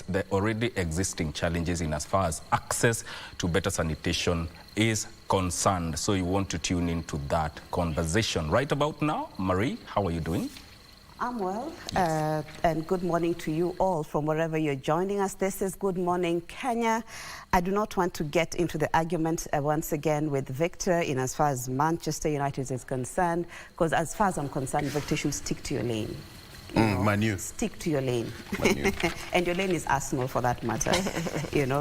the already existing challenges in as far as access to better sanitation is concerned. So you want to tune into that conversation. Right about now, Marie, how are you doing? I'm well, yes. And good morning to you all from wherever you're joining us. This is Good Morning Kenya. I do not want to get into the argument once again with Victor in as far as Manchester United is concerned, because as far as I'm concerned, Victor should stick to your lane. Stick to your lane. And your lane is Arsenal for that matter.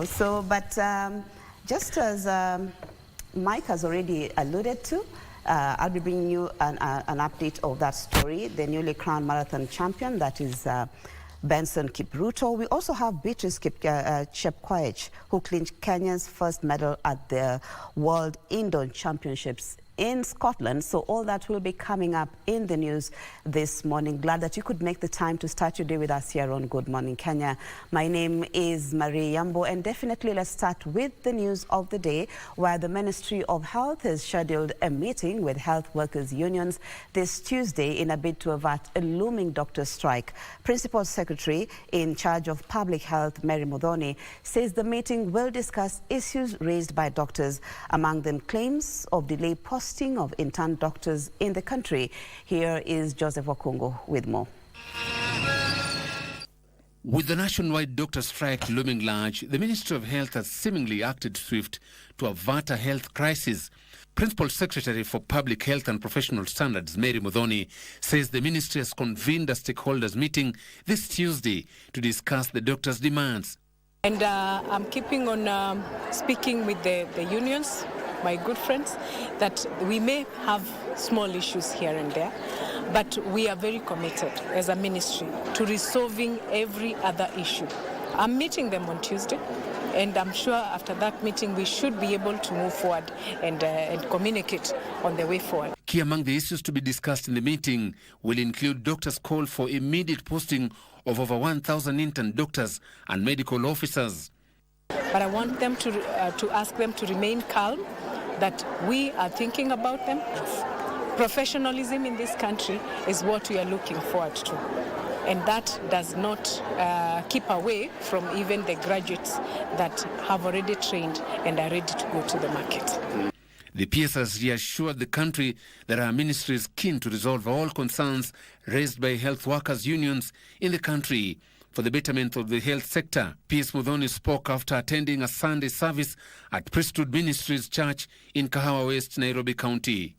So, but just as Mike has already alluded to, I'll be bringing you an update of that story. The newly crowned marathon champion, that is Benson Kipruto. We also have Beatrice Chepkoech, who clinched Kenya's first medal at the World Indoor Championships in Scotland. So all that will be coming up in the news this morning. Glad that you could make the time to start your day with us here on Good Morning Kenya. My name is Marie Yambo, and definitely let's start with the news of the day, where the Ministry of Health has scheduled a meeting with health workers unions this Tuesday in a bid to avert a looming doctor strike. Principal Secretary in charge of Public Health, Mary Muthoni, says the meeting will discuss issues raised by doctors, among them claims of delayed posting of intern doctors in the country. Here is Joseph Wakungo with more. With the nationwide doctor strike looming large, the Ministry of Health has seemingly acted swift to avert a health crisis. Principal Secretary for Public Health and Professional Standards, Mary Muthoni, says the ministry has convened a stakeholders meeting this Tuesday to discuss the doctors' demands. And I'm keeping on speaking with the unions, my good friends, that we may have small issues here and there, but we are very committed as a ministry to resolving every other issue. I'm meeting them on Tuesday, and I'm sure after that meeting we should be able to move forward and communicate on the way forward. Key among the issues to be discussed in the meeting will include doctors' call for immediate posting of over 1,000 intern doctors and medical officers. But I want them to ask them to remain calm, that we are thinking about them. Professionalism in this country is what we are looking forward to. And that does not keep away from even the graduates that have already trained and are ready to go to the market. The PS has reassured the country that our ministry is keen to resolve all concerns raised by health workers' unions in the country for the betterment of the health sector. PS Muthoni spoke after attending a Sunday service at Priesthood Ministries Church in Kahawa West, Nairobi County.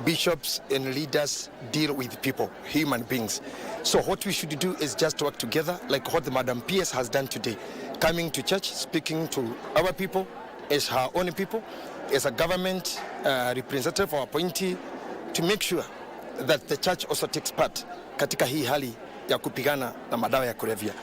Bishops and leaders deal with people, human beings. So what we should do is just work together, like what the Madam PS has done today, coming to church, speaking to our people as her own people, as a government representative or appointee, to make sure that the church also takes part katika hii hali ya kupigana na madawa ya kulevya.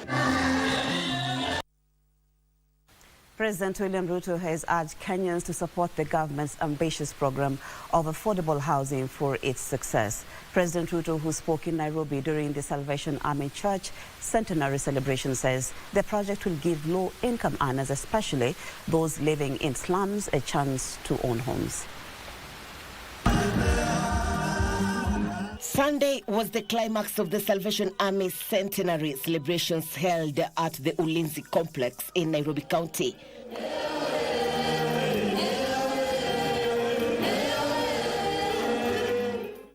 President William Ruto has urged Kenyans to support the government's ambitious program of affordable housing for its success. President Ruto, who spoke in Nairobi during the Salvation Army Church centenary celebration, says the project will give low-income earners, especially those living in slums, a chance to own homes. Sunday was the climax of the Salvation Army centenary celebrations held at the Ulinzi complex in Nairobi County.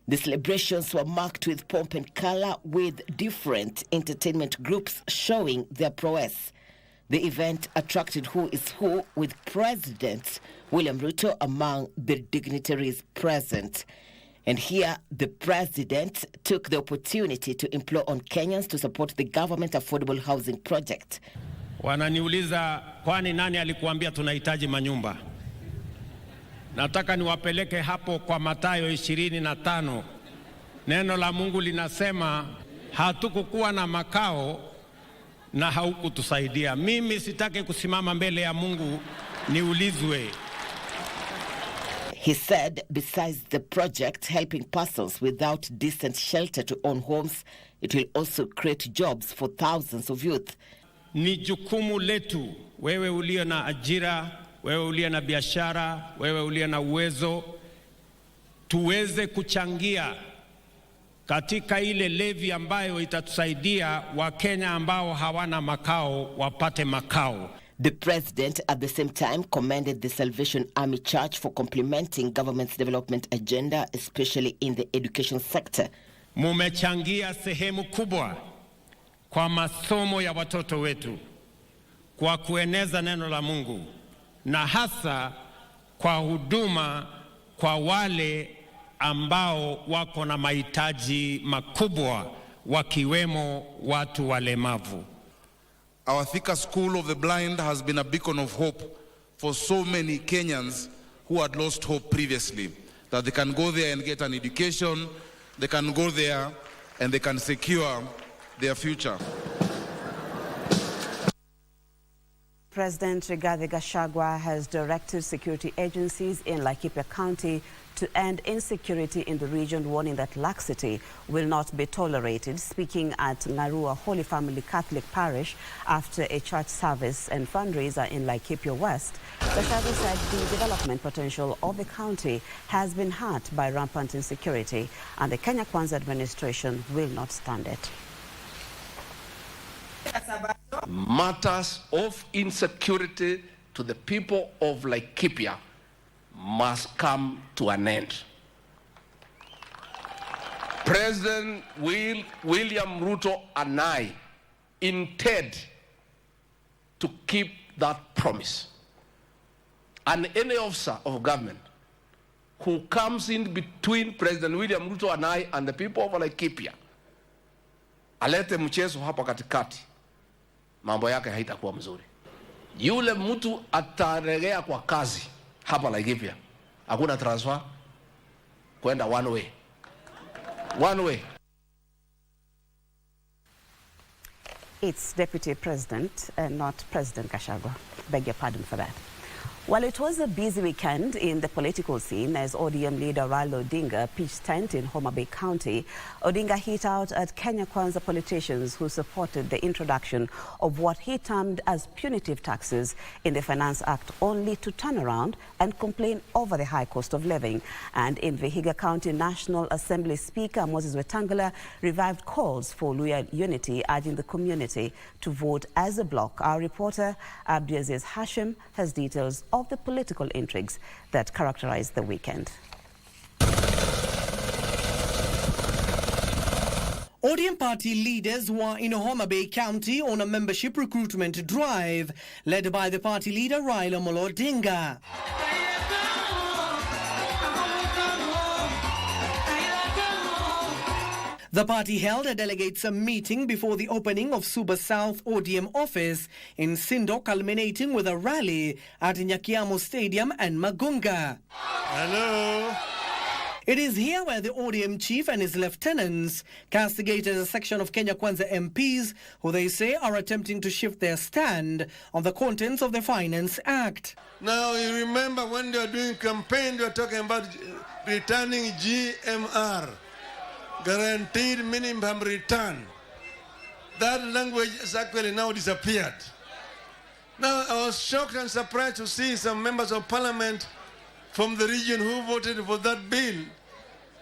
The celebrations were marked with pomp and color, with different entertainment groups showing their prowess. The event attracted who is who, with President William Ruto among the dignitaries present. And here, the president took the opportunity to implore on Kenyans to support the government affordable housing project. Wananiuliza, kwani nani alikuambia tunahitaji manyumba? Nataka niwapeleke hapo kwa Mathayo 25. Neno la Mungu linasema hatukukuwa na makao na haukutusaidia. Mimi sitaki kusimama mbele ya Mungu niulizwe. He said besides the project helping persons without decent shelter to own homes, it will also create jobs for thousands of youth. Ni jukumu letu, wewe ulio na ajira, wewe ulio na biashara, wewe ulio na uwezo, tuweze kuchangia katika ile levy ambayo itatusaidia Wakenya ambao hawana makao wapate makao. The president at the same time commended the Salvation Army Church for complementing government's development agenda, especially in the education sector. Mumechangia sehemu kubwa kwa masomo ya watoto wetu, kwa kueneza neno la Mungu, na hasa kwa huduma kwa wale ambao wako na mahitaji makubwa, wakiwemo watu walemavu. Our Thika School of the Blind has been a beacon of hope for so many Kenyans who had lost hope previously, that they can go there and get an education, they can go there and they can secure their future. President Rigathi Gachagua has directed security agencies in Laikipia County to end insecurity in the region, warning that laxity will not be tolerated. Speaking at Ngarua Holy Family Catholic Parish after a church service and fundraiser in Laikipia West, Gachagua said the development potential of the county has been hurt by rampant insecurity, and the Kenya Kwanza administration will not stand it. Matters of insecurity to the people of Laikipia must come to an end. President William Ruto and I intend to keep that promise. And any officer of government who comes in between President William Ruto and I and the people of Laikipia, alete mchezo hapa katikati, mambo yake haitakuwa mzuri. Yule mtu ataregea kwa kazi hapa Laikipia, hakuna transfer, kwenda one way. One way. It's Deputy President, not President Gachagua. Beg your pardon for that. Well, it was a busy weekend in the political scene as ODM leader Raila Odinga pitched tent in Homa Bay County. Odinga hit out at Kenya Kwanza politicians who supported the introduction of what he termed as punitive taxes in the Finance Act, only to turn around and complain over the high cost of living. And in Vihiga County, National Assembly Speaker Moses Wetangula revived calls for Luhya unity, urging the community to vote as a bloc. Our reporter Abdiaziz Hashim has details of the political intrigues that characterized the weekend. ODM party leaders were in Homa Bay County on a membership recruitment drive led by the party leader Raila Odinga. The party held a delegates meeting before the opening of Suba South ODM office in Sindo, culminating with a rally at Nyakiamo Stadium and Magunga. Hello. It is here where the ODM chief and his lieutenants castigated a section of Kenya Kwanza MPs who they say are attempting to shift their stand on the contents of the Finance Act. Now you remember when they were doing campaign, they were talking about returning GMR. Guaranteed minimum return. That language has actually now disappeared. Now I was shocked and surprised to see some members of parliament from the region who voted for that bill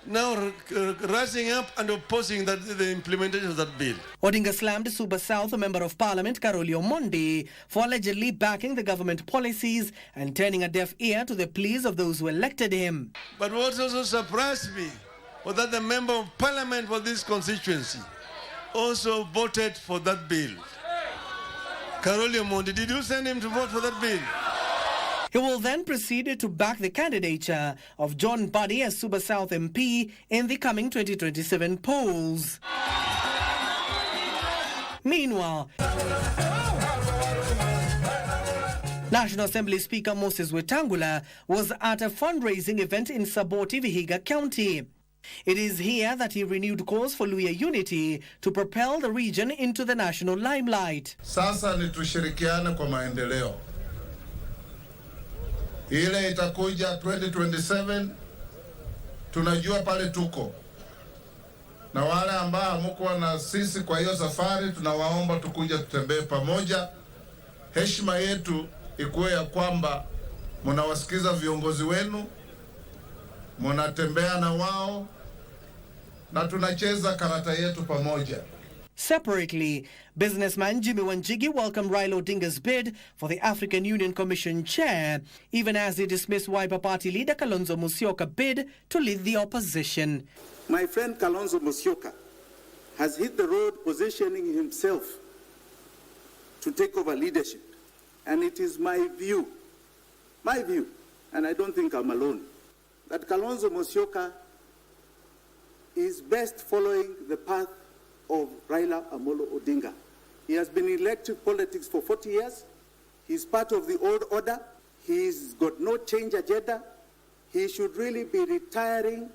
now rising up and opposing the implementation of that bill. Odinga slammed Suba South Member of Parliament Karoli Omondi for allegedly backing the government policies and turning a deaf ear to the pleas of those who elected him. But what also surprised me was that the Member of Parliament for this constituency also voted for that bill. Karoli Omondi, did you send him to vote for that bill? He will then proceed to back the candidature of John Buddy as Suba South MP in the coming 2027 polls. Meanwhile, National Assembly Speaker Moses Wetangula was at a fundraising event in Saboti, Vihiga County. It is here that he renewed calls for Luhya unity to propel the region into the national limelight. Sasa ni tushirikiane kwa maendeleo. Ile itakuja 2027, tunajua pale tuko. Na wale ambao hamkuwa na sisi kwa hiyo safari, tunawaomba tukuja tutembee pamoja. Heshima yetu ikuwe ya kwamba mnawasikiza viongozi wenu, mnatembea na wao, na tunacheza karata yetu pamoja. Separately, businessman Jimmy Wanjigi welcomed Raila Odinga's bid for the African Union Commission chair, even as he dismissed Wiper Party leader Kalonzo Musyoka's bid to lead the opposition. My friend Kalonzo Musyoka has hit the road positioning himself to take over leadership. And it is my view, and I don't think I'm alone, that Kalonzo Musyoka is best following the path of Raila Amolo Odinga. He has been in elective politics for 40 years. He's part of the old order. He's got no change agenda. He should really be retiring.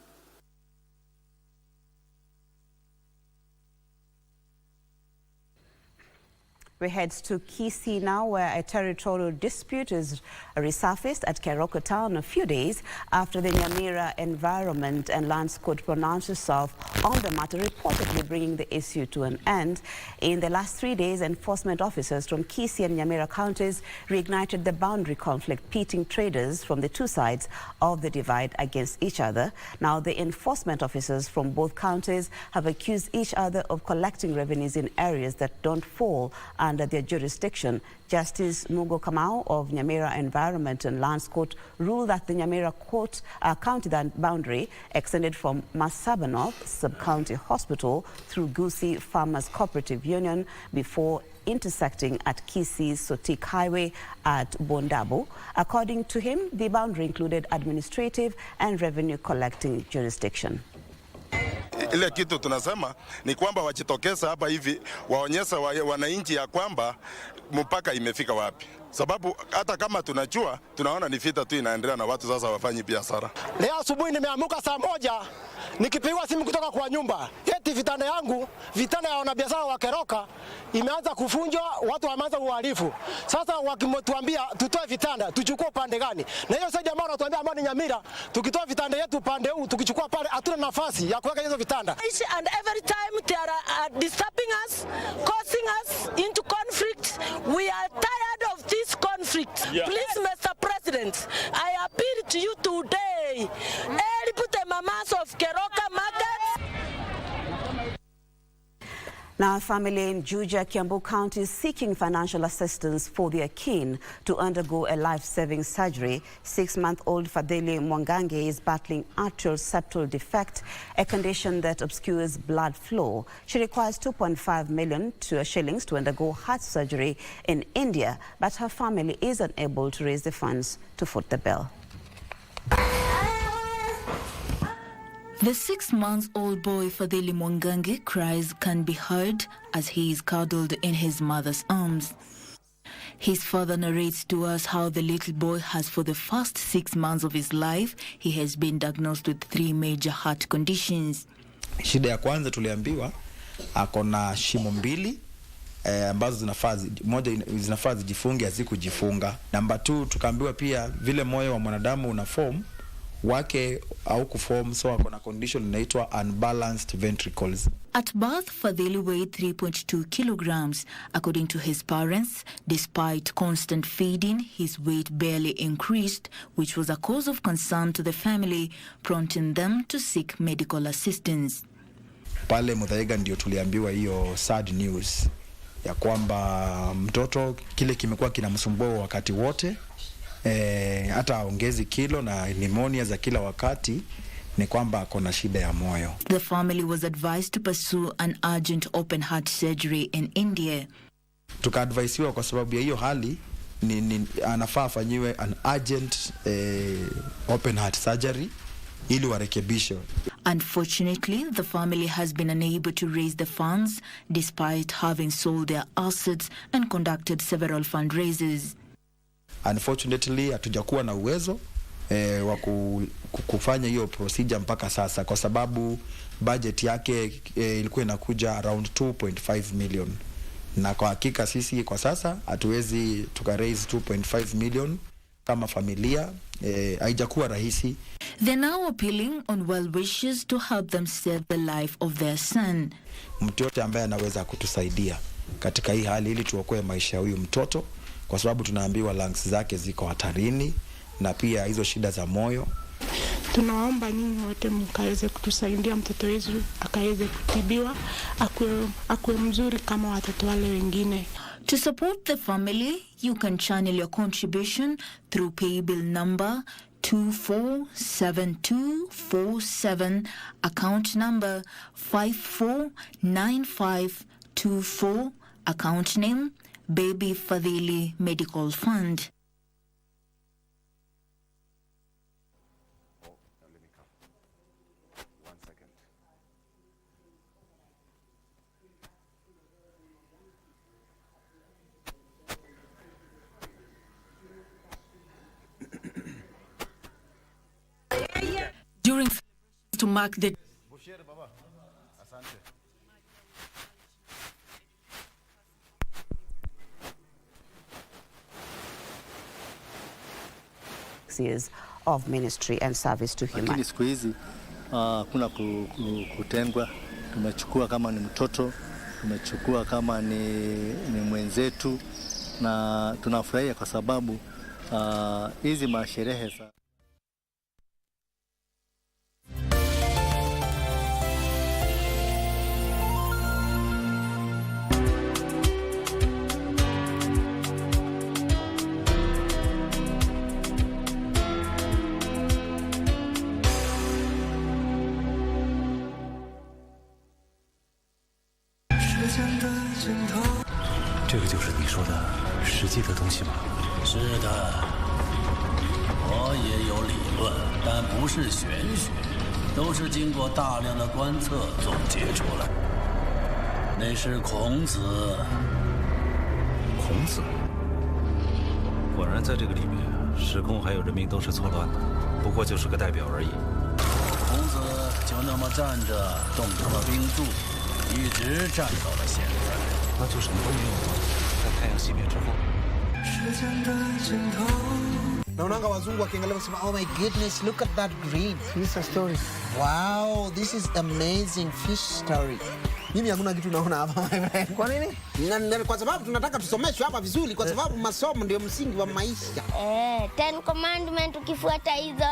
We head to Kisii now, where a territorial dispute is resurfaced at Keroko town a few days after the Nyamira Environment and Lands Court pronounced itself on the matter, reportedly bringing the issue to an end. In the last 3 days, enforcement officers from Kisii and Nyamira counties reignited the boundary conflict, pitting traders from the two sides of the divide against each other. Now, the enforcement officers from both counties have accused each other of collecting revenues in areas that don't fall under their jurisdiction. Justice Mugo Kamau of Nyamira Environment and Lands Court ruled that the Nyamira county boundary extended from Masaba North Sub-County Hospital through Gusii Farmers Cooperative Union before intersecting at Kisii Sotik Highway at Bondabo. According to him, the boundary included administrative and revenue collecting jurisdiction. Ile kitu tunasema ni kwamba wajitokeza hapa hivi waonyesha wananchi ya kwamba mpaka imefika wapi. Sababu hata kama tunajua, tunaona ni vita tu inaendelea na watu sasa wafanyi biashara. Leo asubuhi nimeamuka saa 1 nikipigwa simu kutoka kwa nyumba. Eti vitanda yangu, vitanda ya wanabiashara wa Keroka imeanza kufunjwa, watu wameanza uhalifu. Sasa wakituambia tutoe vitanda, tuchukue upande gani? Na hiyo side ambao wanatuambia ambao ni Nyamira, tukitoa vitanda yetu upande huu, tukichukua pale hatuna nafasi ya kuweka hizo vitanda. And every time they are disturbing us, causing us into conflict. We are tired of this conflict. Yeah. Please, Mr. President, I appeal to you today. Help the mamas of Keroka market. Now, a family in Juja, Kiambu County is seeking financial assistance for their kin to undergo a life-saving surgery. 6-month-old Fadhili Mwangange is battling atrial septal defect, a condition that obscures blood flow. She requires 2.5 million shillings to undergo heart surgery in India, but her family is unable to raise the funds to foot the bill. The 6-month-old boy Fadhili Mwangange cries can be heard as he is cuddled in his mother's arms. His father narrates to us how the little boy has, for the first 6 months of his life, he has been diagnosed with 3 major heart conditions. Shida ya kwanza tuliambiwa akona shimo mbili ambazo zinafaa zijifunge hazikujifunga. Number 2 tukaambiwa pia vile moyo wa mwanadamu una form wake au kuform, so akona condition inaitwa unbalanced ventricles. At birth, Fadhili weighed 3.2 kilograms. According to his parents, despite constant feeding, his weight barely increased, which was a cause of concern to the family, prompting them to seek medical assistance. Pale Muthaiga ndio tuliambiwa hiyo sad news ya kwamba mtoto kile kimekuwa kinamsumbua wakati wote. Hata aongezi kilo na pneumonia za kila wakati, ni kwamba akona shida ya moyo. The family was advised to pursue an urgent open heart surgery in India. Tukaadvaisiwa kwa sababu ya hiyo hali anafaa afanyiwe an urgent open heart surgery ili warekebishe. Unfortunately, the family has been unable to raise the funds despite having sold their assets and conducted several fundraisers. Unfortunately, hatujakuwa na uwezo wa kufanya hiyo procedure mpaka sasa kwa sababu budget yake ilikuwa inakuja around 2.5 million. Na kwa hakika sisi kwa sasa hatuwezi tukaraise 2.5 million kama familia, haijakuwa rahisi. They're now appealing on well wishes to help them save the life of their son. Mtu yote ambaye anaweza kutusaidia katika hii hali ili tuokoe maisha ya huyu mtoto, kwa sababu tunaambiwa lungs zake ziko hatarini na pia hizo shida za moyo. Tunaomba nyinyi wote mkaweze kutusaidia mtoto wetu akaweze kutibiwa, akuwe mzuri kama watoto wale wengine. To support the family, you can channel your contribution through paybill number 247247, account number 549524, account name Baby Fadhili Medical Fund. During to mark the years of ministry and service to humanity. Lakini siku hizi kuna kutengwa, tumechukua kama ni mtoto, tumechukua kama ni mwenzetu, na tunafurahia kwa sababu hizi masherehe Naonanga wazungu wakiangalia wasema, oh my goodness, look at that green fish story. Wow, this is amazing fish story. Mimi hakuna kitu naona hapa. Kwa nini? Kwa sababu tunataka tusomeshwe hapa vizuri, kwa sababu masomo ndio msingi wa maisha. 10 commandment ukifuata hizo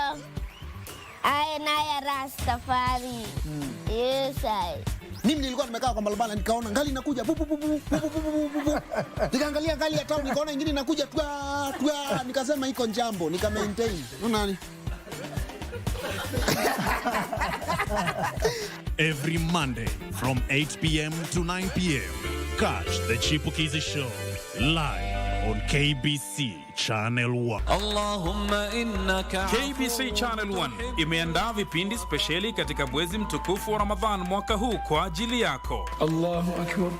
aya na Rastafari. Yes, mimi nilikuwa nimekaa kwa barabara nikaona ngali inakuja bu bu bu bu bu. Nikaangalia ngali ya town nikaona nyingine inakuja twa nikasema iko njambo, nika maintain. Unaona? Every Monday from 8 p.m. to 9 p.m. Catch the Chipukizi Show live on KBC Channel 1. KBC Channel 1 imeandaa vipindi spesheli katika mwezi mtukufu wa Ramadhan mwaka huu kwa ajili yako. Allahu Akbar.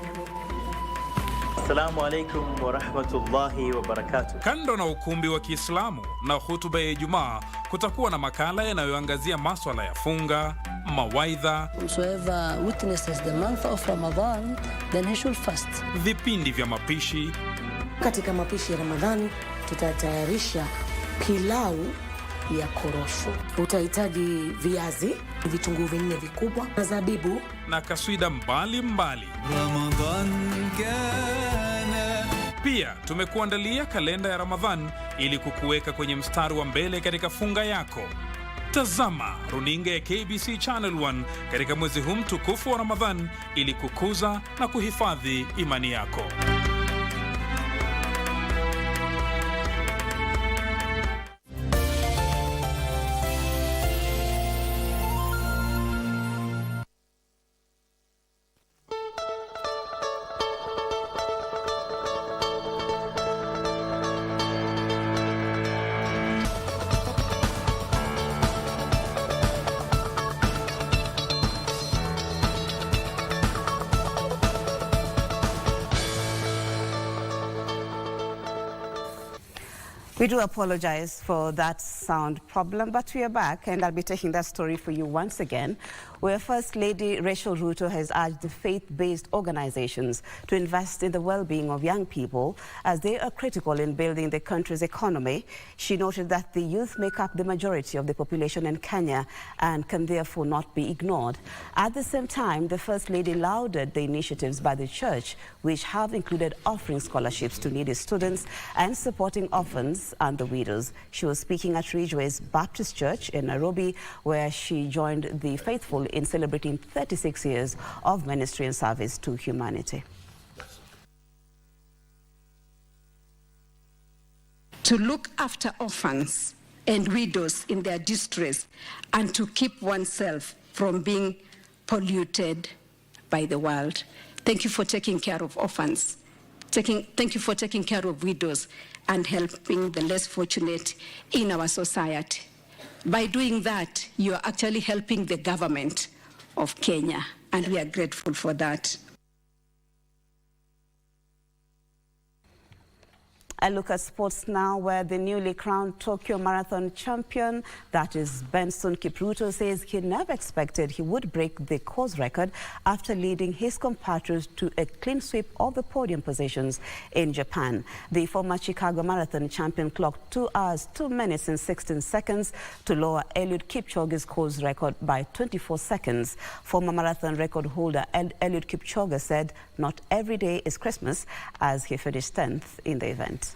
Assalamu alaikum wa rahmatullahi wa barakatuh. Kando na ukumbi wa Kiislamu na hutuba ya Ijumaa, kutakuwa na makala yanayoangazia maswala ya funga, mawaidha, whoever witnesses the month of Ramadan, then he should fast. Vipindi vya mapishi. Katika mapishi ya Ramadhani tutatayarisha pilau ya korosho. Utahitaji viazi, vitunguu vinne vikubwa, na zabibu na kaswida mbalimbali. Ramadan kana. Pia tumekuandalia kalenda ya Ramadhan ili kukuweka kwenye mstari wa mbele katika funga yako. Tazama runinga ya KBC Channel 1 katika mwezi huu mtukufu wa Ramadhan ili kukuza na kuhifadhi imani yako. We do apologize for that sound problem, but we are back, and I'll be taking that story for you once again, where First Lady Rachel Ruto has urged the faith-based organizations to invest in the well-being of young people as they are critical in building the country's economy. She noted that the youth make up the majority of the population in Kenya and can therefore not be ignored. At the same time, the First Lady lauded the initiatives by the church, which have included offering scholarships to needy students and supporting orphans orphans and the widows. She was speaking at Ridgeway's Baptist Church in Nairobi, where she joined the faithful in celebrating 36 years of ministry and service to humanity. To look after orphans and widows in their distress, and to keep oneself from being polluted by the world. Thank you for taking care of orphans. Thank you for taking care of widows and helping the less fortunate in our society. By doing that, you are actually helping the government of Kenya, and we are grateful for that. A look at sports now, where the newly crowned Tokyo Marathon champion, that is Benson Kipruto, says he never expected he would break the course record after leading his compatriots to a clean sweep of the podium positions in Japan. The former Chicago Marathon champion clocked 2 hours, 2 minutes and 16 seconds to lower Eliud Kipchoge's course record by 24 seconds. Former marathon record holder Eliud Kipchoge said not every day is Christmas as he finished 10th in the event.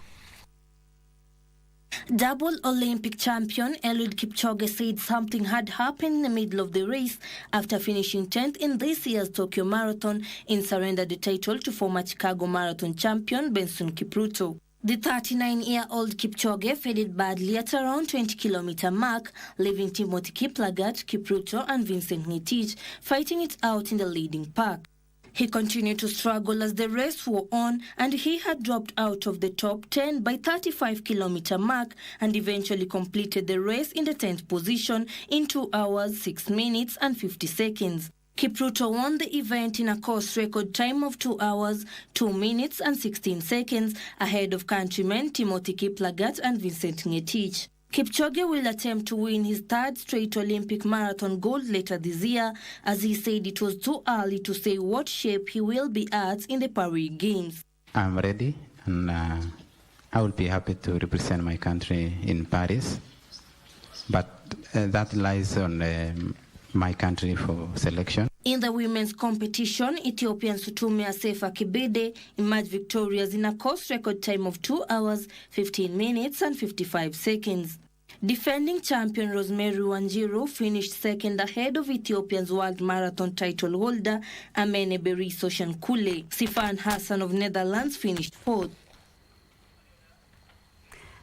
Double Olympic champion Eliud Kipchoge said something had happened in the middle of the race after finishing 10th in this year's Tokyo Marathon and surrendered the title to former Chicago Marathon champion Benson Kipruto. The 39-year-old Kipchoge faded badly at around 20-kilometer mark, leaving Timothy Kiplagat, Kipruto and Vincent Ngetich fighting it out in the leading pack. He continued to struggle as the race wore on, and he had dropped out of the top 10 by 35-kilometer mark and eventually completed the race in the 10th position in 2 hours, 6 minutes and 50 seconds. Kipruto won the event in a course record time of 2 hours, 2 minutes and 16 seconds ahead of countrymen Timothy Kiplagat and Vincent Ngetich. Kipchoge will attempt to win his third straight Olympic marathon gold later this year, as he said it was too early to say what shape he will be at in the Paris Games. I'm ready, and I will be happy to represent my country in Paris, but that lies on my country for selection. In the women's competition, Ethiopian Sutumia Sefa Kibede emerged victorious in a course record time of 2 hours, 15 minutes and 55 seconds. Defending champion Rosemary Wanjiru finished second ahead of Ethiopia's world marathon title holder Amene Beriso Shankule. Sifan Hassan of Netherlands finished fourth.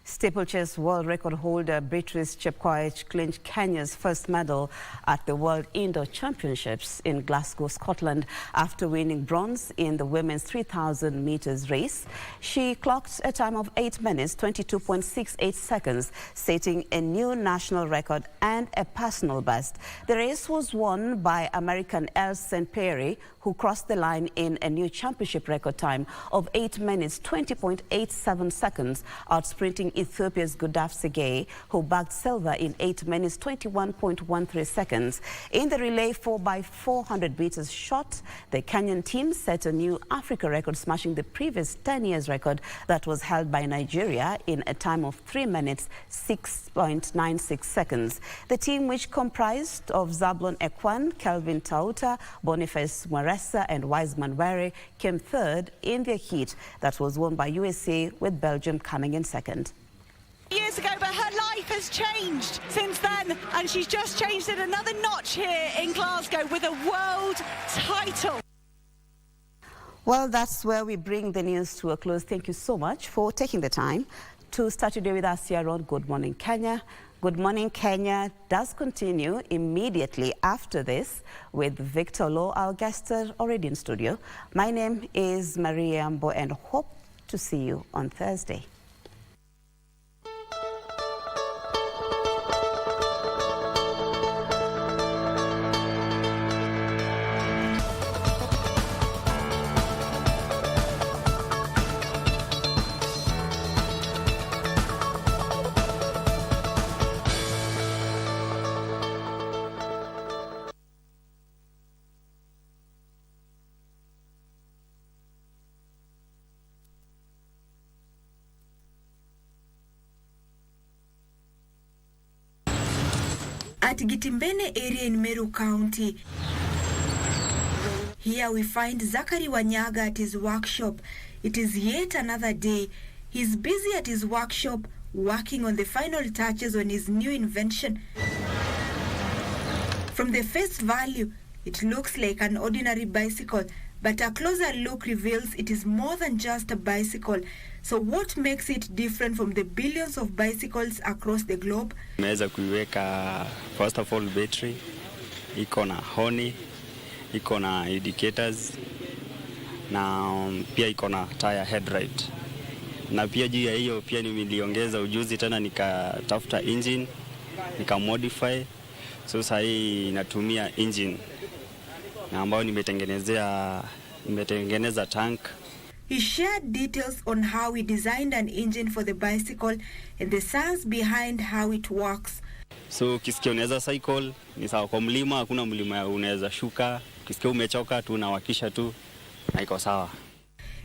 Steeplechase world record holder Beatrice Chepkoech clinched Kenya's first medal at the World Indoor Championships in Glasgow, Scotland, after winning bronze in the women's 3,000 meters race. She clocked a time of 8 minutes, 22.68 seconds, setting a new national record and a personal best. The race was won by American Elle St. Pierre, who crossed the line in a new championship record time of 8 minutes, 20.87 seconds, outsprinting Ethiopia's Gudaf Segei, who bagged silver in 8 minutes, 21.13 seconds. In the relay 4x400 meters shot, the Kenyan team set a new Africa record, smashing the previous 10 years record that was held by Nigeria in a time of 3 minutes, 6.96 seconds. The team, which comprised of Zablon Ekwan, Kelvin Tauta, Boniface Mweresa and Wiseman Were, came third in their heat that was won by USA, with Belgium coming in second. Years ago, but her life has changed since then, and she's just changed it another notch here in Glasgow with a world title. Well, that's where we bring the news to a close. Thank you so much for taking the time to start today with us here on Good Morning Kenya. Good Morning Kenya does continue immediately after this with Victor Lowe, our guest, already in studio. My name is Maria Ambo, and hope to see you on Thursday. At Gitimbene area in Meru County. Here we find Zachary Wanyaga at his workshop. It is yet another day. He's busy at his workshop working on the final touches on his new invention. From the face value, it looks like an ordinary bicycle, but a closer look reveals it is more than just a bicycle. So what makes it different from the billions of bicycles across the globe? Nimeweza kuiweka first of all battery, iko na horn, iko na indicators, na pia iko na tire headlight. Na pia juu ya hiyo pia niliongeza ujuzi tena, nikatafuta engine, nikamodify. So sasa hii inatumia engine na ambayo nimetengeneza tank. He shared details on how he designed an engine for the bicycle and the science behind how it works. So ukisikia unaweza cycle ni sawa, kwa mlima hakuna mlima unaweza shuka, ukisikia umechoka tu unawakisha tu na iko sawa.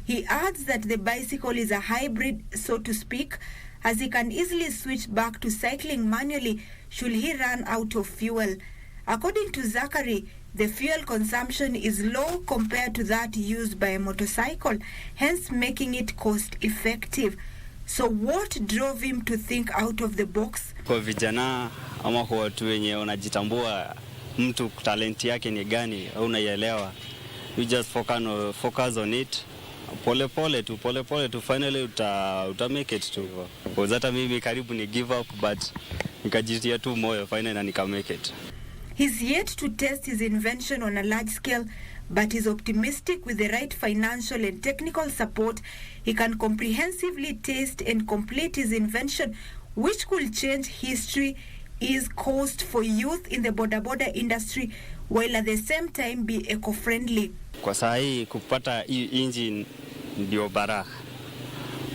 He adds that the bicycle is a hybrid, so to speak, as he can easily switch back to cycling manually should he run out of fuel. According to Zachary, the fuel consumption is low compared to that used by a motorcycle, hence making it cost-effective. So what drove him to think out of the box? Kwa vijana ama kwa watu wenye wanajitambua mtu talenti yake ni gani au unaielewa, you just focus on it. Pole pole tu finally uta make it tu. Kwa hata mimi karibu ni give up, but nikajitia tu moyo finally na nika make it. He's yet to test his invention on a large scale, but is optimistic with the right financial and technical support, he can comprehensively test and complete his invention, which could change history, ease cost for youth in the boda industry, while at the same time be eco-friendly. Kwa saa hii kupata engine ndio baraka,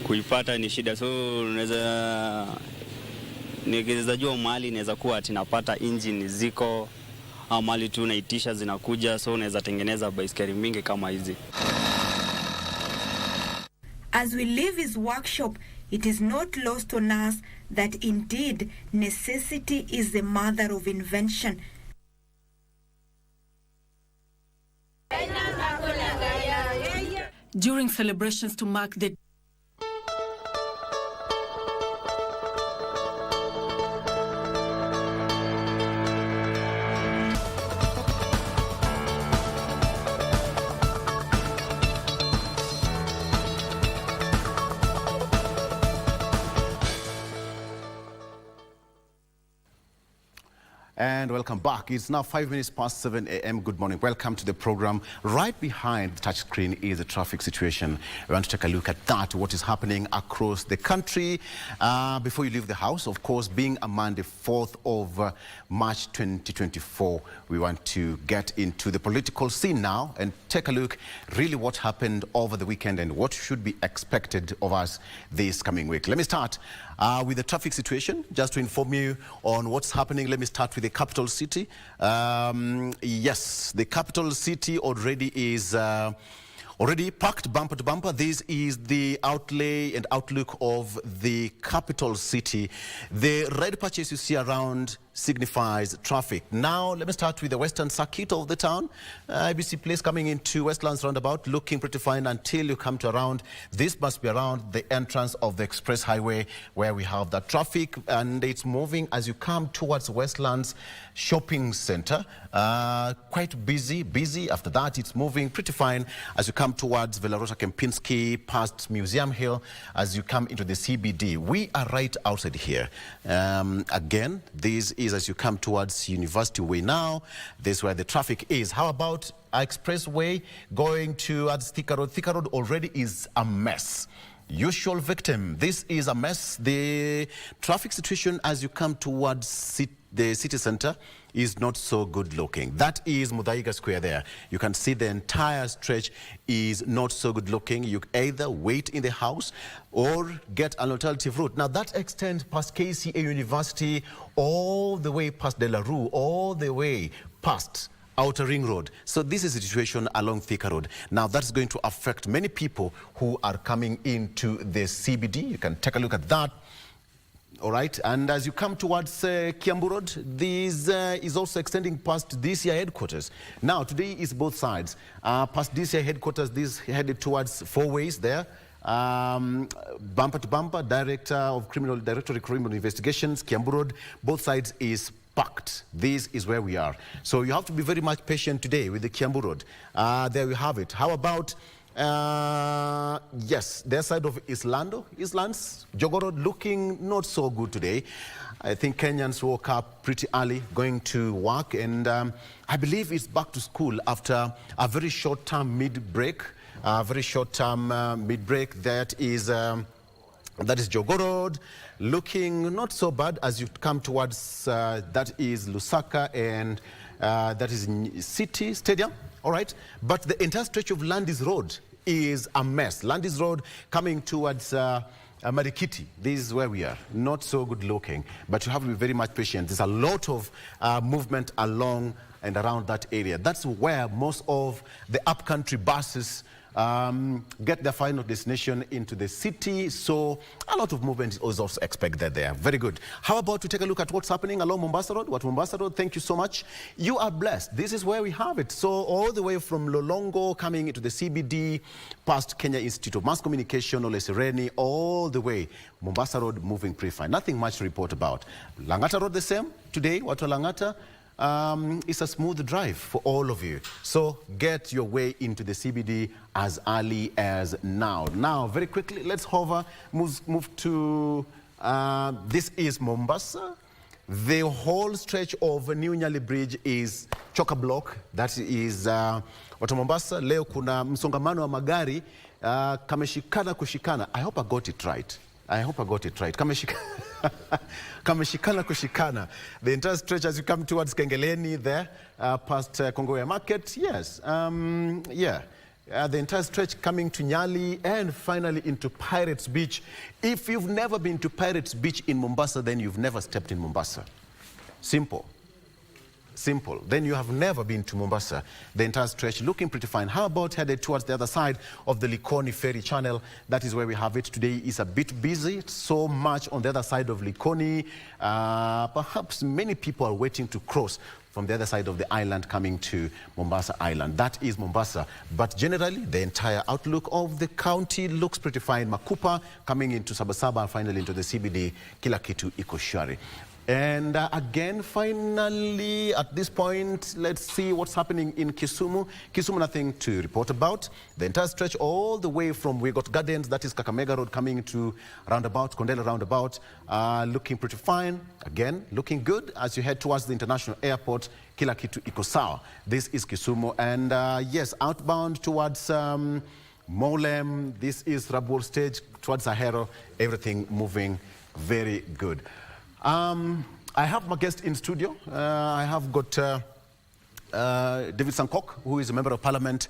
kuipata ni shida. So nikiweza jua mahali inaweza kuwa ati napata engine ziko au mahali tu naitisha zinakuja, so unaweza tengeneza baiskeli mingi kama hizi. As we leave his workshop, it is not lost on us that indeed necessity is the mother of invention. During celebrations to mark the And welcome back. It's now 5 minutes past 7 a.m. Good morning. Welcome to the program. Right behind the touchscreen is the traffic situation. We want to take a look at that, what is happening across the country. Before you leave the house, of course, being a Monday, 4th of March 2024, we want to get into the political scene now and take a look really what happened over the weekend and what should be expected of us this coming week. Let me start with the traffic situation, just to inform you on what's happening. Let me start with the capital city. Yes, the capital city already is already packed bumper to bumper. This is the outlay and outlook of the capital city. The red patches you see around signifies traffic. Now, let me start with the western circuit of the town. IBC Place coming into Westlands roundabout, looking pretty fine until you come to around. This must be around the entrance of the express highway where we have that traffic, and it's moving as you come towards Westlands shopping center. Quite busy. After that, it's moving pretty fine as you come towards Velarosa Kempinski, past Museum Hill, as you come into the CBD. We are right outside here. Again, this is as you come towards University Way now. This is where the traffic is. How about Expressway going towards Thika Road? Thika Road already is a mess. Usual victim. This is a mess. The traffic situation as you come towards the city center is not so good looking. That is Muthaiga Square there. You can see the entire stretch is not so good looking. You either wait in the house or get an alternative route. Now that extends past KCA University, all the way past De La Rue, all the way past Outer Ring Road. So this is the situation along Thika Road. Now that's going to affect many people who are coming into the CBD. You can take a look at that. All right, and as you come towards Kiambu Road, this is also extending past DCI headquarters. Now, today is both sides. Past DCI headquarters, this headed towards Four Ways there. Bumper to bumper, Director of Criminal Investigations, Kiambu Road, both sides is packed. This is where we are. So you have to be very much patient today with the Kiambu Road. There we have it. How about, yes, their side of Islands, Jogoo Road looking not so good today. I think Kenyans woke up pretty early going to work, and I believe it's back to school after a very short-term mid-break. That is Jogoo Road, looking not so bad as you come towards, that is Lusaka, and that is City Stadium, all right? But the entire stretch of Landis Road is a mess. Landis Road coming towards Marikiti, this is where we are. Not so good looking, but you have to be very much patient. There's a lot of movement along and around that area. That's where most of the upcountry buses get their final destination into the city, so a lot of movement is also expected there. Very good. How about we take a look at what's happening along Mombasa Road? Mombasa Road, thank you so much. You are blessed. This is where we have it. So all the way from Lolongo coming into the CBD, past Kenya Institute of Mass Communication, Ole Sereni, all the way. Mombasa Road moving pretty fine. Nothing much to report about. Langata Road the same. Today, Watu Langata. It's a smooth drive for all of you. So get your way into the CBD as early as now. Now, very quickly, let's move to, this is Mombasa. The whole stretch of New Nyali Bridge is chock-a-block. That is watu Mombasa. Leo kuna msongamano wa magari kameshikana kushikana. I hope I got it right. Kameshikana kushikana. The entire stretch as you come towards Kengeleni there, past Kongoya Market, yes. The entire stretch coming to Nyali and finally into Pirates Beach. If you've never been to Pirates Beach in Mombasa, then you've never stepped in Mombasa. Simple. Then you have never been to Mombasa. The entire stretch looking pretty fine. How about headed towards the other side of the Likoni Ferry Channel? That is where we have it. Today is a bit busy, so much on the other side of Likoni. Perhaps many people are waiting to cross from the other side of the island coming to Mombasa Island. That is Mombasa. But generally, the entire outlook of the county looks pretty fine. Makupa coming into Sabasaba and finally into the CBD, kila kitu iko shwari. And again, finally, at this point, let's see what's happening in Kisumu. Kisumu, nothing to report about. The entire stretch all the way from We Got Gardens, that is Kakamega Road, coming to roundabout, Kondela roundabout, looking pretty fine. Again, looking good as you head towards the international airport, kila kitu iko sawa. This is Kisumu. And yes, outbound towards Molem, this is Rabur Stage, towards Ahero, everything moving very good. I have my guest in studio. I have got David Sankok, who is a member of Parliament,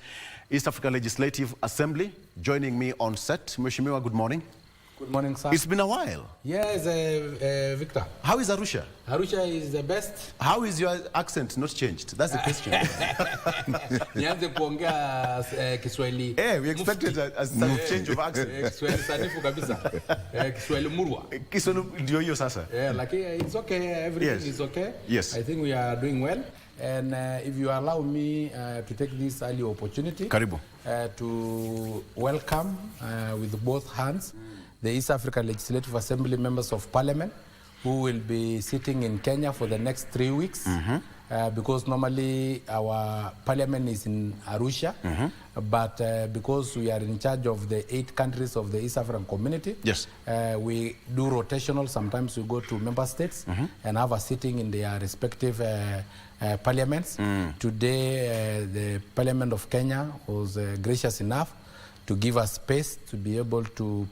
East African Legislative Assembly, joining me on set. Mheshimiwa, good morning. Good morning, sir. It's been a while. Yes, Victor. How is Arusha? Arusha is the best. How is your accent not changed? That's the question. Nianze kuongea Kiswahili. Yeah, we expected a change of accent. Kiswahili sanifu kabisa. Kiswahili murwa. Kiswahili ndio hiyo sasa. Yeah, like it's okay. Everything is okay. Yes. I think we are doing well. And if you allow me to take this early opportunity Karibu. To welcome with both hands the East African Legislative Assembly members of Parliament who will be sitting in Kenya for the next 3 weeks. Because normally our Parliament is in Arusha, but because we are in charge of the 8 countries of the East African Community, yes, we do rotational. Sometimes we go to member states and have a sitting in their respective parliaments. Today, the Parliament of Kenya was gracious enough to give us space to be able to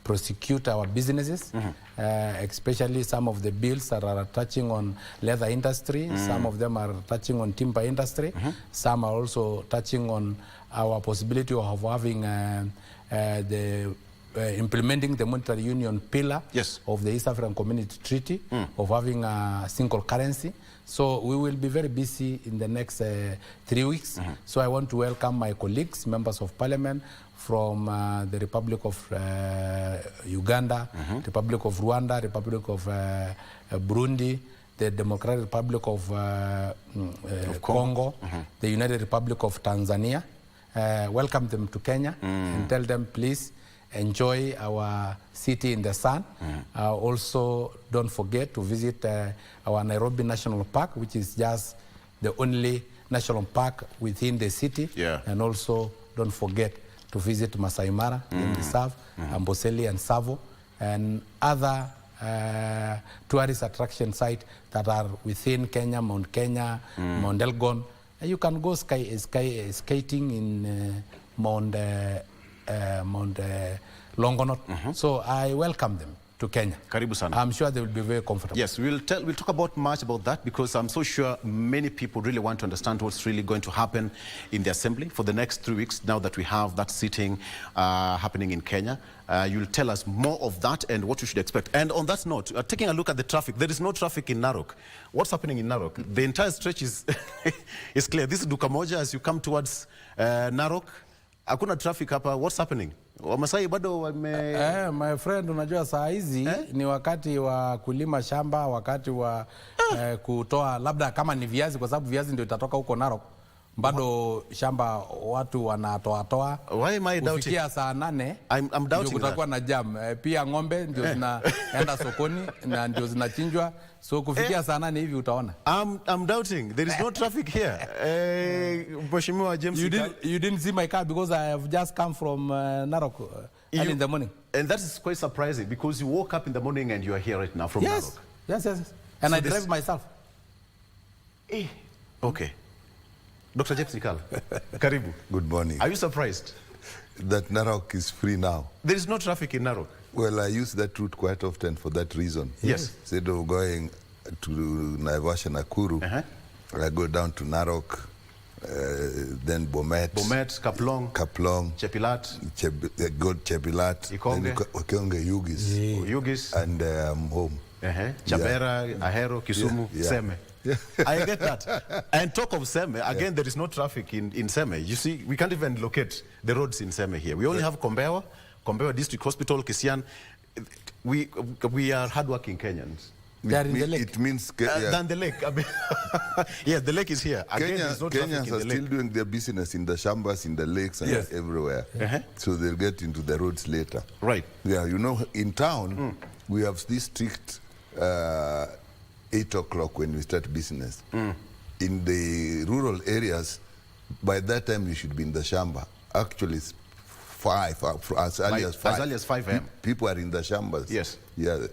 prosecute our businesses, especially some of the bills that are touching on leather industry, some of them are touching on timber industry, some are also touching on our possibility of having implementing the monetary union pillar of the East African Community Treaty, of having a single currency. So we will be very busy in the next 3 weeks. So I want to welcome my colleagues, members of Parliament from the Republic of Uganda, Republic of Rwanda, Republic of Burundi, the Democratic Republic of Congo, the United Republic of Tanzania. Welcome them to Kenya and tell them, please, enjoy our city in the sun. Also, don't forget to visit our Nairobi National Park, which is just the only national park within the city. And also, don't forget to visit Masai Mara in the South, Amboseli and Savo, and other tourist attraction sites that are within Kenya, Mount Kenya, Mount Elgon. And you can go skating in Mount Longonot. So I welcome them to Kenya. Karibu sana. I'm sure they will be very comfortable. Yes, we'll talk about much about that, because I'm so sure many people really want to understand what's really going to happen in the assembly for the next 3 weeks now that we have that sitting happening in Kenya. You'll tell us more of that and what you should expect. And on that note, taking a look at the traffic, there is no traffic in Narok. What's happening in Narok? The entire stretch is is clear. This is Dukamoja as you come towards Narok. Hakuna traffic hapa. What's happening? Wamasai bado wame... my friend, unajua saa hizi ni wakati wa kulima shamba, wakati wa kutoa labda kama ni viazi, kwa sababu viazi ndio itatoka huko Narok. Bado shamba watu wanatoa. Why am I doubting? Kufikia saa 8 I'm doubting kutakuwa na jam. Pia ng'ombe ndio zinaenda sokoni na ndio zinachinjwa. So kufikia saa 8 hivi utaona. I'm doubting. There is no traffic here. Mheshimiwa James, you didn't see my car because I have just come from Narok early in the morning. And that is quite surprising, because you woke up in the morning and you are here right now from Narok. Yes. And so I drive myself. Okay. Dr. James Nikala, karibu. Good morning. Are you surprised that Narok is free now? There is no traffic in Narok. Well, I use that route quite often for that reason. Yes. Instead of going to Naivasha, Nakuru, I go down to Narok, then Bomet, Kaplong, Chepilat, Chepilat, Ikonge, Yugis, and I'm home. Chabera, Ahero, Kisumu, Seme. I get that. And talk of Seme, again, there is no traffic in Seme. You see, we can't even locate the roads in Seme here. We only have Kombewa District Hospital, Kisian. We are hardworking Kenyans. They are in the lake. It means... than the lake. I mean, yeah, the lake is here. Again, there's no traffic Kenyans in the are lake. still doing their business in the shambas, in the lakes, and everywhere. So they'll get into the roads later. Right. Yeah, you know, in town, we have this strict 8 o'clock when we start business. In the rural areas, by that time you should be in the shamba. Actually, it's 5, as early as 5 a.m. People are in the shambas. Yes. Yeah,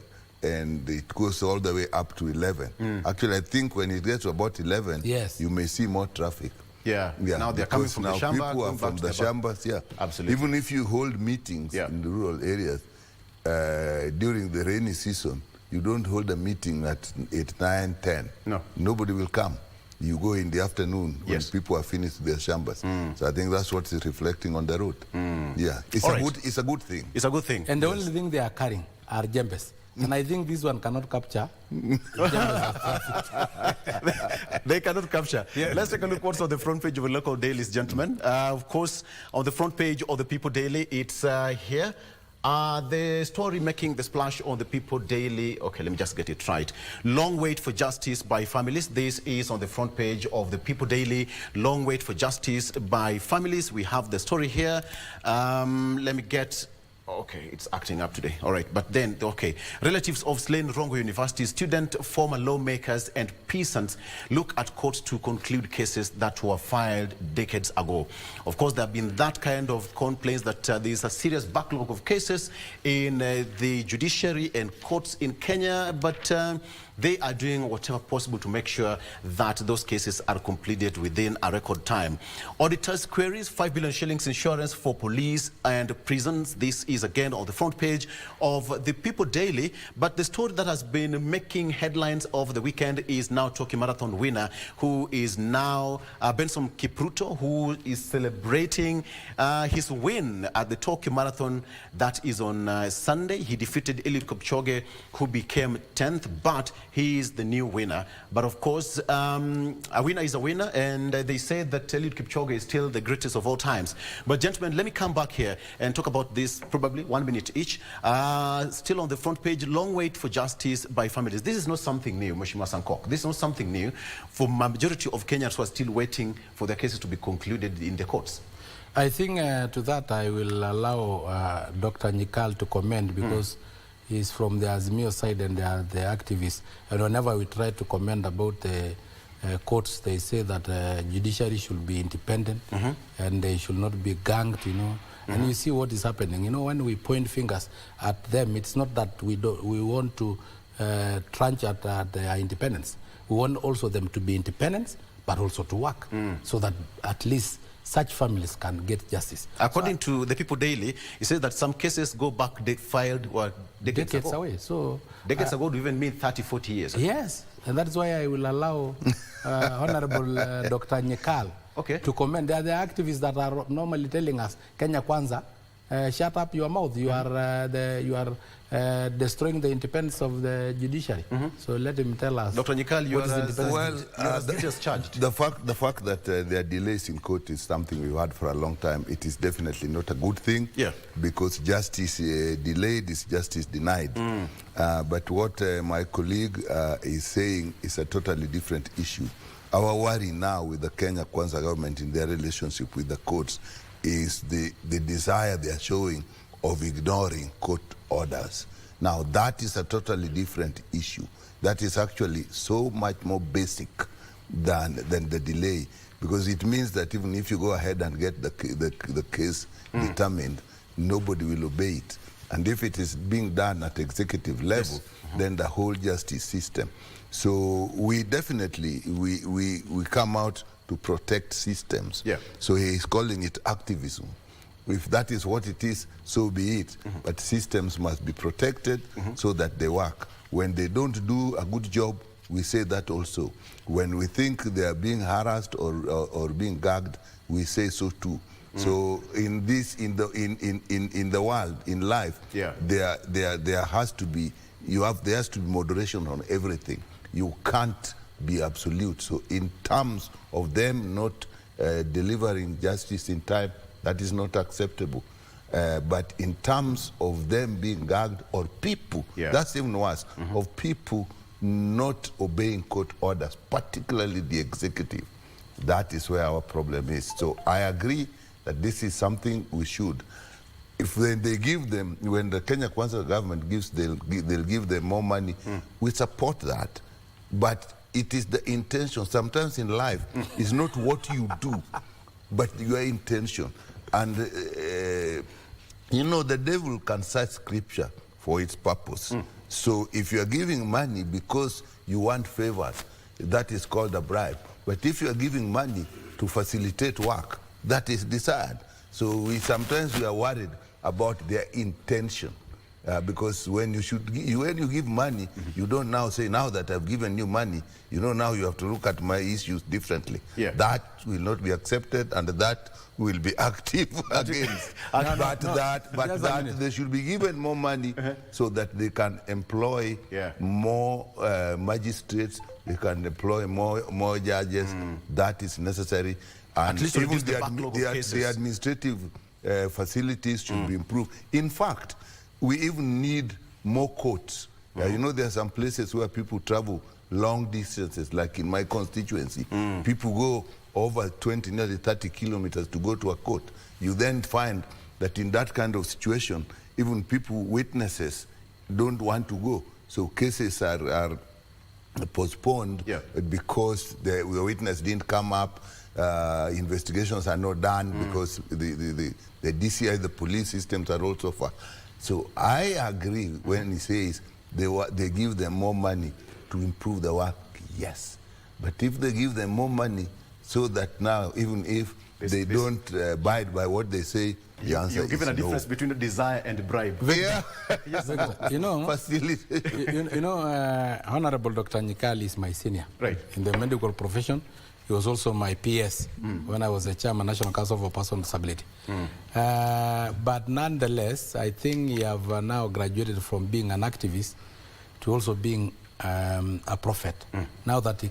and it goes all the way up to 11. Actually, I think when it gets to about 11, you may see more traffic. Yeah. Now they're coming from the shamba. People are from the shambas, Absolutely. Even if you hold meetings in the rural areas, during the rainy season, you don't hold a meeting at 8, 9, 10. No. Nobody will come. You go in the afternoon when people are finished their shambas. So I think that's what is reflecting on the road. Yeah, it's a good thing. It's a good thing. And the only thing they are carrying are jembes. And I think this one cannot capture. They cannot capture. Let's take a look what's on the front page of the local dailies, gentlemen. Of course, on the front page of the People Daily, it's here. The story making the splash on the People Daily. Okay, let me just get it right. Long wait for justice by families. This is on the front page of the People Daily. Long wait for justice by families. We have the story here. Let me get... Okay, it's acting up today. All right, but then, okay. Relatives of slain Rongo University student, former lawmakers and peasants look at courts to conclude cases that were filed decades ago. Of course, there have been that kind of complaints that there is a serious backlog of cases in the judiciary and courts in Kenya, but they are doing whatever possible to make sure that those cases are completed within a record time. Auditors queries 5 billion shillings insurance for police and prisons. This is again on the front page of the People Daily. But the story that has been making headlines over the weekend is now Tokyo Marathon winner, who is now Benson Kipruto, who is celebrating his win at the Tokyo Marathon that is on Sunday. He defeated Eliud Kipchoge, who became 10th, but he is the new winner. But of course, a winner is a winner, and they say that Eliud Kipchoge is still the greatest of all times. But gentlemen, let me come back here and talk about this, probably 1 minute each. Still on the front page, long wait for justice by families. This is not something new, Mheshimiwa Sankok. This is not something new for majority of Kenyans who are still waiting for their cases to be concluded in the courts. I think to that I will allow Dr. Nyikal to comment because he's from the Azimio side and they are the activists. And whenever we try to comment about the courts, they say that judiciary should be independent and they should not be ganged, you know. And you see what is happening. You know, when we point fingers at them, it's not that we want to trunch at their independence. We want also them to be independent, but also to work, so that at least such families can get justice. According to the People Daily, it says that some cases go back, filed decades ago. Away. So decades ago would even mean 30, 40 years. Yes, and that's why I will allow Honorable Dr. Nyikal to comment. They are the activists that are normally telling us, Kenya Kwanza, shut up your mouth. You are destroying the independence of the judiciary. So let him tell us. Dr. Nyikal, you are just charged. The fact that there are delays in court is something we've had for a long time. It is definitely not a good thing. Because justice delayed is justice denied. But what my colleague is saying is a totally different issue. Our worry now with the Kenya Kwanza government in their relationship with the courts is the desire they are showing of ignoring court orders. Now, that is a totally different issue. That is actually so much more basic than the delay, because it means that even if you go ahead and get the case determined, nobody will obey it. And if it is being done at executive level, then the whole justice system. So we definitely, we come out to protect systems. So he is calling it activism. If that is what it is, so be it. But systems must be protected so that they work. When they don't do a good job, we say that also. When we think they are being harassed or being gagged, we say so too. So in the world, in life, there has to be moderation on everything. You can't be absolute. So in terms of them not delivering justice in time, that is not acceptable. But in terms of them being gagged, or people, that's even worse, of people not obeying court orders, particularly the executive, that is where our problem is. So I agree that this is something we should. If they give them, when the Kenya Kwanza government gives, they'll give them more money, we support that. But it is the intention. Sometimes in life, it's not what you do, but your intention. And, you know, the devil can cite scripture for its purpose. So if you're giving money because you want favors, that is called a bribe. But if you're giving money to facilitate work, that is desired. So sometimes we are worried about their intention. Because when you give money, you don't now say, now that I've given you money, you know, now you have to look at my issues differently. That will not be accepted, and that will be active against. But they should be given more money so that they can employ more magistrates, they can employ more judges. That is necessary. And at least even the administrative facilities should be improved. In fact, we even need more courts. You know, there are some places where people travel long distances, like in my constituency. People go over 20, nearly 30 kilometers to go to a court. You then find that in that kind of situation, even witnesses don't want to go. So cases are postponed because the witness didn't come up. Investigations are not done because the DCI, the police systems are also far. So I agree when he says they give them more money to improve the work, yes. But if they give them more money so that now, even if they don't abide by what they say, the answer You're given is a difference no. between a desire and a bribe. Yeah. You know, Honorable Dr. Nyikal is my senior in the medical profession. He was also my PS when I was the chairman, National Council for Persons with Disability. But nonetheless, I think he have now graduated from being an activist to also being a prophet. Now that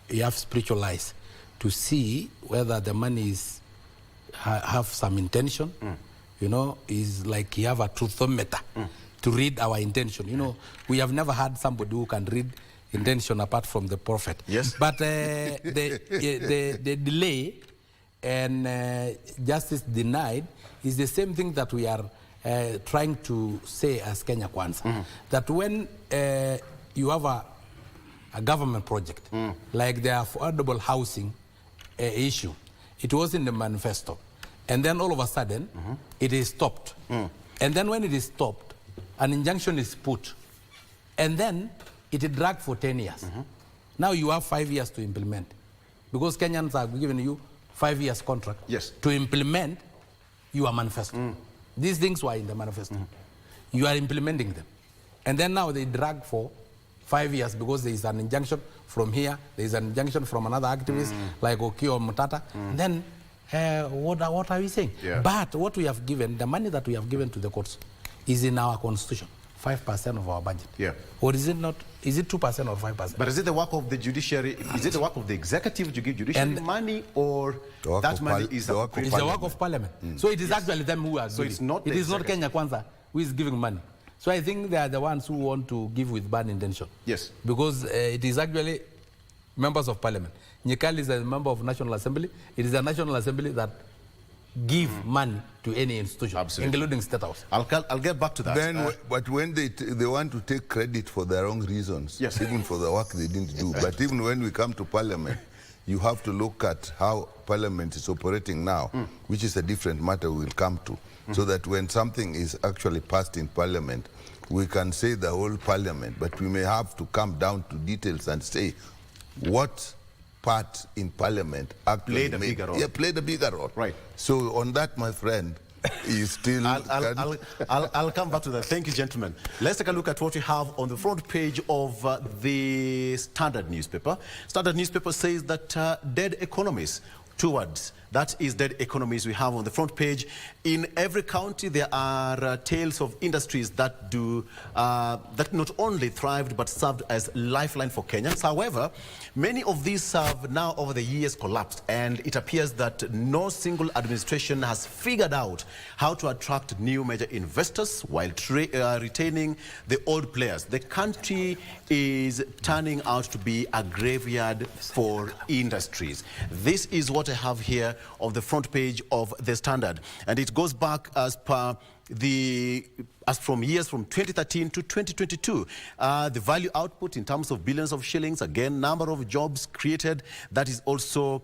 he have spiritual eyes to see whether the money have some intention. You know, is like he have a truthometer to read our intention. You know, we have never had somebody who can read intention apart from the prophet. Yes. But the delay and justice denied is the same thing that we are trying to say as Kenya Kwanza. That when you have a government project, like the affordable housing issue, it was in the manifesto. And then all of a sudden, it is stopped. And then when it is stopped, an injunction is put. And then it dragged for 10 years. Now you have 5 years to implement. Because Kenyans are giving you 5 years contract to implement your manifesto. These things were in the manifesto. You are implementing them. And then now they drag for 5 years because there is an injunction from here, there is an injunction from another activist like Okio Mutata. Then what are we saying? But what we have given, the money that we have given to the courts is in our constitution, 5% of our budget. Or is it not? Is it 2% or 5%? But is it the work of the judiciary? Is it the work of the executive to give judiciary money, or that money is the work of parliament? So it is actually them who are giving. It's not it is not Kenya Kwanza who is giving money. So I think they are the ones who want to give with bad intention. Because it is actually members of parliament. Nyekali is a member of National Assembly. It is a National Assembly that give money to any institution, including State House. I'll get back to that. Then, but when they want to take credit for their own reasons, even for the work they didn't do. But even when we come to Parliament, you have to look at how Parliament is operating now, which is a different matter we'll come to, so that when something is actually passed in Parliament, we can say the whole Parliament, but we may have to come down to details and say what part in Parliament actually played a bigger role. Played a bigger role. Right. So on that, my friend, is still... I'll come back to that. Thank you, gentlemen. Let's take a look at what we have on the front page of the Standard newspaper. Standard newspaper says that dead economies towards... That is dead economies we have on the front page. In every county, there are tales of industries that that not only thrived but served as lifeline for Kenyans. However, many of these have now over the years collapsed, and it appears that no single administration has figured out how to attract new major investors while retaining the old players. The country is turning out to be a graveyard for industries. This is what I have here of the front page of the Standard, and it goes back as from years from 2013 to 2022. The value output in terms of billions of shillings, again, number of jobs created, that is also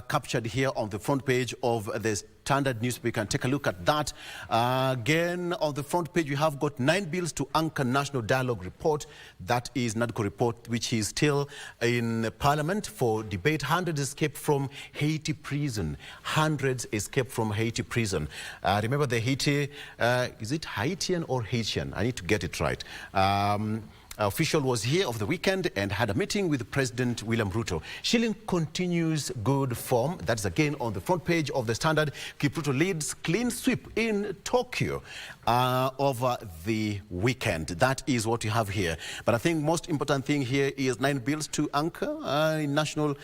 captured here on the front page of the Standard newspaper. You can take a look at that. Again, on the front page, we have got 9 bills to anchor National Dialogue Report. That is NADCO report, which is still in Parliament for debate. Hundreds escaped from Haiti prison. Hundreds escaped from Haiti prison. Remember the Haiti, is it Haitian or Haitian? I need to get it right. Official was here over the weekend and had a meeting with President William Ruto. Shilling continues good form. That's again on the front page of the Standard. Kipruto leads clean sweep in Tokyo over the weekend. That is what you have here. But I think most important thing here is 9 bills to anchor in national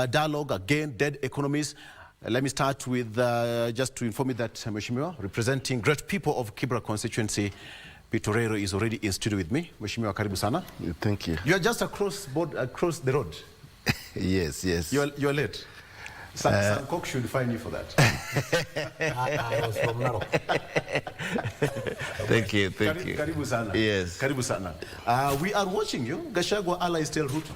dialogue. Again, dead economies. Let me start with just to inform you that Mheshimiwa, representing great people of Kibra constituency, Pitorero is already in studio with me. Mheshimiwa, karibu sana. Thank you. You are just across the road. Yes. You're late. Sam Cook should fine you for that. I was from Narok. Thank you. Karibu sana. Yes. Karibu sana. We are watching you. Gachagua allies tell Ruto.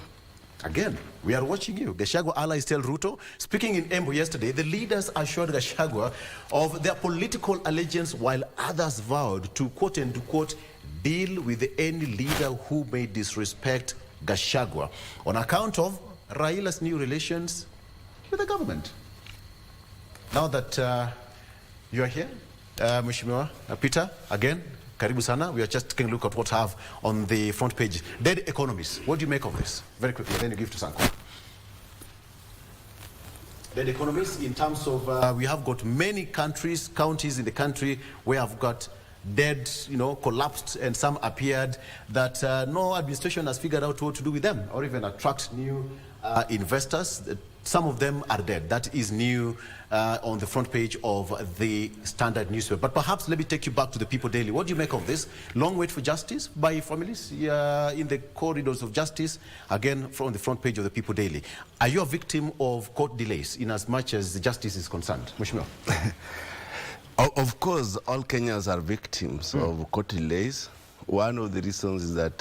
Again, we are watching you. Gachagua allies tell Ruto. Speaking in Embu yesterday, the leaders assured Gachagua of their political allegiance while others vowed to, quote and quote, deal with any leader who may disrespect Gachagua on account of Raila's new relations with the government. Now that you are here, Mheshimiwa Peter, again, karibu sana. We are just taking a look at what I have on the front page. Dead economies. What do you make of this? Very quickly, then you give to Sanko. Dead economies in terms of, we have got many counties in the country where I've got dead, collapsed, and some appeared that no administration has figured out what to do with them or even attract new investors. Some of them are dead. That is new on the front page of the Standard newspaper. But perhaps let me take you back to the People Daily. What do you make of this? Long wait for justice by families in the corridors of justice. Again, from the front page of the People Daily. Are you a victim of court delays in as much as the justice is concerned? Mheshimiwa. Of course, all Kenyans are victims of court delays. One of the reasons is that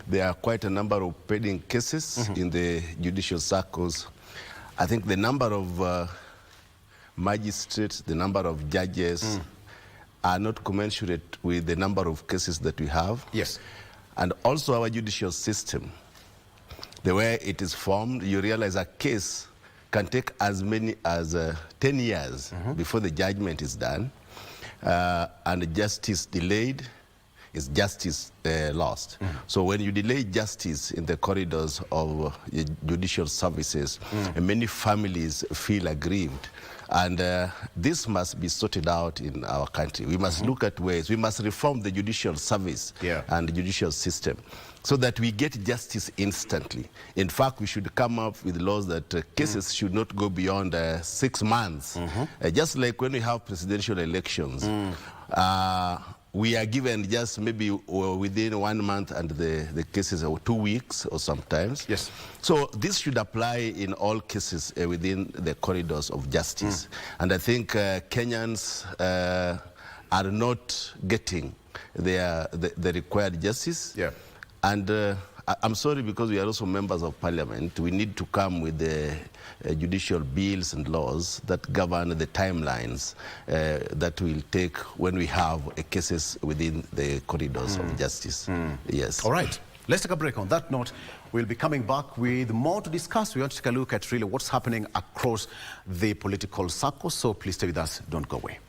there are quite a number of pending cases in the judicial circles. I think the number of magistrates, the number of judges are not commensurate with the number of cases that we have. Yes. And also our judicial system, the way it is formed, you realize a case can take as many as 10 years before the judgment is done, and justice delayed is justice lost. So when you delay justice in the corridors of judicial services, many families feel aggrieved. And this must be sorted out in our country. We must look at ways. We must reform the judicial service and the judicial system so that we get justice instantly. In fact, we should come up with laws that cases should not go beyond 6 months. Just like when we have presidential elections, we are given just maybe within 1 month, and the cases are 2 weeks or sometimes. Yes. So this should apply in all cases within the corridors of justice. And I think Kenyans are not getting the required justice. Yeah. And I'm sorry, because we are also members of parliament, we need to come with the judicial bills and laws that govern the timelines that will take when we have cases within the corridors of justice. Yes. All right. Let's take a break. On that note, we'll be coming back with more to discuss. We want to take a look at really what's happening across the political circle. So please stay with us. Don't go away.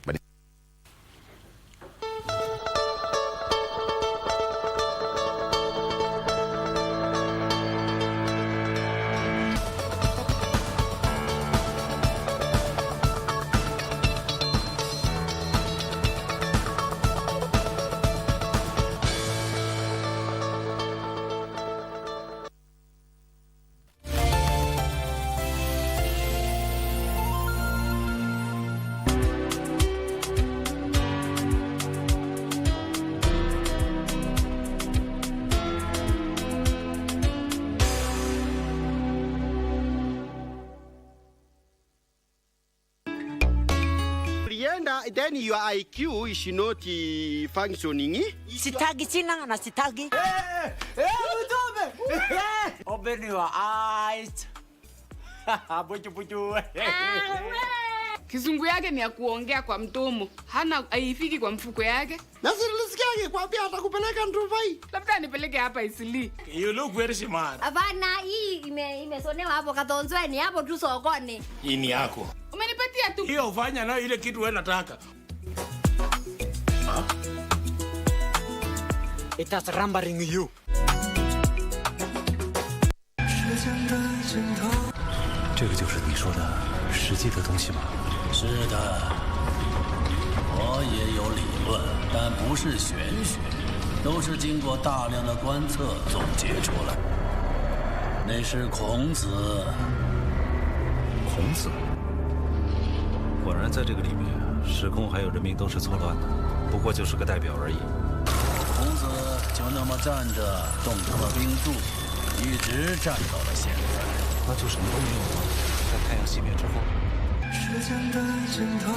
Then your IQ is not functioning. Sitagi sina na sitagi. Open your eyes. Kizungu yake ni ya kuongea kwa mdomo. Hana haifiki kwa mfuko yake. Na silisikia kwambia atakupeleka Ndubai. Labda nipeleke hapa Isili. You look very smart. Hapana, hii imesonewa hapo Katonzweni, hapo tu sokoni. Hii ni yako. Umenipatia tu. Hiyo ufanya nayo ile kitu wewe unataka. It is rumbling you. 这个就是你说的实际的东西吗？是的，我也有理论，但不是玄学，都是经过大量的观测总结出来。那是孔子。孔子。果然在这个里面，时空还有人民都是错乱的，不过就是个代表而已。孔子就那么站着，动成了冰柱，一直站到了现在。那就什么都没有了，在太阳熄灭之后。时间的尽头。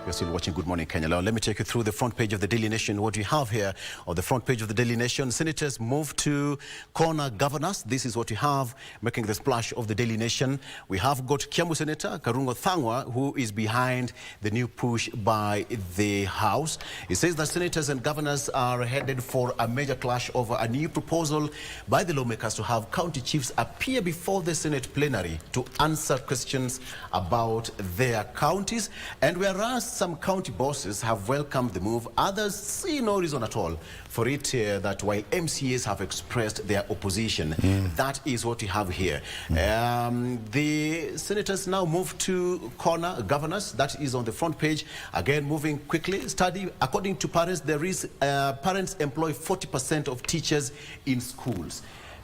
You're still watching Good Morning Kenya. Now, let me take you through the front page of the Daily Nation. What do you have here on the front page of the Daily Nation? Senators move to corner governors. This is what you have making the splash of the Daily Nation. We have got Kiambu Senator Karungo Thangwa, who is behind the new push by the House. He says that senators and governors are headed for a major clash over a new proposal by the lawmakers to have county chiefs appear before the Senate plenary to answer questions about their counties. And whereas some county bosses have welcomed the move, others see no reason at all for it, that while MCAs have expressed their opposition. That is what we have here. The senators now move to corner governors. That is on the front page. Again, moving quickly. Study, according to parents, there is parents employ 40% of teachers in schools.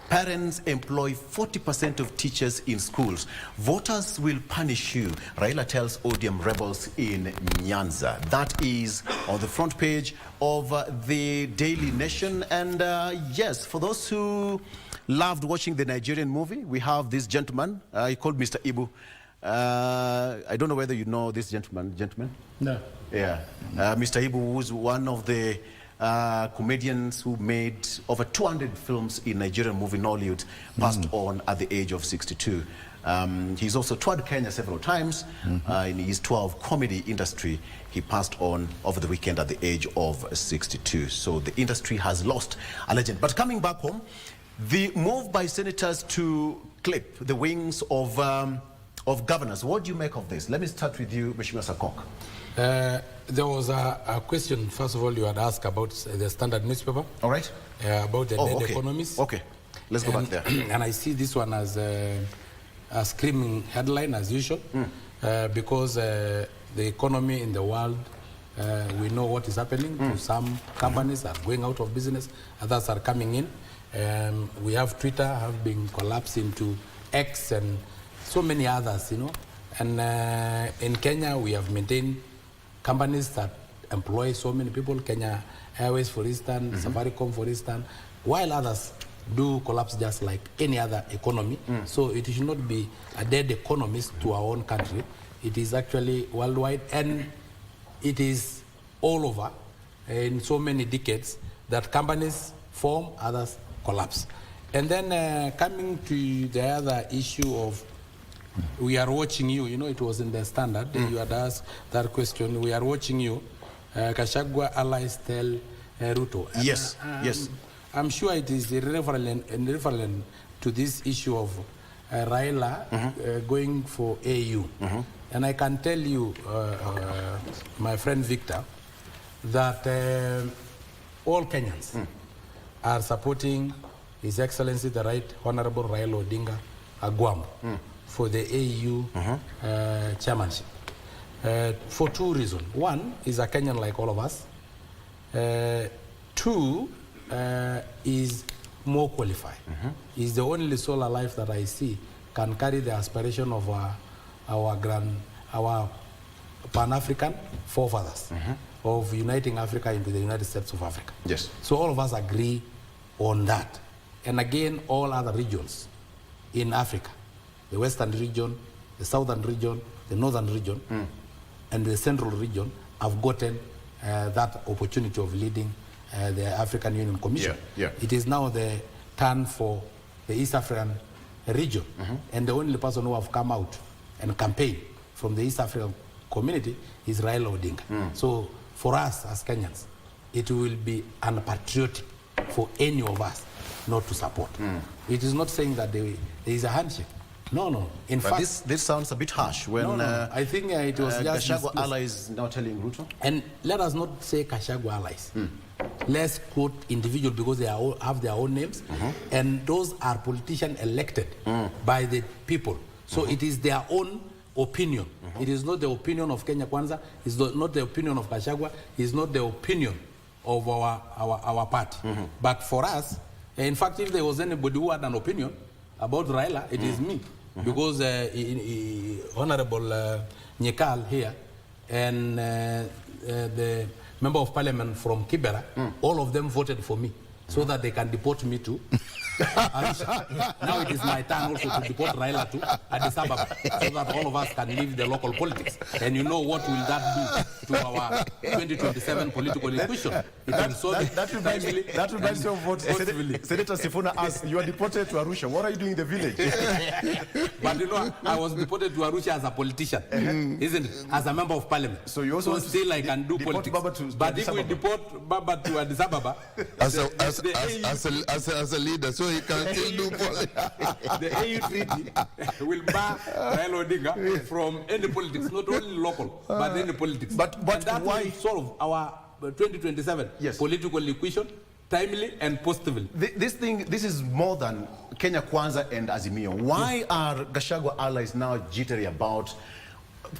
Parents employ 40% of teachers in schools. Voters will punish you, Raila tells ODM rebels in Nyanza. That is on the front page of the Daily Nation. And yes, for those who loved watching the Nigerian movie, we have this gentleman, he called Mr. Ibu. I don't know whether you know this gentleman. No. Yeah. Mr. Ibu was one of the comedians who made over 200 films in Nigerian movie Nollywood, passed on at the age of 62. He's also toured Kenya several times. In his tour of comedy industry, he passed on over the weekend at the age of 62. So the industry has lost a legend. But coming back home, the move by senators to clip the wings of governors, what do you make of this? Let me start with you, Mheshimiwa Sakok. There was a question, first of all, you had asked about the Standard newspaper. All right. About the dead economies. Okay, let's go back there. And I see this one as a screaming headline, as usual, because the economy in the world, we know what is happening. Some companies are going out of business, others are coming in. We have Twitter have been collapsed into X and so many others, you know. And in Kenya, we have maintained companies that employ so many people, Kenya Airways, for instance, Safaricom, for instance, while others do collapse just like any other economy. So it should not be a dead economy to our own country. It is actually worldwide, and it is all over in so many decades that companies form, others collapse. And then coming to the other issue of we are watching you, you know, it was in the Standard, you had asked that question, we are watching you, Kashagwa allies tell Ruto. And, yes, yes. I'm sure it is irrelevant to this issue of Raila going for AU. And I can tell you, my friend Victor, that all Kenyans are supporting His Excellency, the Right Honorable Raila Odinga Agwam, for the AU chairmanship. For two reasons. One, is a Kenyan like all of us. Two, is more qualified. Is the only soul alive that I see can carry the aspiration of our Pan-African forefathers of uniting Africa into the United States of Africa. Yes. So all of us agree on that. And again, all other regions in Africa, the Western region, the Southern region, the Northern region, and the Central region have gotten that opportunity of leading the African Union Commission. It is now the turn for the East African region, and the only person who have come out and campaigned from the East African community is Raila Odinga. So for us as Kenyans, it will be unpatriotic for any of us not to support. It is not saying that there is a handshake. No. In but fact, this sounds a bit harsh when I think it was just Gachagua allies now telling Ruto. And let us not say Gachagua allies. Let's quote individuals because they are all, have their own names, and those are politicians elected by the people. So it is their own opinion. It is not the opinion of Kenya Kwanza. It's not the opinion of Gachagua. It's not the opinion of our party. But for us, in fact, if there was anybody who had an opinion about Raila, it is me. Because Honorable Nyekal here and the Member of Parliament from Kibera, all of them voted for me so that they can deport me to Now it is my turn also to deport Raila to Addis Ababa so that all of us can leave the local politics. And you know what will that do to our 2027 political equation? That reminds me of what Senator Sifuna asked. You are deported to Arusha. What are you doing in the village? But you know, I was deported to Arusha as a politician, isn't it? As a member of parliament. So you also still I can do politics. But if we deport Baba to Addis Ababa, as a leader, so he can still do politics. The AU treaty will bar Raila Odinga from any politics, not only local, but any politics. But that why will solve our 2027 political equation timely and positively. This is more than Kenya Kwanza and Azimio. Why are Gachagua allies now jittery about?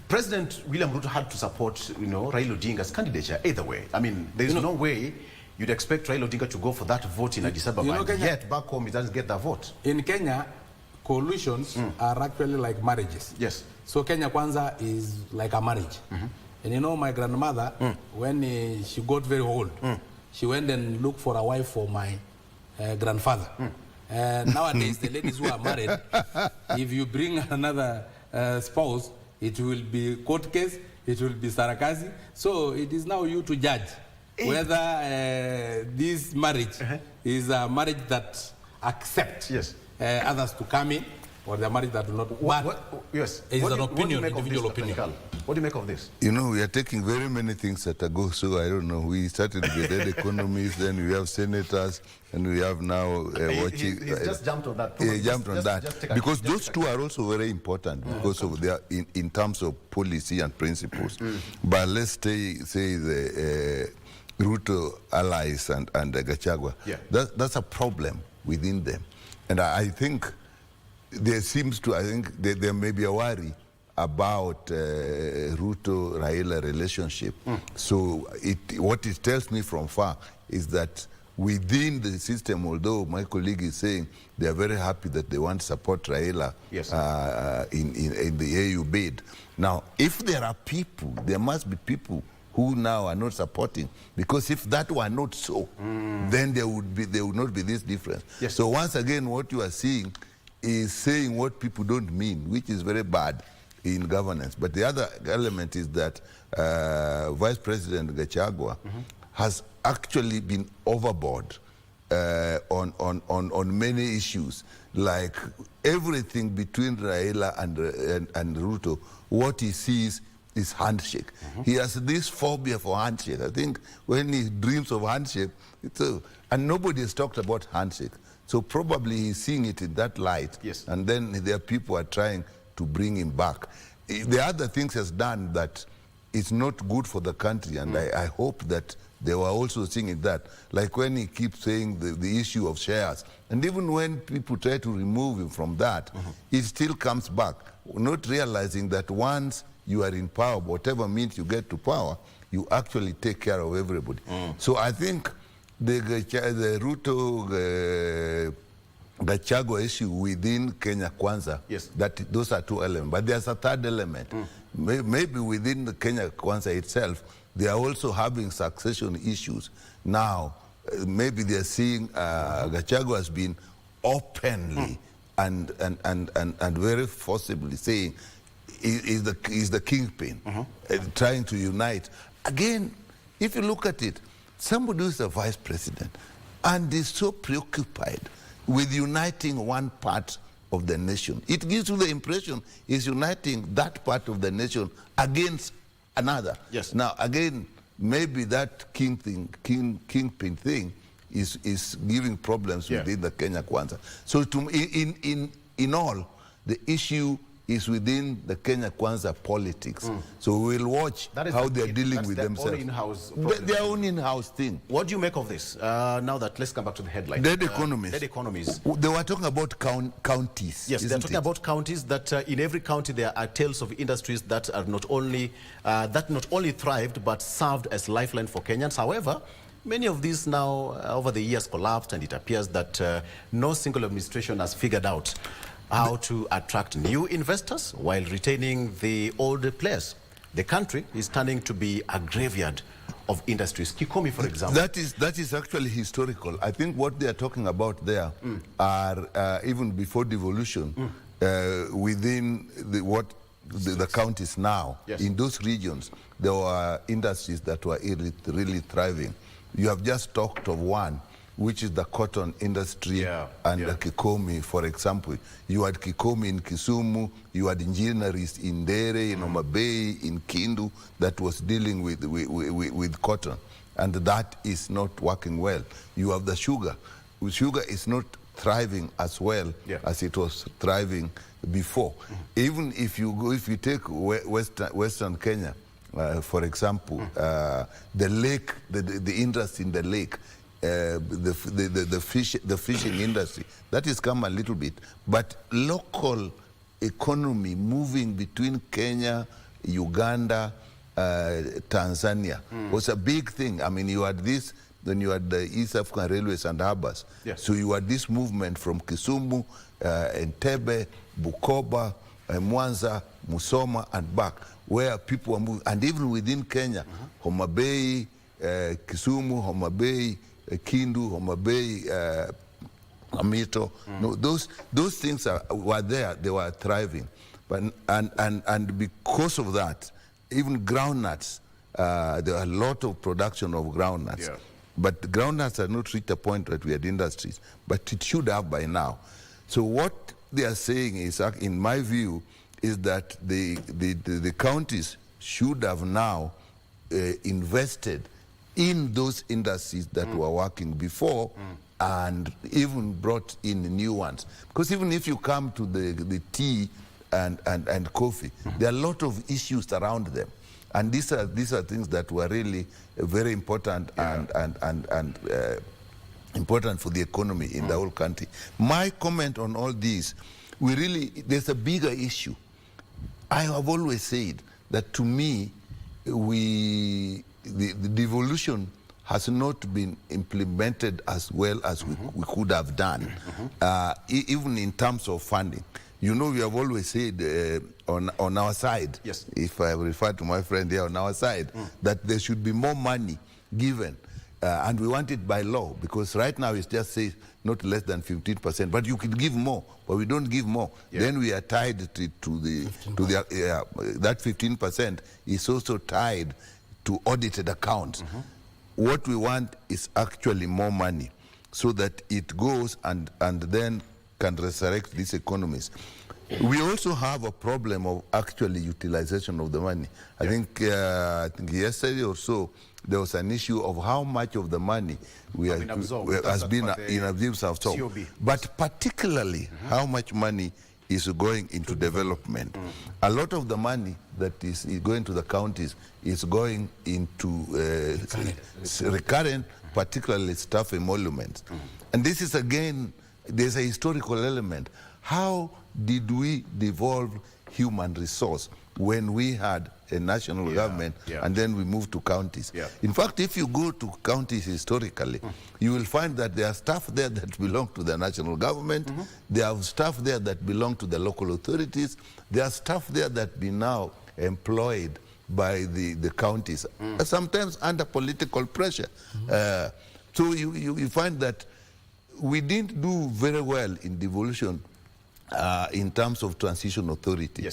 President William Ruto had to support, Raila Odinga's candidature either way. I mean, there's no way you'd expect Raila Odinga to go for that vote in Addis Ababa, yet back home he doesn't get that vote. In Kenya, coalitions are actually like marriages. Yes. So Kenya Kwanza is like a marriage. And you know, my grandmother, when she got very old, she went and looked for a wife for my grandfather. And nowadays, the ladies who are married, if you bring another spouse, it will be court case, it will be Sarakazi. So it is now you to judge whether this marriage is a marriage that accepts others to come in, or the marriage that do not. Yes. It is an opinion, individual opinion. What do you make of this? You know, we are taking very many things at a go, so I don't know. We started with dead economists, then we have senators, and we have now watching. He's just jumped on that. He jumped on that. Because those two are also very important because of their, in terms of policy and principles. But let's say the Ruto allies and Gachagua. That's a problem within them. And I think there seems to, there may be a worry about Ruto-Raila relationship. So what it tells me from far is that within the system, although my colleague is saying they are very happy that they want to support Raila in the AU bid. Now, if there are people, there must be people who now are not supporting, because if that were not so, then there would not be this difference. So once again, what you are seeing is saying what people don't mean, which is very bad in governance. But the other element is that Vice President Gachagua has actually been overboard on many issues, like everything between Raila and Ruto. What he sees is handshake. He has this phobia for handshake. I think when he dreams of handshake, and nobody has talked about handshake. So probably he's seeing it in that light. And then there are people who are trying to bring him back. The other things has done that it's not good for the country, and I hope that they were also seeing that. Like when he keeps saying the issue of shares, and even when people try to remove him from that, it still comes back, not realizing that once you are in power, whatever means you get to power, you actually take care of everybody. So I think the Ruto Gachagua issue within Kenya Kwanza, that those are two elements. But there's a third element. Maybe within the Kenya Kwanza itself, they are also having succession issues. Now, maybe they're seeing Gachagua has been openly and very forcibly saying is the kingpin, trying to unite. Again, if you look at it, somebody who is a vice president and is so preoccupied with uniting one part of the nation, it gives you the impression he's uniting that part of the nation against another. Now, again, maybe that kingpin thing is giving problems within the Kenya Kwanza. So in all, the issue is within the Kenya Kwanza politics. So we'll watch how they're dealing with themselves. Their own in-house thing. What do you make of this? Now that, let's come back to the headline. Dead economies. Dead economies. They were talking about counties. Yes, they're talking about counties, that in every county there are tales of industries that are not only thrived but served as lifeline for Kenyans. However, many of these now over the years collapsed, and it appears that no single administration has figured out how to attract new investors while retaining the old players. The country is turning to be a graveyard of industries. Kikomi, for example. That is actually historical. I think what they are talking about there are even before devolution, within the counties now, in those regions, there were industries that were really thriving. You have just talked of one, which is the cotton industry and the Kikomi, for example. You had Kikomi in Kisumu, you had engineers in Dere, in Homa Bay, in Kindu, that was dealing with cotton. And that is not working well. You have the sugar. Sugar is not thriving as well as it was thriving before. Even if you take Western Kenya, for example, the lake, the industry in the lake, the fishing industry, that has come a little bit. But local economy moving between Kenya, Uganda, Tanzania was a big thing. I mean, you had this, then you had the East African Railways and Harbors. So you had this movement from Kisumu, Entebbe, Bukoba, Mwanza, Musoma, and back, where people were moving. And even within Kenya, Homa Bay, Kisumu, Homa Bay, Kindu, Homa Bay, Amito, no, those things were there. They were thriving, but and because of that, even groundnuts, there are a lot of production of groundnuts. But the groundnuts have not reached a point that we had industries, but it should have by now. So what they are saying is, in my view, is that the counties should have now invested in those industries that were working before and even brought in new ones. Because even if you come to the tea and coffee, there are a lot of issues around them. And these are things that were really very important and important for the economy in the whole country. My comment on all these, there's a bigger issue. I have always said that, to me, the devolution has not been implemented as well as we could have done, even in terms of funding. You know, we have always said on our side, if I refer to my friend here, on our side, that there should be more money given. And we want it by law, because right now it just says not less than 15%. But you could give more, but we don't give more. Then we are tied to that 15% is also tied to audited accounts. What we want is actually more money, so that it goes and then can resurrect these economies. We also have a problem of actually utilization of the money. I think yesterday or so, there was an issue of how much of the money has been absorbed. But particularly, how much money is going into development. A lot of the money that is going to the counties is going into recurrent, particularly staff emoluments. And this is, again, there's a historical element. How did we devolve human resource when we had a national government and then we moved to counties? In fact, if you go to counties historically, you will find that there are staff there that belong to the national government, there are staff there that belong to the local authorities, there are staff there that be now employed by the counties, sometimes under political pressure. So you find that we didn't do very well in devolution in terms of transition authority.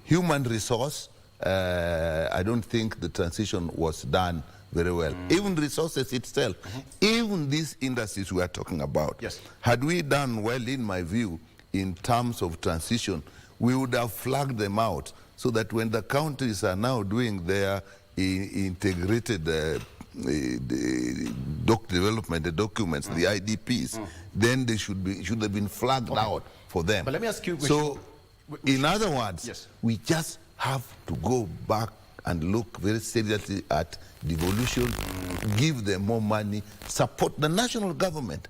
Human resource, I don't think the transition was done very well. Even resources itself, even these industries we are talking about, had we done well, in my view, in terms of transition, we would have flagged them out, so that when the countries are now doing their integrated development, the documents, the IDPs, then they should have been flagged out for them. But let me ask you, so, in other words, we just have to go back and look very seriously at devolution, give them more money, support the national government.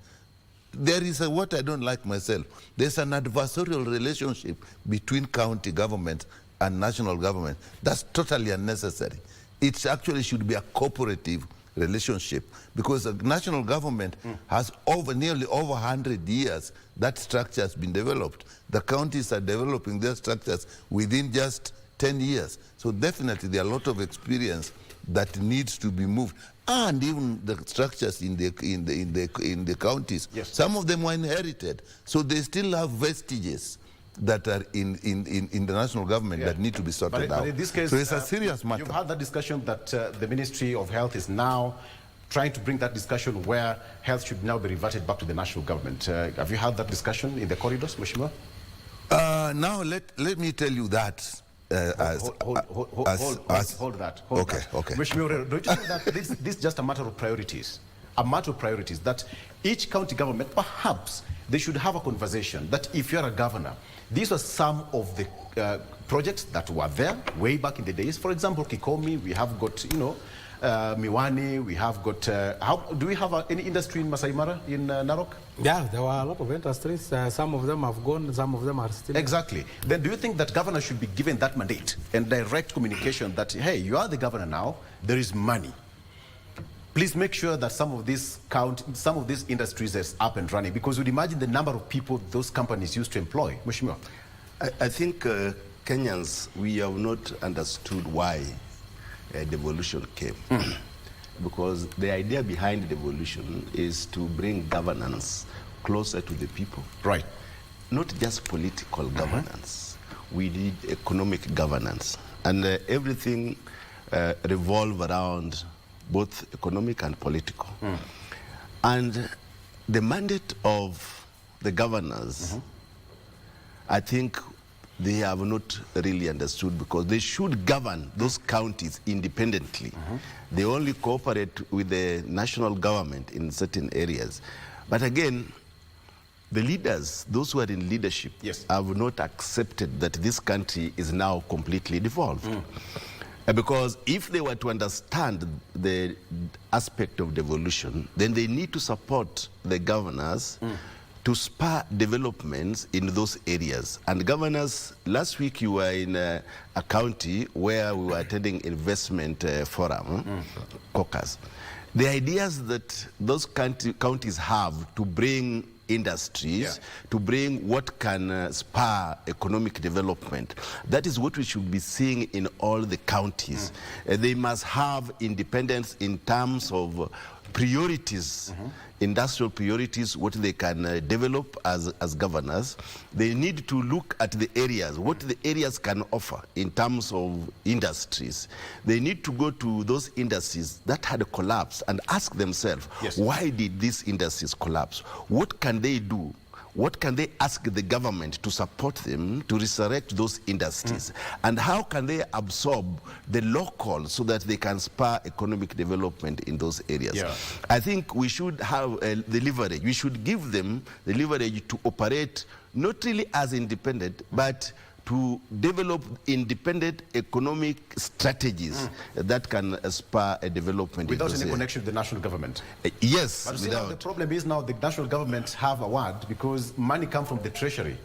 There is what I don't like myself. There's an adversarial relationship between county government and national government. That's totally unnecessary. It actually should be a cooperative relationship, because the national government has nearly over 100 years that structure has been developed. The counties are developing their structures within just 10 years. So definitely there are a lot of experience that needs to be moved, and even the structures in the counties. Yes. Some of them were inherited, so they still have vestiges that are in the national government that need to be sorted out. But in this case, so it's a serious matter. You've had that discussion that the Ministry of Health is now trying to bring that discussion where health should now be reverted back to the national government. Have you had that discussion in the corridors, Mheshimiwa? Now let me tell you that. Hold that. Okay. Mheshimiwa, don't you think that this is just a matter of priorities? A matter of priorities, that each county government, perhaps, they should have a conversation that if you're a governor, these were some of the projects that were there way back in the days. For example, Kikomi, we have got, Miwani, we have got, do we have any industry in Masai Mara, in Narok? Yeah, there were a lot of industries. Some of them have gone, some of them are still. Exactly. Then do you think that governors should be given that mandate and direct communication that, hey, you are the governor now, there is money. Please make sure that some of these industries are up and running, because you'd imagine the number of people those companies used to employ. Mheshimiwa. I think Kenyans, we have not understood why devolution came. Because the idea behind devolution is to bring governance closer to the people. Right. Not just political governance. We need economic governance. And everything revolves around both economic and political. And the mandate of the governors, I think they have not really understood, because they should govern those counties independently. They only cooperate with the national government in certain areas. But again, the leaders, those who are in leadership, have not accepted that this country is now completely devolved. Because if they were to understand the aspect of devolution, then they need to support the governors to spur developments in those areas. And governors, last week you were in a county where we were attending investment forum, caucus. The ideas that those counties have to bring industries, to bring what can spur economic development, that is what we should be seeing in all the counties. They must have independence in terms of priorities, industrial priorities, what they can develop as governors. They need to look at the areas, what the areas can offer in terms of industries. They need to go to those industries that had collapsed and ask themselves, why did these industries collapse? What can they do? What can they ask the government to support them to resurrect those industries? And how can they absorb the local so that they can spur economic development in those areas? I think we should have the leverage. We should give them the leverage to operate not really as independent, but to develop independent economic strategies that can spur a development. Without any connection with the national government? Yes. But see, the problem is now the national government have a word, because money comes from the treasury,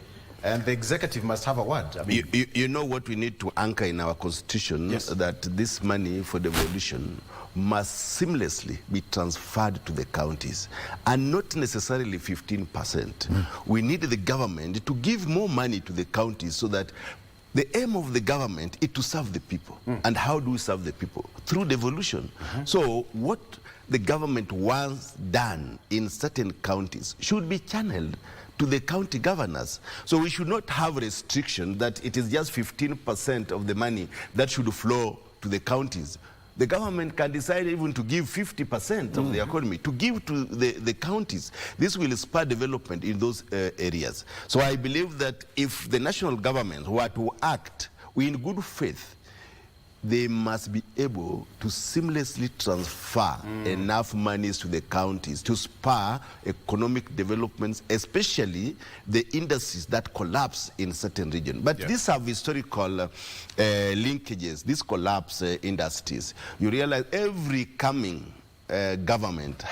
and the executive must have a word. I mean, you know what we need to anchor in our constitution, that this money for devolution must seamlessly be transferred to the counties, and not necessarily 15%. We need the government to give more money to the counties, so that the aim of the government is to serve the people. And how do we serve the people? Through devolution. So what the government wants done in certain counties should be channeled to the county governors. So we should not have a restriction that it is just 15% of the money that should flow to the counties. The government can decide even to give 50% of the economy, to give to the counties. This will spur development in those areas. So I believe that if the national government were to act in good faith, they must be able to seamlessly transfer enough monies to the counties to spur economic developments, especially the industries that collapse in certain regions. But these have historical linkages, these collapse industries. You realize every coming government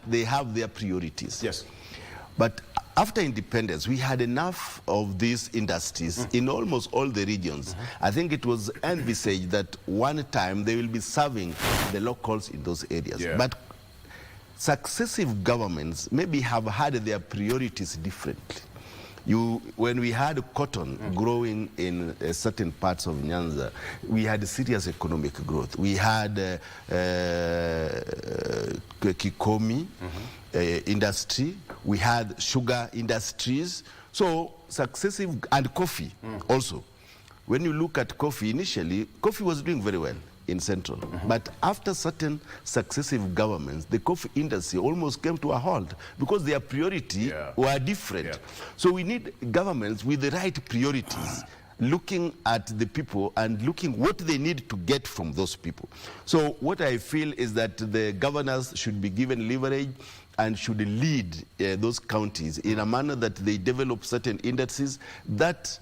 they have their priorities. But after independence, we had enough of these industries in almost all the regions. I think it was envisaged that one time they will be serving the locals in those areas. But successive governments maybe have had their priorities differently. When we had cotton growing in certain parts of Nyanza, we had serious economic growth. We had Kikomi industry, we had sugar industries, so successive, and coffee also. When you look at coffee, initially, coffee was doing very well in Central. But after certain successive governments, the coffee industry almost came to a halt because their priority were different. So we need governments with the right priorities, looking at the people and looking what they need to get from those people. So what I feel is that the governors should be given leverage and should lead those counties in a manner that they develop certain industries that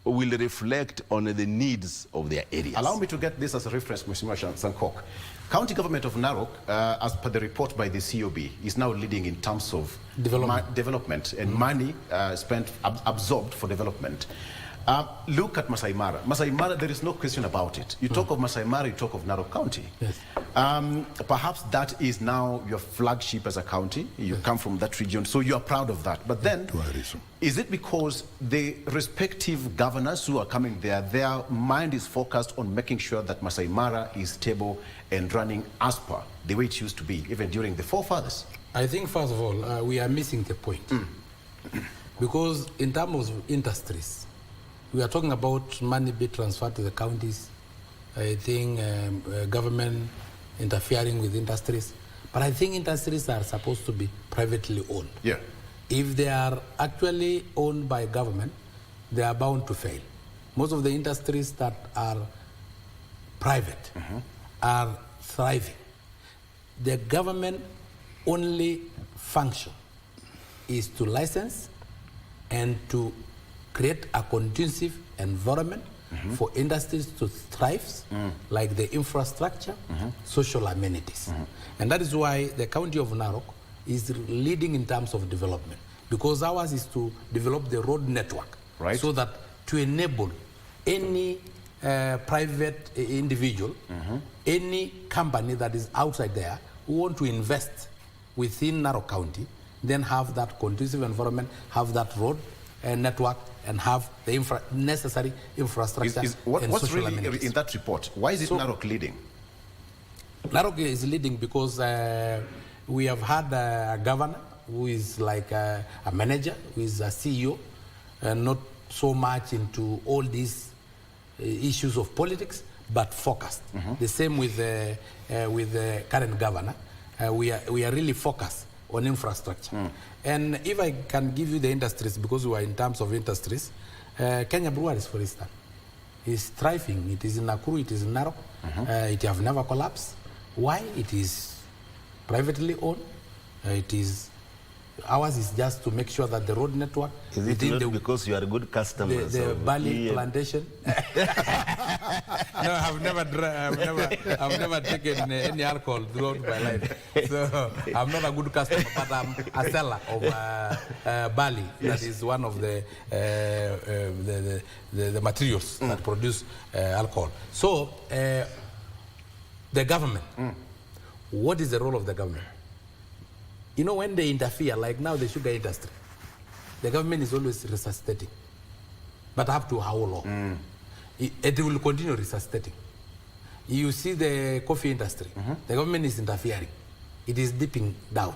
will reflect on the needs of their areas. Allow me to get this as a reference, Mr. Sankok. County government of Narok, as per the report by the COB, is now leading in terms of development and money spent, absorbed for development. Look at Masai Mara. Masai Mara, there is no question about it. You talk of Masai Mara, you talk of Narok County. Yes. Perhaps that is now your flagship as a county. You come from that region, so you are proud of that. But then, is it because the respective governors who are coming there, their mind is focused on making sure that Masai Mara is stable and running as per the way it used to be, even during the forefathers? I think, first of all, we are missing the point. Because in terms of industries, we are talking about money being transferred to the counties. I think government interfering with industries. But I think industries are supposed to be privately owned. Yeah. If they are actually owned by government, they are bound to fail. Most of the industries that are private are thriving. The government only function is to license and to create a conducive environment for industries to thrive, like the infrastructure, social amenities. And that is why the county of Narok is leading in terms of development, because ours is to develop the road network, so that to enable any private individual, any company that is outside there who want to invest within Narok County, then have that conducive environment, have that road network, and have the necessary infrastructure and what's social really amenities. in that report? Why is it Narok leading? Narok is leading because we have had a governor who is like a manager, who is a CEO, not so much into all these issues of politics, but focused. The same with the current governor. We are really focused on infrastructure. And if I can give you the industries, because we are in terms of industries, Kenya Breweries, for instance, is thriving. It is in Nakuru, it is in Narok. It have never collapsed. Why? It is privately owned. Ours is just to make sure that the road network... Is it not because you are good customers? The barley plantation? No, I've never taken any alcohol throughout my life. So I'm not a good customer, but I'm a seller of barley. That is one of the materials that produce alcohol. So the government, what is the role of the government? You know, when they interfere, like now the sugar industry, the government is always resuscitating. But up to how long? It will continue resuscitating. You see the coffee industry, the government is interfering. It is dipping down.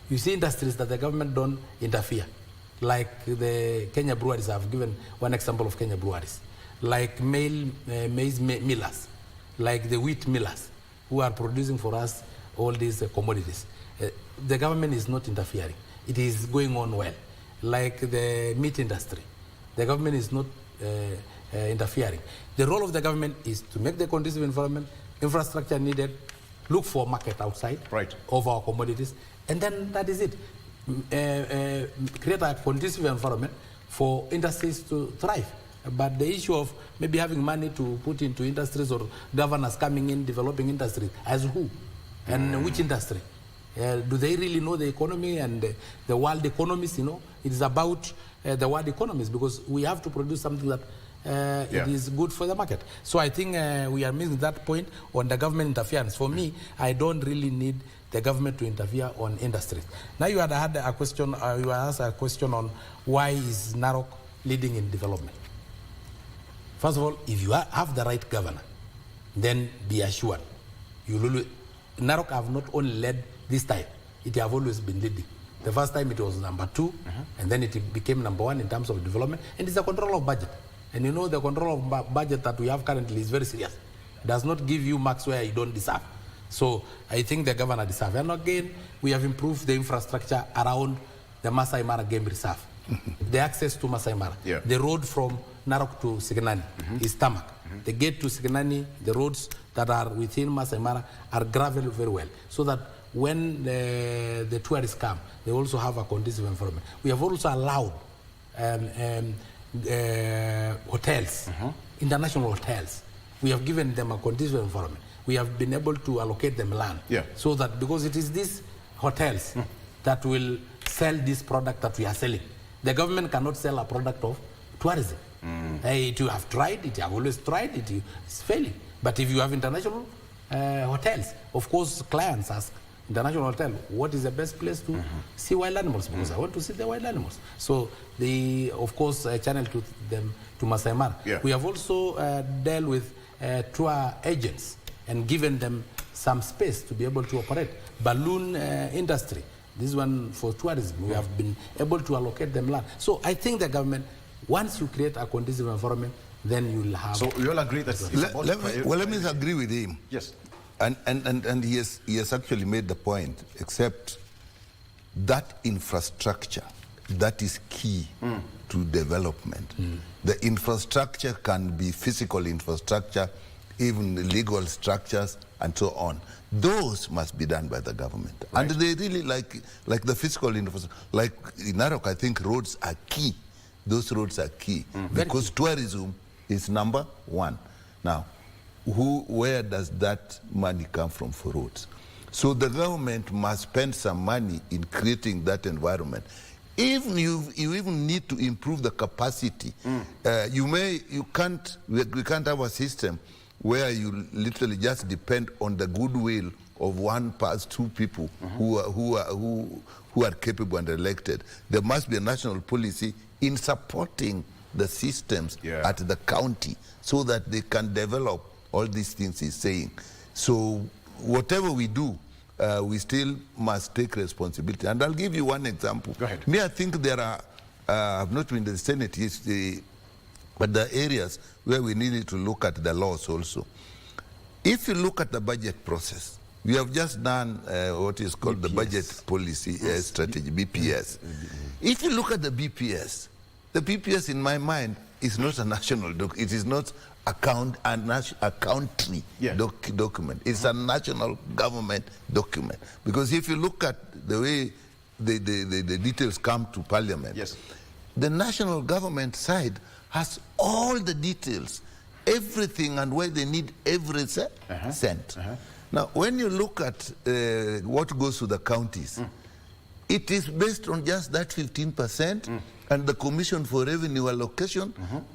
You see industries that the government don't interfere, like the Kenya Breweries. I've given one example of Kenya Breweries. Like maize millers, like the wheat millers, who are producing for us all these commodities. The government is not interfering. It is going on well. Like the meat industry, the government is not interfering. The role of the government is to make the conducive environment, infrastructure needed, look for market outside of our commodities, and then that is it. Create a conducive environment for industries to thrive. But the issue of maybe having money to put into industries or governors coming in, developing industries, as who? And which industry? Do they really know the economy and the world economies? You know, it is about the world economies, because we have to produce something that it is good for the market. So I think we are missing that point on the government interference. For me, I don't really need the government to interfere on industries. Now you had a question, you asked a question on why is Narok leading in development. First of all, if you have the right governor, then be assured, Narok have not only led this time, it have always been leading. The first time it was number 2, and then it became number 1 in terms of development, and it's a control of budget. And you know the control of budget that we have currently is very serious. It does not give you marks where you don't deserve. So I think the governor deserves. And again, we have improved the infrastructure around the Masai Mara Game Reserve. The access to Masai Mara. The road from Narok to Signani is tarmac. The gate to Signani, the roads that are within Masai Mara are gravel very well, so that when the tourists come, they also have a conducive environment. We have also allowed hotels, international hotels. We have given them a conducive environment. We have been able to allocate them land, so that because it is these hotels that will sell this product that we are selling. The government cannot sell a product of tourism. You have tried it, you have always tried it, it's failing. But if you have international hotels, of course clients ask, international hotel, what is the best place to see wild animals? Because I want to see the wild animals. So they, of course, channel to them to Masai Mara. We have also dealt with tour agents and given them some space to be able to operate. Balloon industry, this one for tourism, we have been able to allocate them land. So I think the government, once you create a conducive environment, then you will have... So we all agree that... Let me agree with him. Yes. And he has actually made the point, except that infrastructure, that is key to development. The infrastructure can be physical infrastructure, even legal structures, and so on. Those must be done by the government. Right. And they really like the physical infrastructure. Like in Narok, I think roads are key. Those roads are key because tourism is number 1. Now, where does that money come from for roads? So the government must spend some money in creating that environment. Even you even need to improve the capacity. We can't have a system where you literally just depend on the goodwill of 2 people who are capable and elected. There must be a national policy in supporting the systems at the county so that they can develop all these things he's saying. So whatever we do, we still must take responsibility. And I'll give you one example. Go ahead. Me, I think there are, I've not been in the Senate, but the areas where we needed to look at the laws also. If you look at the budget process, we have just done what is called BPS. The budget policy strategy, BPS. If you look at the BPS in my mind is not a national document. It is not a country document. It's a national government document. Because if you look at the way the details come to Parliament, the national government side has all the details, everything, and where they need every cent. Now, when you look at what goes to the counties, it is based on just that 15%, and the Commission for Revenue Allocation.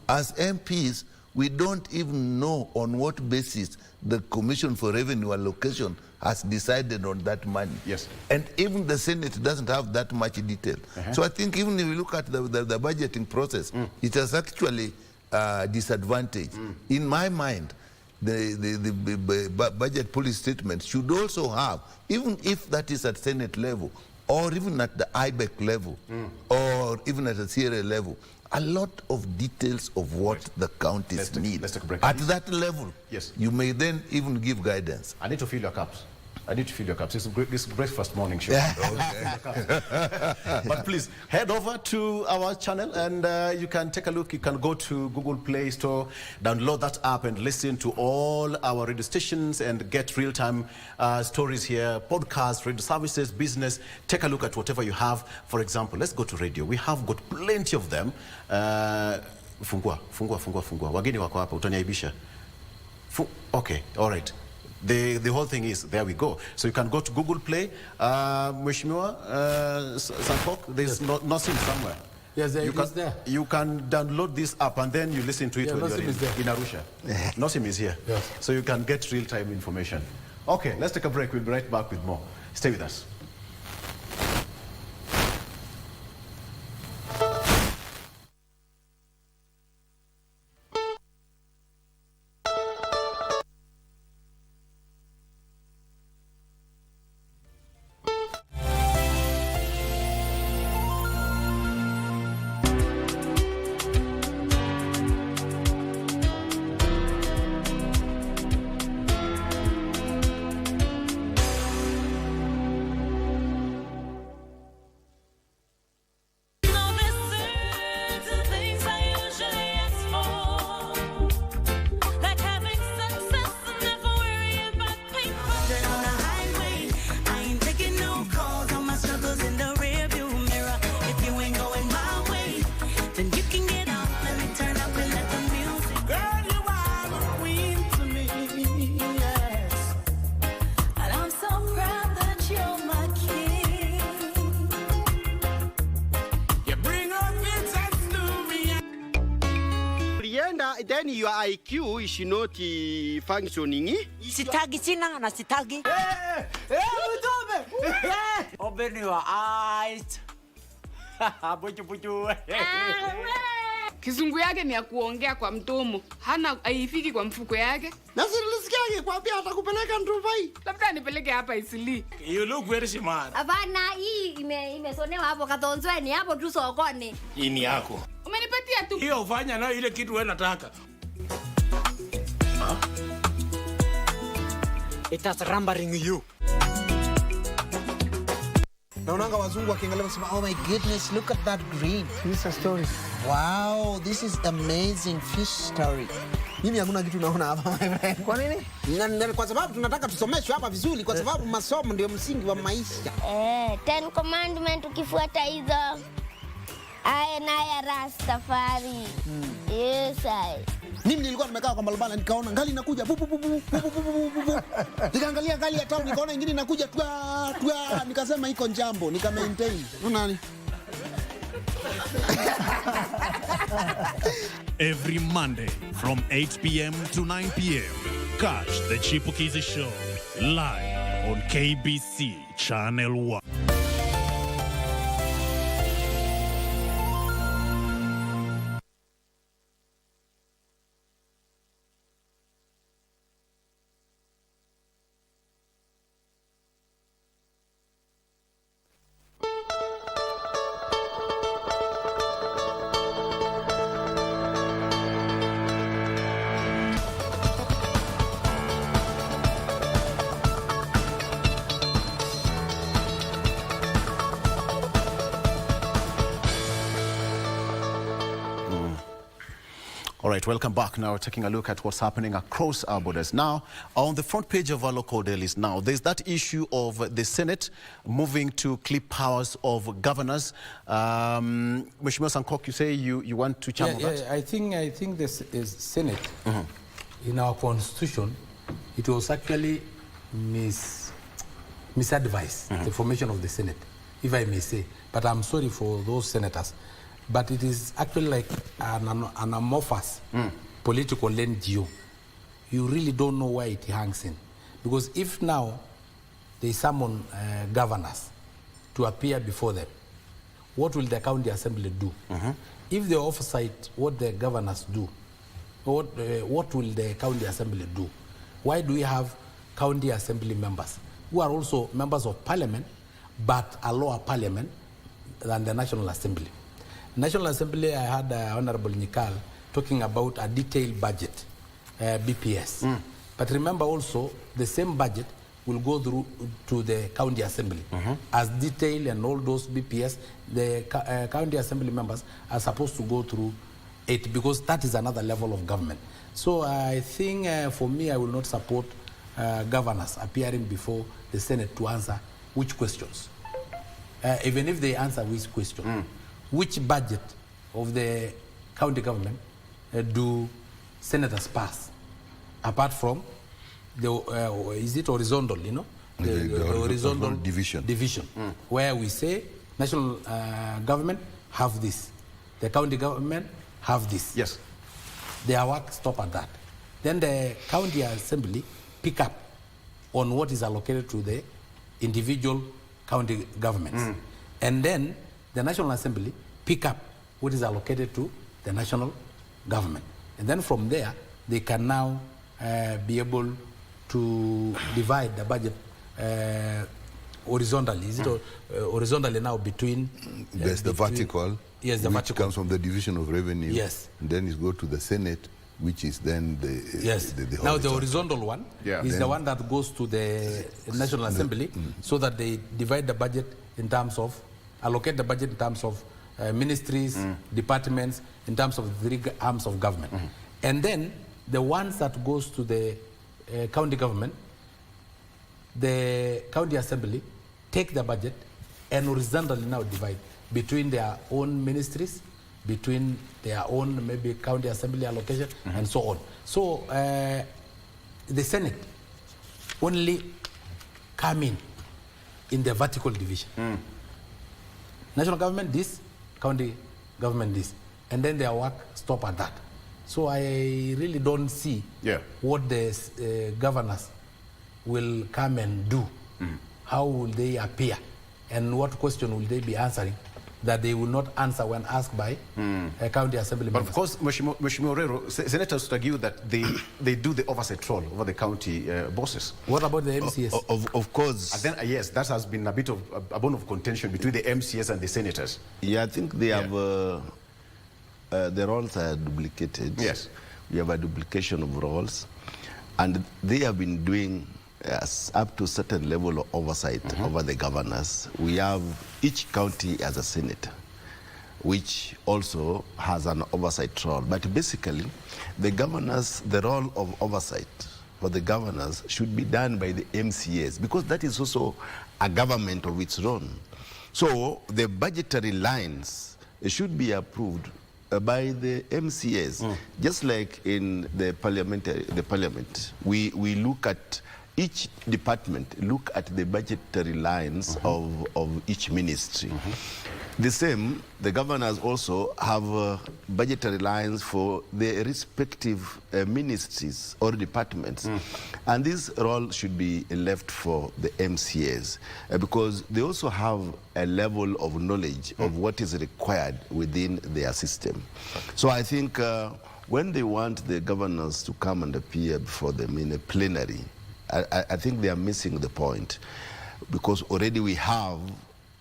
As MPs, we don't even know on what basis the Commission for Revenue Allocation has decided on that money. And even the Senate doesn't have that much detail. So I think even if you look at the budgeting process, it has actually disadvantage. In my mind, the budget policy statement should also have, even if that is at Senate level, or even at the IBEC level, or even at the CRA level, a lot of details of what the counties need. At that level, you may then even give guidance. I need to fill your cups. It's this breakfast morning show. But please, head over to our channel and you can take a look. You can go to Google Play Store, download that app and listen to all our radio stations and get real-time stories here, podcasts, radio services, business. Take a look at whatever you have. For example, let's go to radio. We have got plenty of them. Fungua. Wageni wako hapa, utaniaibisha. Okay, all right. The whole thing is, there we go. So you can go to Google Play. Mheshimiwa Sankok, there's nothing somewhere. Yes, it's there. You can download this app and then you listen to it when you're in Arusha. Nosim is here. Yes. So you can get real-time information. Okay, let's take a break. We'll be right back with more. Stay with us. Then your IQ is not functioning. Sitagi sina na sitagi. Open your eyes. Kizungu yake ni ya kuongea kwa mdomo. Hana haifiki kwa mfuko yake. Na silisikia kwambia atakupeleka Dubai. Labda nipeleke hapa Isili. You look very smart. Hapana, hii imesonewa hapo Katonzweni, hapo tu sokoni. Hii ni yako. Umenipatia tu. Hiyo ufanya nayo ile kitu wewe unataka. It is rumbling you. Naonanga wazungu wakiangalia wanasema, oh my goodness, look at that green. This is a story. Wow, this is amazing fish story. Mimi hakuna kitu naona hapa my friend. Kwa nini? Kwa sababu tunataka tusomeshwe hapa vizuri, kwa sababu masomo ndio msingi wa maisha. 10 commandment ukifuata hizo. Aya na Rastafari. Yes, I. Mimi nilikuwa nimekaa kwa barabara nikaona ngali inakuja bu bu bu bu bu bu bu. Nikaangalia ngali ya town nikaona nyingine inakuja twa nikasema iko njambo nika maintain. Unani? Every Monday from 8 p.m. to 9 p.m. Catch the Chipukizi Show live on KBC Channel 1. All right, welcome back. Now we're taking a look at what's happening across our borders. Now, on the front page of our local dailies now, there's that issue of the Senate moving to clip powers of governors. Mheshimiwa Sankok, you say you want to channel that? Yeah, I think this is Senate. In our constitution, it was actually misadvised, the formation of the Senate, if I may say. But I'm sorry for those senators. But it is actually like an amorphous political NGO. You really don't know where it hangs in. Because if now they summon governors to appear before them, what will the county assembly do? If the oversight what the governors do, what will the county assembly do? Why do we have county assembly members who are also members of parliament, but a lower parliament than the National Assembly? National Assembly, I had Honorable Nikal talking about a detailed budget, BPS. But remember also, the same budget will go through to the county assembly. As detailed and all those BPS, the county assembly members are supposed to go through it because that is another level of government. So I think for me, I will not support governors appearing before the Senate to answer which questions. Even if they answer which question. Which budget of the county government do senators pass? Apart from the, is it horizontal, you know? The horizontal division. Where we say national government have this, the county government have this. Yes. Their work stop at that. Then the county assembly pick up on what is allocated to the individual county governments. And then the National Assembly pick up what is allocated to the national government. And then from there, they can now be able to divide the budget horizontally. Is it horizontally now between... There's the vertical, yes, the which vertical comes from the division of revenue. Yes. And then it goes to the Senate, which is then the... Yes. Now the horizontal one is then the one that goes to the National Assembly so that they divide the budget in terms of, allocate the budget in terms of ministries, departments, in terms of the 3 arms of government. And then the ones that goes to the county government, the county assembly take the budget and horizontally now divide between their own ministries, between their own maybe county assembly allocation, and so on. So the Senate only come in the vertical division. National government this, county government this, and then their work stop at that. So I really don't see what the governors will come and do. How will they appear, and what question will they be answering that they will not answer when asked by a county assembly But members. of course, Mheshimiwa Orero, senators would argue that they do the oversight role over the county bosses. What about the MCS? Of course. And then, yes, that has been a bit of a bone of contention between the MCS and the senators. Yeah, I think they have, the roles are duplicated. Yes. We have a duplication of roles, and they have been doing up to a certain level of oversight over the governors. We have each county as a senator, which also has an oversight role. But basically, the governors, the role of oversight for the governors should be done by the MCAs, because that is also a government of its own. So the budgetary lines should be approved by the MCAs, just like in the parliament. We look at each department, look at the budgetary lines of each ministry. The same, the governors also have budgetary lines for the respective ministries or departments. And this role should be left for the MCAs because they also have a level of knowledge of what is required within their system. So I think when they want the governors to come and appear before them in a plenary, I think they are missing the point, because already we have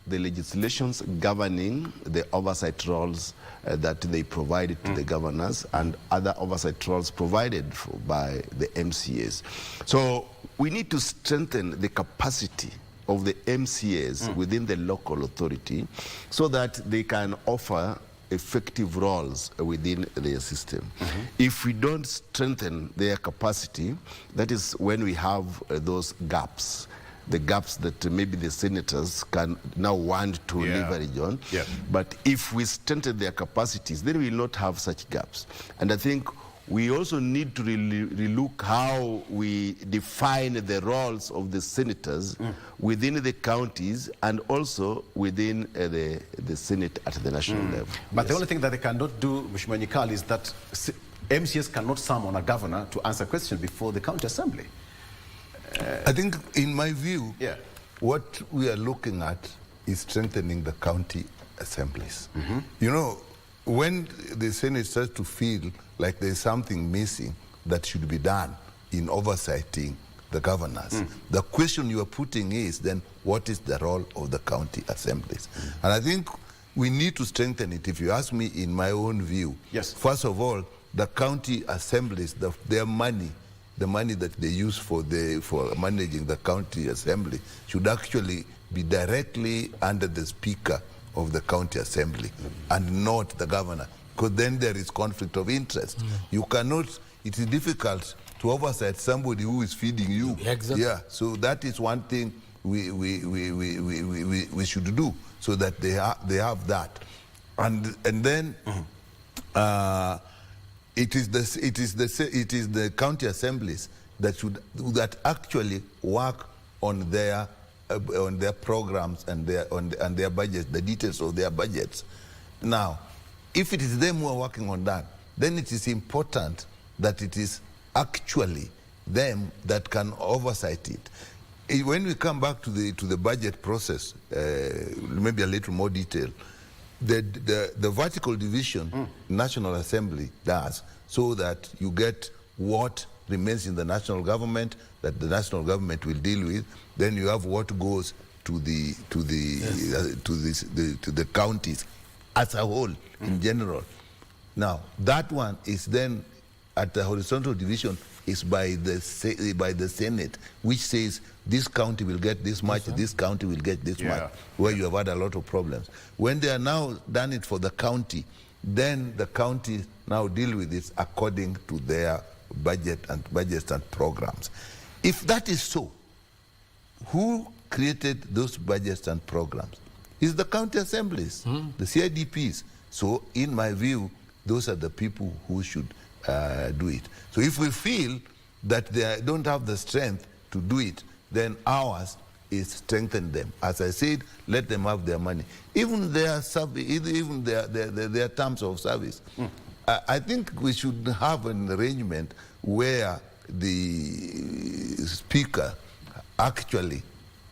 the legislations governing the oversight roles that they provided to the governors and other oversight roles provided by the MCAs. So we need to strengthen the capacity of the MCAs within the local authority so that they can offer effective roles within their system. If we don't strengthen their capacity, that is when we have those gaps, the gaps that maybe the senators can now want to leverage on. But if we strengthen their capacities, then we will not have such gaps. And I think we also need to relook how we define the roles of the senators within the counties and also within the Senate at the national level. But the only thing that they cannot do, Mheshimiwa Nyikal, is that MCS cannot summon a governor to answer questions before the county assembly. I think, in my view, what we are looking at is strengthening the county assemblies. You know, when the Senate starts to feel like there's something missing that should be done in oversighting the governors, the question you are putting is then what is the role of the county assemblies? And I think we need to strengthen it. If you ask me, in my own view, first of all, the county assemblies, their money, the money that they use for managing the county assembly should actually be directly under the speaker of the county assembly and not the governor, because then there is conflict of interest. You cannot, it is difficult to oversight somebody who is feeding you. Yeah, so that is one thing we should do, so that they have that. And then it is the county assemblies that actually work on their programs and their budgets, the details of their budgets. Now, if it is them who are working on that, then it is important that it is actually them that can oversight it. When we come back to the budget process, maybe a little more detail, the vertical division National Assembly does, so that you get what remains in the national government that the national government will deal with. Then you have what goes to the counties as a whole in general. Now that one is then at the horizontal division is by the Senate, which says this county will get this much, this county will get this much, where you have had a lot of problems. When they are now done it for the county, then the county now deal with it according to their budgets and programs. If that is so, who created those budgets and programs? It's the county assemblies, the CIDPs. So in my view, those are the people who should do it. So if we feel that they don't have the strength to do it, then ours is strengthen them. As I said, let them have their money. Even their terms of service. I think we should have an arrangement where the speaker actually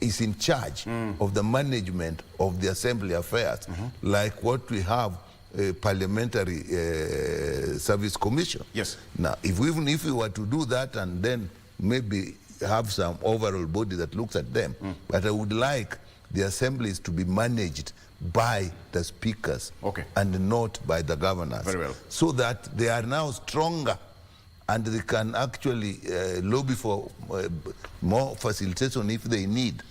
is in charge of the management of the assembly affairs, like what we have parliamentary service commission. Yes. Now, even if we were to do that and then maybe have some overall body that looks at them, but I would like the assemblies to be managed by the speakers and not by the governors. Very well. So that they are now stronger and they can actually lobby for more facilitation if they need,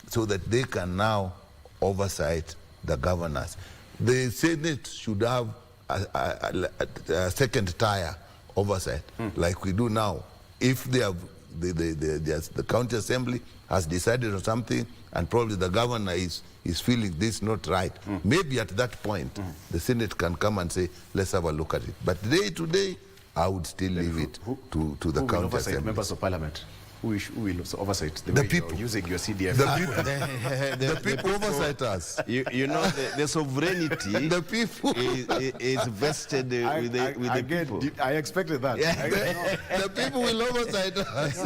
so that they can now oversight the governors. The Senate should have a second tier oversight, like we do now. If they have the county assembly has decided on something, and probably the governor is feeling this not right, maybe at that point the Senate can come and say, let's have a look at it. But day to day, I would still leave it to the county assembly. Members of parliament? Who will oversight the way people using your CDF? The people oversight us. You know, the sovereignty the people is vested with the people. I expected that. The people will oversight us.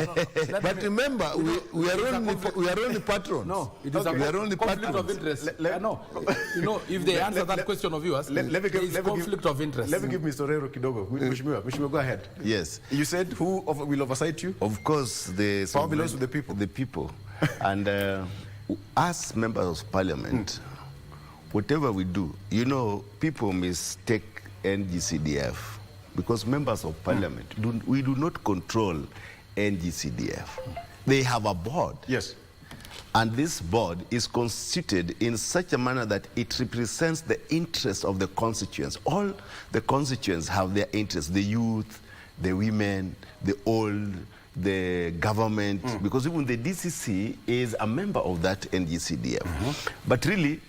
But remember, we are only patrons. No, it is we are only conflict of interest. No, you know, if they answer that question of yours, conflict of interest. Let me give Mr. Rero Kidogo. Mheshimiwa, go ahead. Yes. You said who will oversight you? Of course, the power belongs to the people. The people. And as members of parliament, whatever we do, you know, people mistake NGCDF because members of parliament, we do not control NGCDF. They have a board. Yes. And this board is constituted in such a manner that it represents the interests of the constituents. All the constituents have their interests, the youth, the women, the old, the government, because even the DCC is a member of that NGCDF. But really,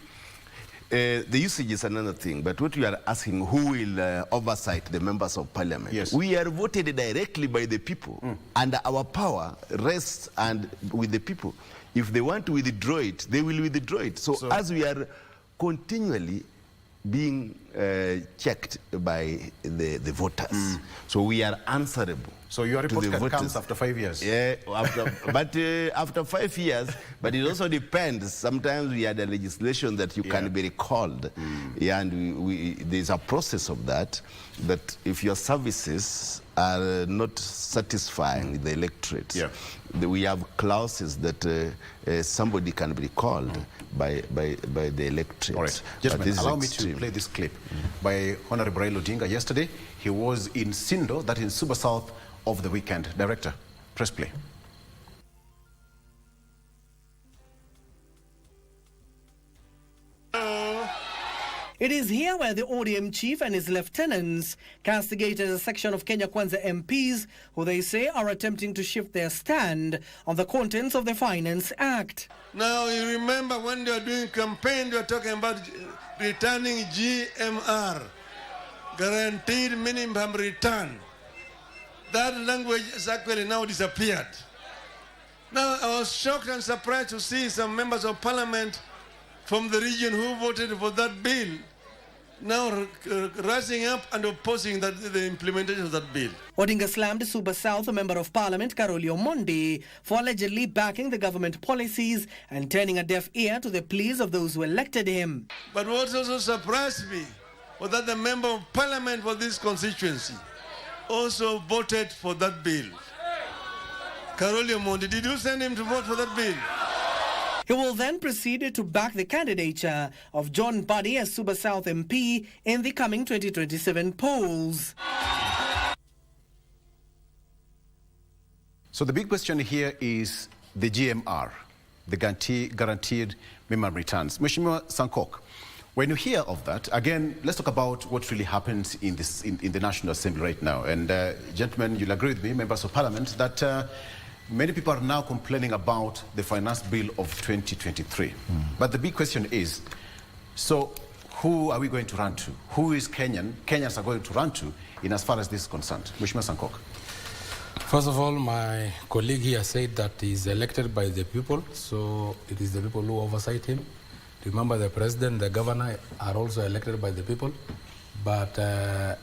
the usage is another thing. But what you are asking, who will oversight the members of parliament? Yes. We are voted directly by the people, and our power rests with the people. If they want to withdraw it, they will withdraw it. So as we are continually being checked by the voters, so we are answerable. So your report card comes after 5 years? Yeah, after 5 years, but it also depends. Sometimes we had a legislation that you can be recalled. Yeah, and there's a process of that if your services are not satisfying the electorate, we have clauses that somebody can be recalled by the electorate. All right, gentlemen, allow me to play this clip by Honorable Raila Odinga yesterday. He was in Sindo, that is Super South, of the weekend. Director, press play. It is here where the ODM chief and his lieutenants castigated a section of Kenya Kwanza MPs who they say are attempting to shift their stand on the contents of the Finance Act. Now you remember when they were doing campaign, they were talking about returning GMR, guaranteed minimum return. That language has actually now disappeared. Now I was shocked and surprised to see some members of parliament from the region who voted for that bill now rising up and opposing the implementation of that bill. Odinga slammed Super South Member of Parliament Karoli Omondi for allegedly backing the government policies and turning a deaf ear to the pleas of those who elected him. But what also surprised me was that the Member of Parliament for this constituency also voted for that bill. Karoli Omondi, did you send him to vote for that bill? He will then proceed to back the candidature of John Buddy as Super South MP in the coming 2027 polls. So the big question here is the GMR, the guaranteed minimum returns. Mheshimiwa Sankok, when you hear of that, again, let's talk about what really happens in the National Assembly right now. And gentlemen, you'll agree with me, members of Parliament, that many people are now complaining about the finance bill of 2023. But the big question is, so who are we going to run to? Who is Kenyans are going to run to in as far as this is concerned? Mheshimiwa Sankok. First of all, my colleague here said that he's elected by the people, so it is the people who oversight him. Remember, the president, the governor are also elected by the people, but the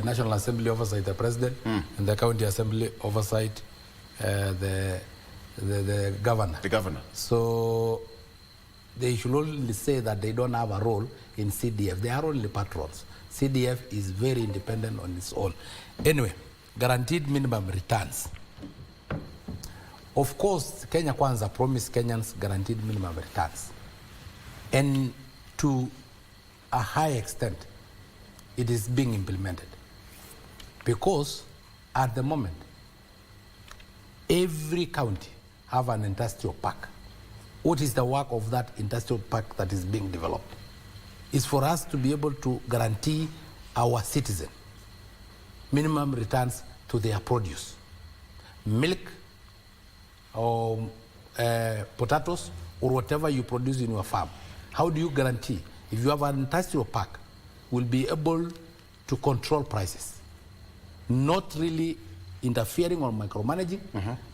National Assembly oversight the president, and the County Assembly oversight the governor. The governor. So they should only say that they don't have a role in CDF. They are only patrons. CDF is very independent on its own. Anyway, guaranteed minimum returns. Of course, Kenya Kwanza promised Kenyans guaranteed minimum returns. And to a high extent, it is being implemented. Because at the moment, every county have an industrial park. What is the work of that industrial park that is being developed? It's for us to be able to guarantee our citizens minimum returns to their produce. Milk or potatoes or whatever you produce in your farm. How do you guarantee? If you have an industrial park, will be able to control prices. Not really interfering or micromanaging,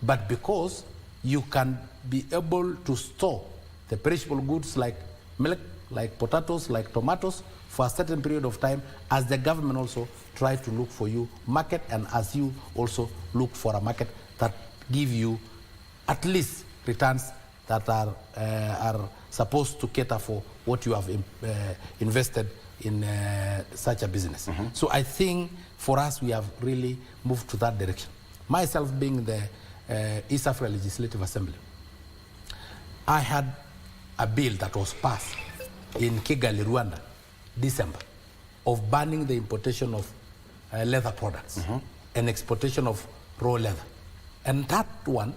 but because you can be able to store the perishable goods like milk, like potatoes, like tomatoes for a certain period of time, as the government also tries to look for you market, and as you also look for a market that give you at least returns that are supposed to cater for what you have invested in such a business. So I think for us, we have really moved to that direction. Myself being the East Africa Legislative Assembly, I had a bill that was passed in Kigali, Rwanda, December, of banning the importation of leather products and exportation of raw leather. And that one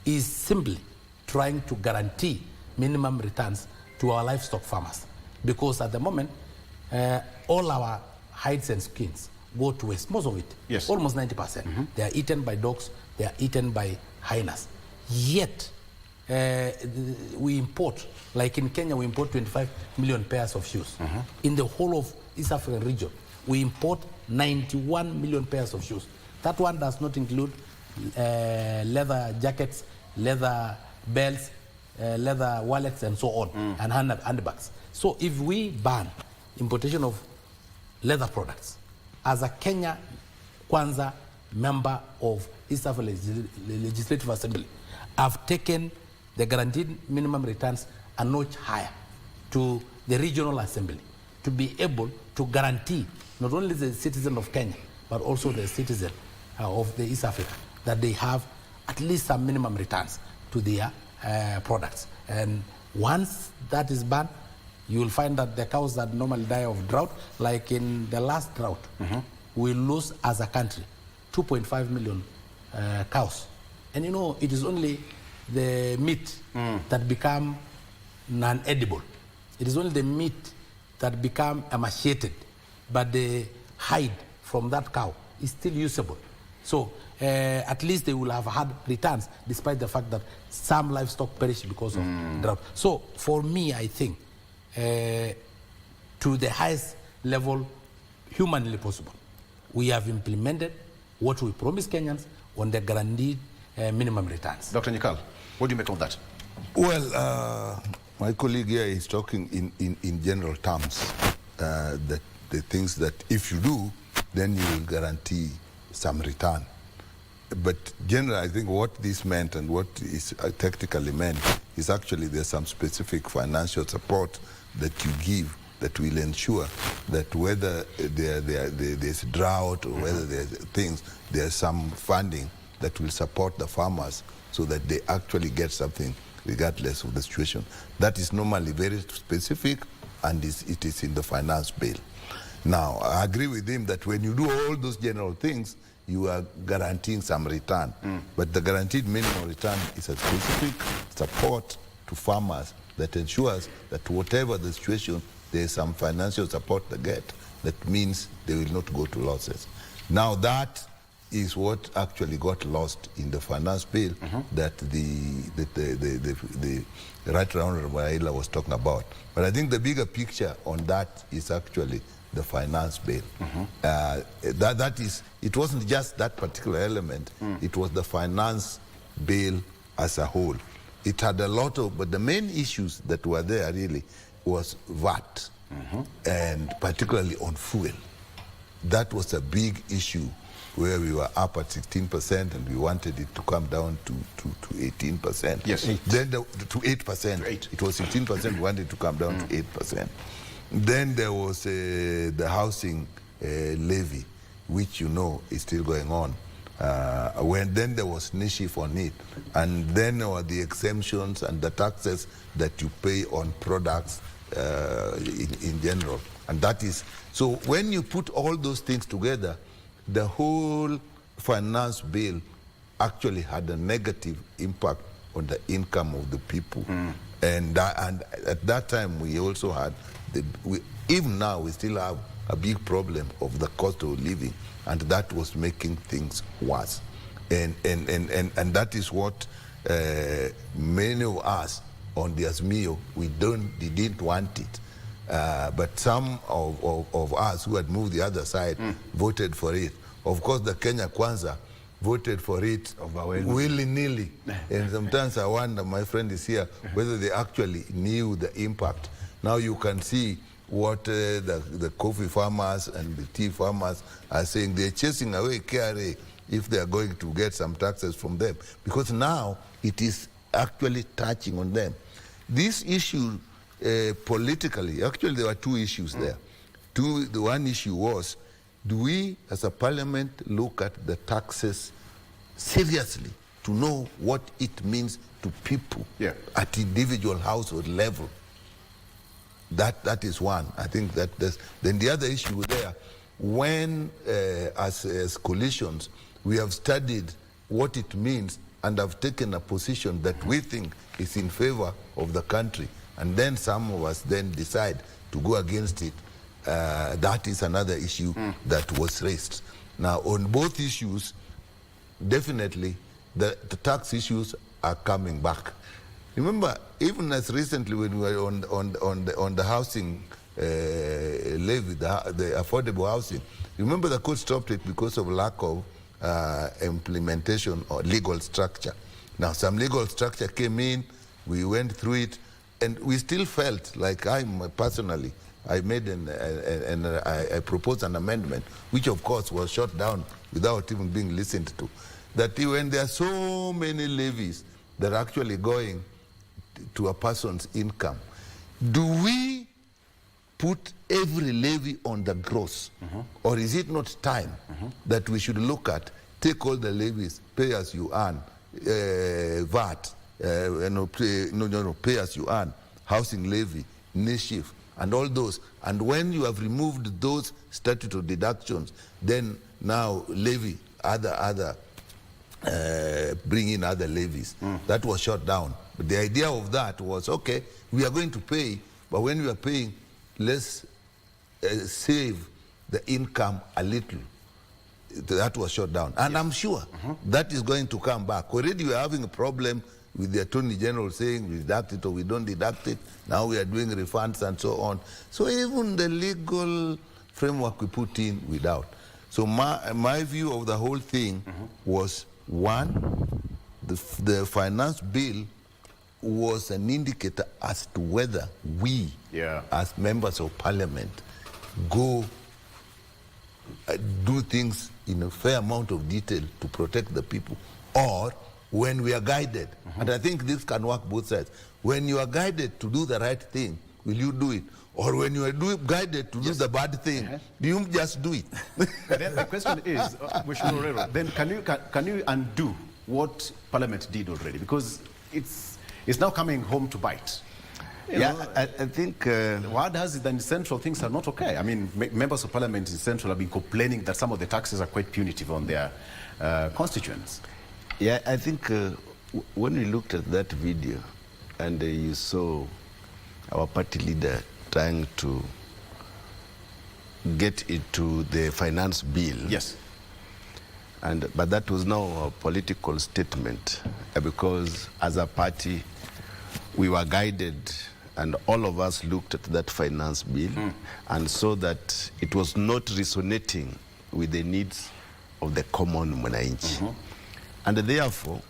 is simply trying to guarantee minimum returns to our livestock farmers. Because at the moment, all our hides and skins go to waste, most of it, yes, almost 90%. They are eaten by dogs, they are eaten by hyenas. Yet, we import, like in Kenya, we import 25 million pairs of shoes. In the whole of East African region, we import 91 million pairs of shoes. That one does not include leather jackets, leather belts, leather wallets, and so on, and handbags. So if we ban importation of leather products, as a Kenya Kwanza member of East Africa Legislative Assembly, I've taken the guaranteed minimum returns a notch higher to the regional assembly to be able to guarantee not only the citizen of Kenya, but also the citizen of the East Africa, that they have at least some minimum returns to their products. And once that is banned, you will find that the cows that normally die of drought, like in the last drought, we lose as a country 2.5 million cows. And you know, it is only the meat that become non-edible. It is only the meat that become emaciated, but the hide from that cow is still usable. So at least they will have had returns, despite the fact that some livestock perish because of drought. So for me, I think, to the highest level humanly possible, we have implemented what we promised Kenyans on the guaranteed minimum returns. Dr. Nyikal, what do you make of that? Well, My colleague here is talking in general terms, that the things that if you do, then you will guarantee some return. But generally, I think what this meant and what is technically meant is actually there's some specific financial support that you give that will ensure that whether there's drought or whether there's things, there's some funding that will support the farmers so that they actually get something regardless of the situation. That is normally very specific, and it is in the finance bill. Now, I agree with him that when you do all those general things, you are guaranteeing some return. But the guaranteed minimum return is a specific support to farmers that ensures that whatever the situation, there is some financial support they get. That means they will not go to losses. Now that is what actually got lost in the finance bill that the Right Honorable Raila was talking about. But I think the bigger picture on that is actually the finance bill. That is, it wasn't just that particular element, it was the finance bill as a whole. It had a lot of, but the main issues that were there really was VAT, and particularly on fuel. That was a big issue where we were up at 16% and we wanted it to come down to 18%. Yes. Then to 8%. It was 16%, we wanted it to come down to 8%. Then there was the housing levy, which you know is still going on. Then there was NISHIF on it. And then there were the exemptions and the taxes that you pay on products in general. And that is, so when you put all those things together, the whole finance bill actually had a negative impact on the income of the people. And at that time, we also had, even now, we still have a big problem of the cost of living, and that was making things worse. And that is what many of us on the Azimio, we didn't want it. But some of us who had moved the other side voted for it. Of course, the Kenya Kwanza voted for it willy-nilly. And sometimes I wonder, my friend is here, whether they actually knew the impact. Now you can see what the coffee farmers and the tea farmers are saying. They're chasing away KRA if they are going to get some taxes from them. Because now it is actually touching on them. This issue politically, actually there were two issues there. The one issue was, do we as a parliament look at the taxes seriously to know what it means to people at individual household level? That is one. I think that then the other issue there, when as coalitions we have studied what it means and have taken a position that we think is in favor of the country, and then some of us then decide to go against it, that is another issue that was raised. Now on both issues, definitely the tax issues are coming back. Remember, even as recently when we were on the housing levy, the affordable housing, remember the court stopped it because of lack of implementation or legal structure. Now some legal structure came in, we went through it, and we still felt like I made I proposed an amendment, which of course was shot down without even being listened to, that when there are so many levies that are actually going to a person's income, do we put every levy on the gross? Or is it not time that we should look at, take all the levies, pay as you earn, VAT, pay as you earn, housing levy, NISHIF, and all those. And when you have removed those statutory deductions, then now levy bring in other levies. That was shut down. But the idea of that was, okay, we are going to pay, but when we are paying, let's save the income a little. That was shut down. And I'm sure that is going to come back. Already we are having a problem with the Attorney General saying we deduct it or we don't deduct it. Now we are doing refunds and so on. So even the legal framework we put in without. So my view of the whole thing was, one, the finance bill was an indicator as to whether we, as members of parliament, go do things in a fair amount of detail to protect the people, or when we are guided. And I think this can work both sides. When you are guided to do the right thing, will you do it? Or when you are guided to do the bad thing, do you just do it? Then the question is, Mheshimiwa, then can you undo what Parliament did already? Because it's now coming home to bite. I think why does it that in Central things are not okay? I mean, members of Parliament in Central have been complaining that some of the taxes are quite punitive on their constituents. Yeah, I think when we looked at that video and you saw our party leader trying to get into the finance bill. Yes. But that was now a political statement because as a party we were guided and all of us looked at that finance bill and saw that it was not resonating with the needs of the common mwananchi. And therefore,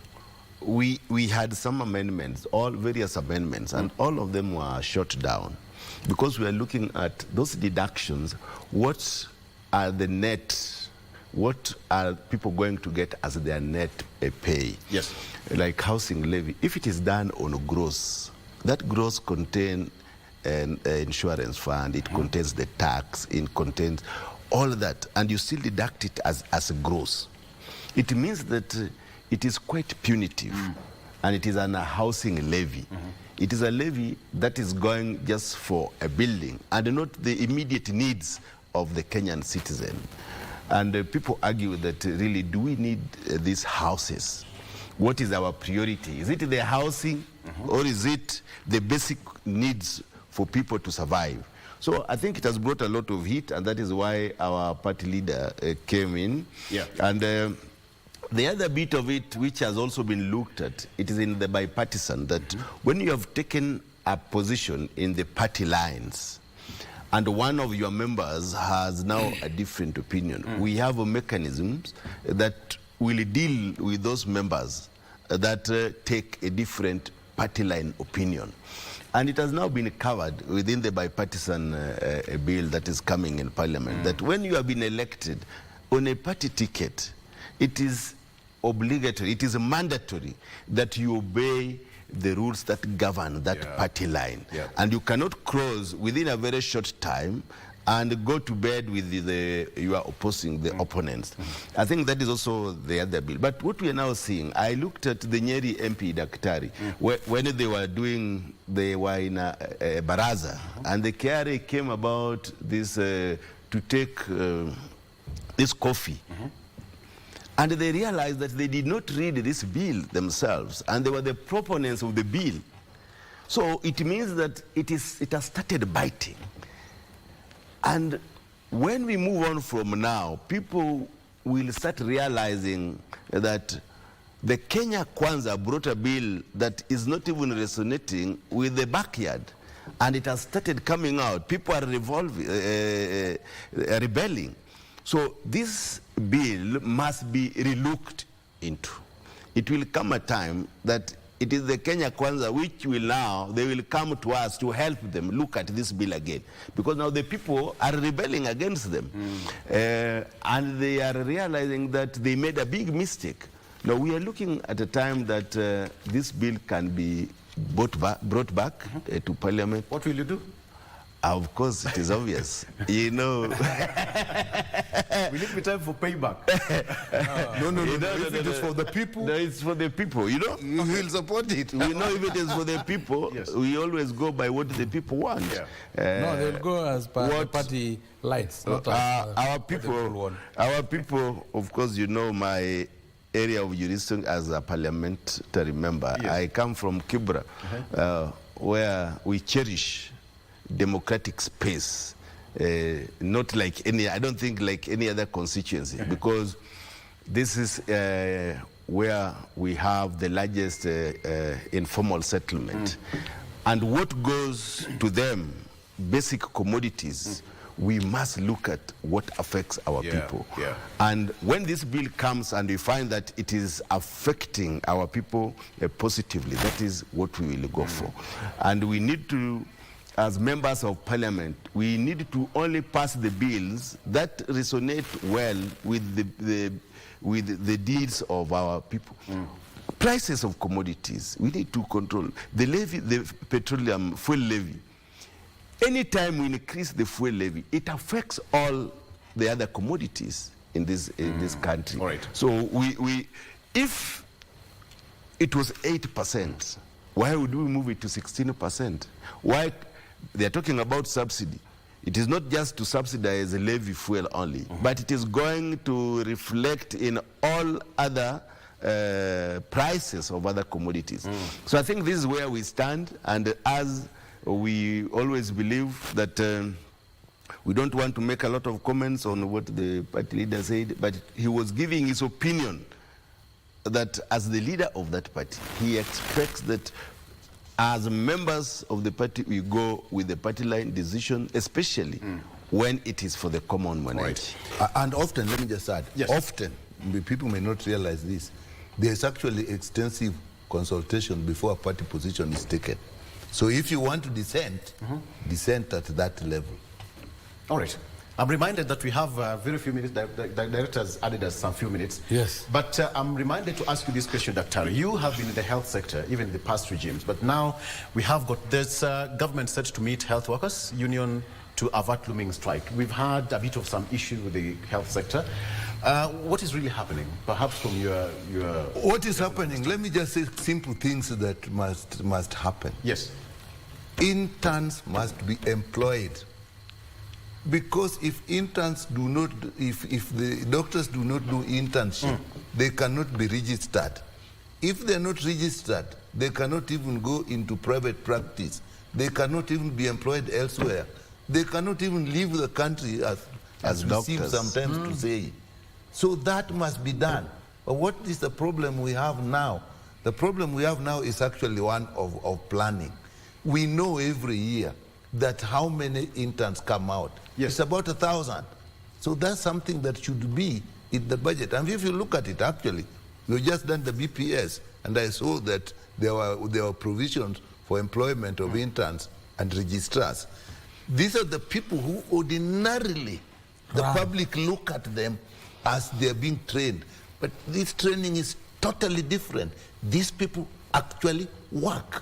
we had some amendments, various amendments, and all of them were shot down because we are looking at those deductions. What are the net? What are people going to get as their net pay? Yes. Like housing levy, if it is done on gross, that gross contains an insurance fund, it contains the tax, it contains all that, and you still deduct it as a gross. It means that it is quite punitive, and it is a housing levy. It is a levy that is going just for a building and not the immediate needs of the Kenyan citizen. And people argue that really, do we need these houses? What is our priority? Is it the housing or is it the basic needs for people to survive? So I think it has brought a lot of heat, and that is why our party leader came in. Yeah. And the other bit of it, which has also been looked at, it is in the bipartisan, that when you have taken a position in the party lines, and one of your members has now a different opinion, we have mechanisms that will deal with those members that take a different party line opinion. And it has now been covered within the bipartisan bill that is coming in Parliament, that when you have been elected on a party ticket, it is obligatory, it is mandatory that you obey the rules that govern that party line. And you cannot cross within a very short time and go to bed with you are opposing the opponents. I think that is also the other bill. But what we are now seeing, I looked at the Nyeri MP Daktari, when they were in a baraza, and the KRA came about this, to take this coffee. And they realized that they did not read this bill themselves, and they were the proponents of the bill. So it means that it has started biting. And when we move on from now, people will start realizing that the Kenya Kwanza brought a bill that is not even resonating with the backyard. And it has started coming out. People are rebelling. So this bill must be relooked into. It will come a time that it is the Kenya Kwanza which will now, they will come to us to help them look at this bill again. Because now the people are rebelling against them. And they are realizing that they made a big mistake. Now we are looking at a time that this bill can be brought back to Parliament. What will you do? Of course, it is obvious. You know. Will it be time for payback? No. It is for the people. No, it's for the people, you know. We will support it. We know if it is for the people, we always go by what the people want. No, they'll go as per the party lines. Not our people, of course, you know my area of jurisdiction as a parliamentary member. I come from Kibra, where we cherish democratic space, not like I don't think like any other constituency, because this is where we have the largest informal settlement. And what goes to them, basic commodities, we must look at what affects our people. And when this bill comes and we find that it is affecting our people positively, that is what we will go for. And we need to, as members of parliament, we need to only pass the bills that resonate well with the deeds of our people. Prices of commodities, we need to control. The levy, the petroleum fuel levy, anytime we increase the fuel levy, it affects all the other commodities in this country. All right. So if it was 8%, why would we move it to 16%? Why? They are talking about subsidy. It is not just to subsidize the levy fuel only, but it is going to reflect in all other prices of other commodities. So I think this is where we stand, and as we always believe that we don't want to make a lot of comments on what the party leader said, but he was giving his opinion that as the leader of that party, he expects that as members of the party, we go with the party line decision, especially when it is for the common man. Right. And often, let me just add, often, people may not realize this, there's actually extensive consultation before a party position is taken. So if you want to dissent, dissent at that level. All right. I'm reminded that we have very few minutes. The director has added us some few minutes. Yes. But I'm reminded to ask you this question, Dr. You have been in the health sector, even in the past regimes, but now we have got this government set to meet health workers union to avert looming strike. We've had a bit of some issue with the health sector. What is really happening? Perhaps from your... What is happening? Let me just say simple things that must happen. Yes. Interns must be employed. Because if interns do not, if the doctors do not do internship, they cannot be registered. If they're not registered, they cannot even go into private practice. They cannot even be employed elsewhere. They cannot even leave the country, as we seem sometimes to say. So that must be done. But what is the problem we have now? The problem we have now is actually one of planning. We know every year that how many interns come out. Yes. It's about 1,000. So that's something that should be in the budget. And if you look at it, actually, we just done the BPS, and I saw that there were provisions for employment of interns and registrars. These are the people who ordinarily, the public look at them as they're being trained. But this training is totally different. These people actually work.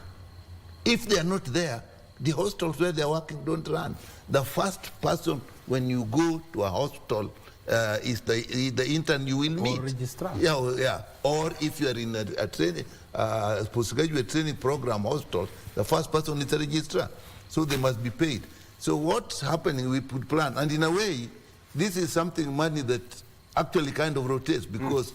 If they are not there, the hostels where they're working don't run. The first person when you go to a hostel is the intern you will meet. Or registrar. Yeah. Or if you are in a training, postgraduate training program hostel, the first person is a registrar. So they must be paid. So what's happening, we put plan. And in a way, this is something money that actually kind of rotates, because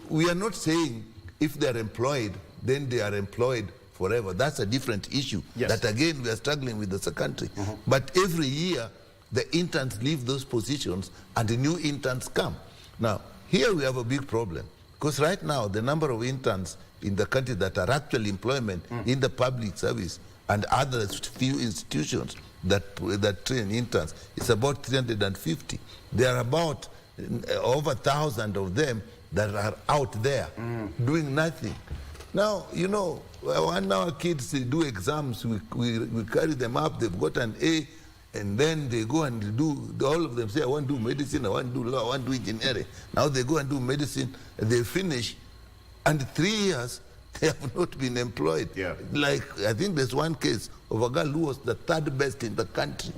we are not saying if they are employed, then they are employed forever. That's a different issue. Yes. That again, we are struggling with as a country. But every year, the interns leave those positions and the new interns come. Now, here we have a big problem, because right now, the number of interns in the country that are actually employment in the public service and other few institutions that train interns is about 350. There are about over 1,000 of them that are out there doing nothing. Now, you know, when our kids do exams, we carry them up, they've got an A, and then they go and do, all of them say, I want to do medicine, I want to do law, I want to do engineering. Now they go and do medicine, and they finish, and 3 years, they have not been employed. Yeah. Like, I think there's one case of a girl who was the 3rd best in the country,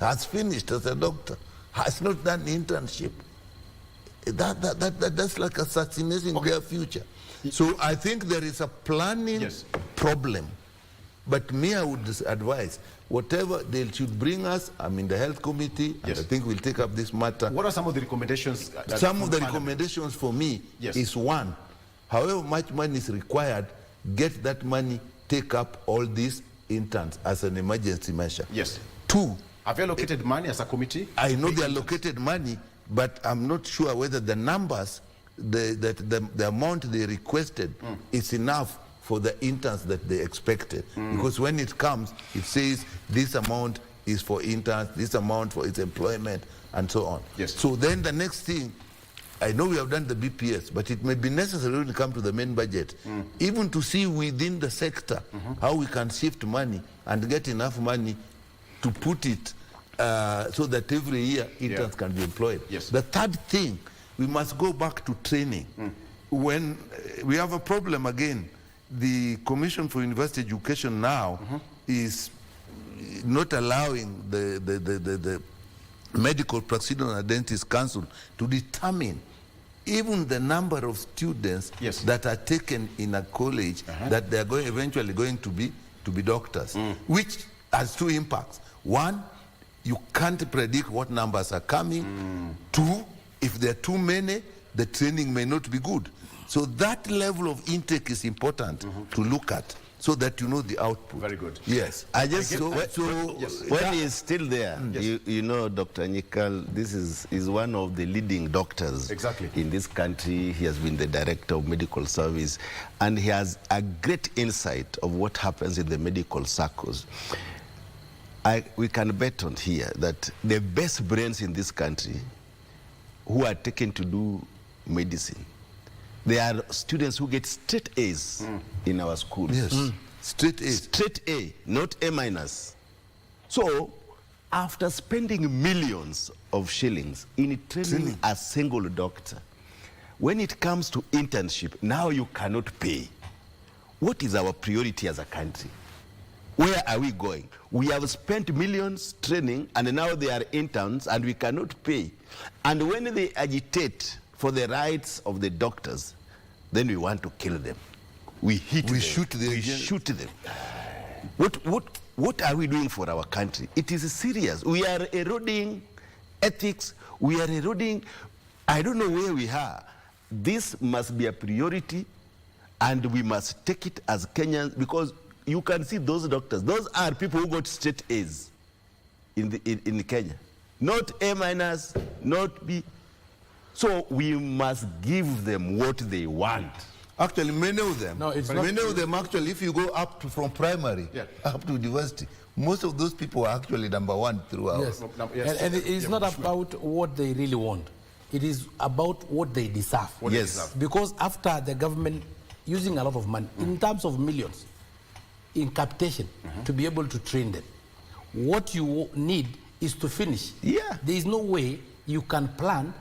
has finished as a doctor, has not done internship. That's like assassinating their future. So I think there is a planning problem. But me, I would advise, whatever they should bring us, I'm in the health committee, and I think we'll take up this matter. What are some of the recommendations? Some of the recommendations for me is, one, however much money is required, get that money, take up all these interns as an emergency measure. Yes. 2, have you allocated money as a committee? I know they allocated money, but I'm not sure whether the numbers, the amount they requested is enough for the interns that they expected. Because when it comes, it says this amount is for interns, this amount for its employment, and so on. Yes. So then the next thing, I know we have done the BPS, but it may be necessary when we come to the main budget, even to see within the sector how we can shift money and get enough money to put it so that every year interns can be employed. Yes. The third thing, we must go back to training. When we have a problem again, the Commission for University Education now is not allowing the Medical Practitioner and Dentist Council to determine even the number of students that are taken in a college that they are eventually going to be doctors, which has two impacts. One, you can't predict what numbers are coming. Two, if there are too many, the training may not be good. So that level of intake is important to look at, so that you know the output. Very good. Yes. I just when he's still there, you know, Dr. Nyikal, this is one of the leading doctors in this country. He has been the director of medical service, and he has a great insight of what happens in the medical circles. We can bet on here that the best brains in this country who are taken to do medicine, they are students who get straight A's in our schools. Yes. Straight A. Straight A, not A-. So, after spending millions of shillings in training a single doctor, when it comes to internship, now you cannot pay. What is our priority as a country? Where are we going? We have spent millions training, and now they are interns, and we cannot pay. And when they agitate for the rights of the doctors, then we want to kill them. We hit them. We shoot them. What are we doing for our country? It is serious. We are eroding ethics. We are eroding, I don't know where we are. This must be a priority, and we must take it as Kenyans, because you can see those doctors. Those are people who got straight A's in Kenya. Not A-, not B. So we must give them what they want. Actually, many of them. No, it's not many true. of them, actually, if you go up to, from primary up to university, most of those people are actually number one throughout. Yes. And it is not about what they really want. It is about what they deserve. Because after the government using a lot of money, in terms of millions, in capitation, to be able to train them, what you need is to finish. There is no way you can plan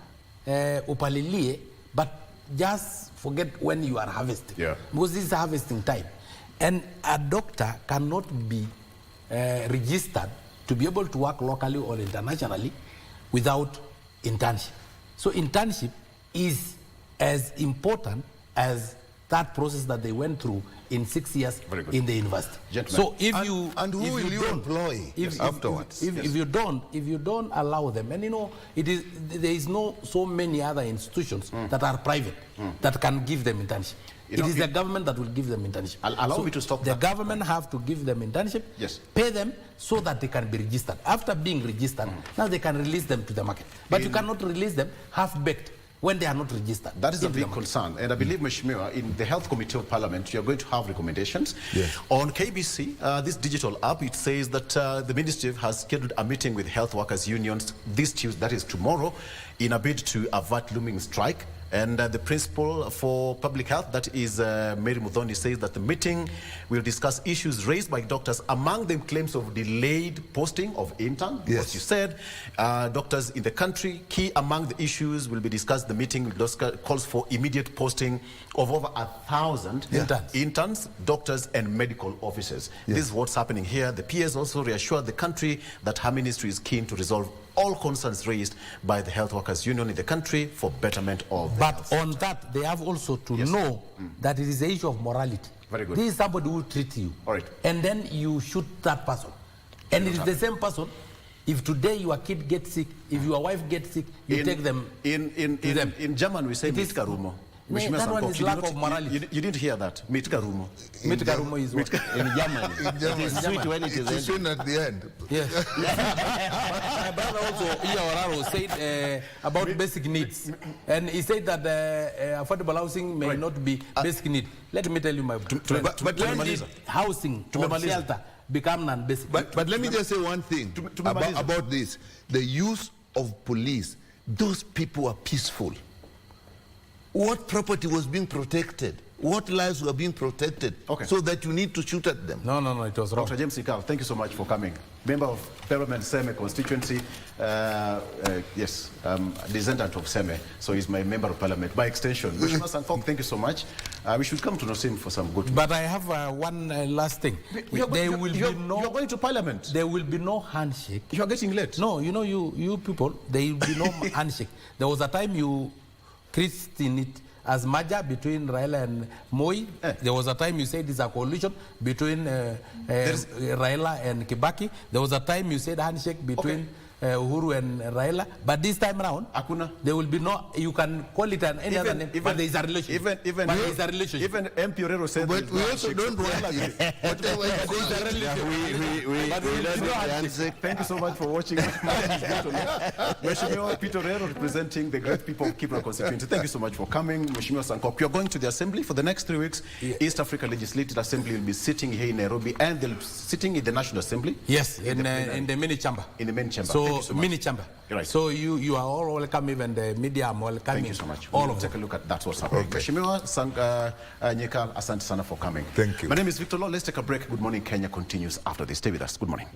upalilie, but just forget when you are harvesting. Because this is harvesting time. And a doctor cannot be registered to be able to work locally or internationally without internship. So internship is as important as that process that they went through in 6 years in the university. So if you who will you employ afterwards? If you don't allow them, and you know, there is no so many other institutions that are private that can give them internship. It is the government that will give them internship. Allow me to stop the government have to give them internship, pay them so that they can be registered. After being registered, now they can release them to the market. But you cannot release them half-baked when they are not registered. That is a big concern. And I believe, Mheshimiwa, in the Health Committee of Parliament, you are going to have recommendations. On KBC, this digital app, it says that the Ministry has scheduled a meeting with health workers unions this Tuesday, that is tomorrow, in a bid to avert looming strike. And the principal for public health, that is Mary Muthoni, says that the meeting will discuss issues raised by doctors, among them claims of delayed posting of interns. As you said, doctors in the country, key among the issues will be discussed. The meeting calls for immediate posting of over 1,000 interns, doctors, and medical officers. This is what's happening here. The PS also reassured the country that her ministry is keen to resolve all concerns raised by the health workers union in the country for betterment of the But on that, they have also to know that it is an issue of morality. Very good. This is somebody who treats you. All right. And then you shoot that person. And it is the same person. If today your kid gets sick, if your wife gets sick, you take them to them. In German, we say mitkarumo. That one is lack of morality. You didn't hear that. Mitkarumo. Mitkarumo is what? In German. It is sweet when it is it's sweet at the end. Yes. My brother also, Iyawararo, said about basic needs. And he said that affordable housing may not be basic need. Let me tell you, my friend, when did housing or shelter become non-basic. But let me just say one thing about this. The use of police, those people are peaceful. What property was being protected? What lives were being protected? So that you need to shoot at them? No, it was wrong. Dr. James Ikal, thank you so much for coming. Member of Parliament, Seme constituency. Yes, descendant of Seme, so he's my member of Parliament. By extension, Mheshimiwa Sankok, thank you so much. We should come to know him for some good. But I have one last thing. You're going to Parliament. There will be no handshake. You're getting late. No, you know, you people, there will be no handshake. There was a time you christened it as merger between Raila and Moi. There was a time you said it's a coalition between Raila and Kibaki. There was a time you said handshake between Uhuru and Raila. But this time around, there will be no, you can call it any other name, but there is a relationship. Even MP Orero said but we also don't want Thank you so much for watching. Mheshimiwa Peter Orero representing the great people of Kibra constituency. Thank you so much for coming. Mheshimiwa Sankok, you are going to the Assembly for the next 3 weeks. East Africa Legislative Assembly will be sitting here in Nairobi, and they'll be sitting in the National Assembly. Yes, in the mini chamber. In the main chamber. So mini chamber. Right. So you are all welcome, even the media are welcome. Thank you so much. All of take a look at that's what's happening. Mheshimiwa Nyekal, asante sana for coming. Thank you. My name is Victor Law. Let's take a break. Good Morning Kenya continues after this. Stay with us. Good morning.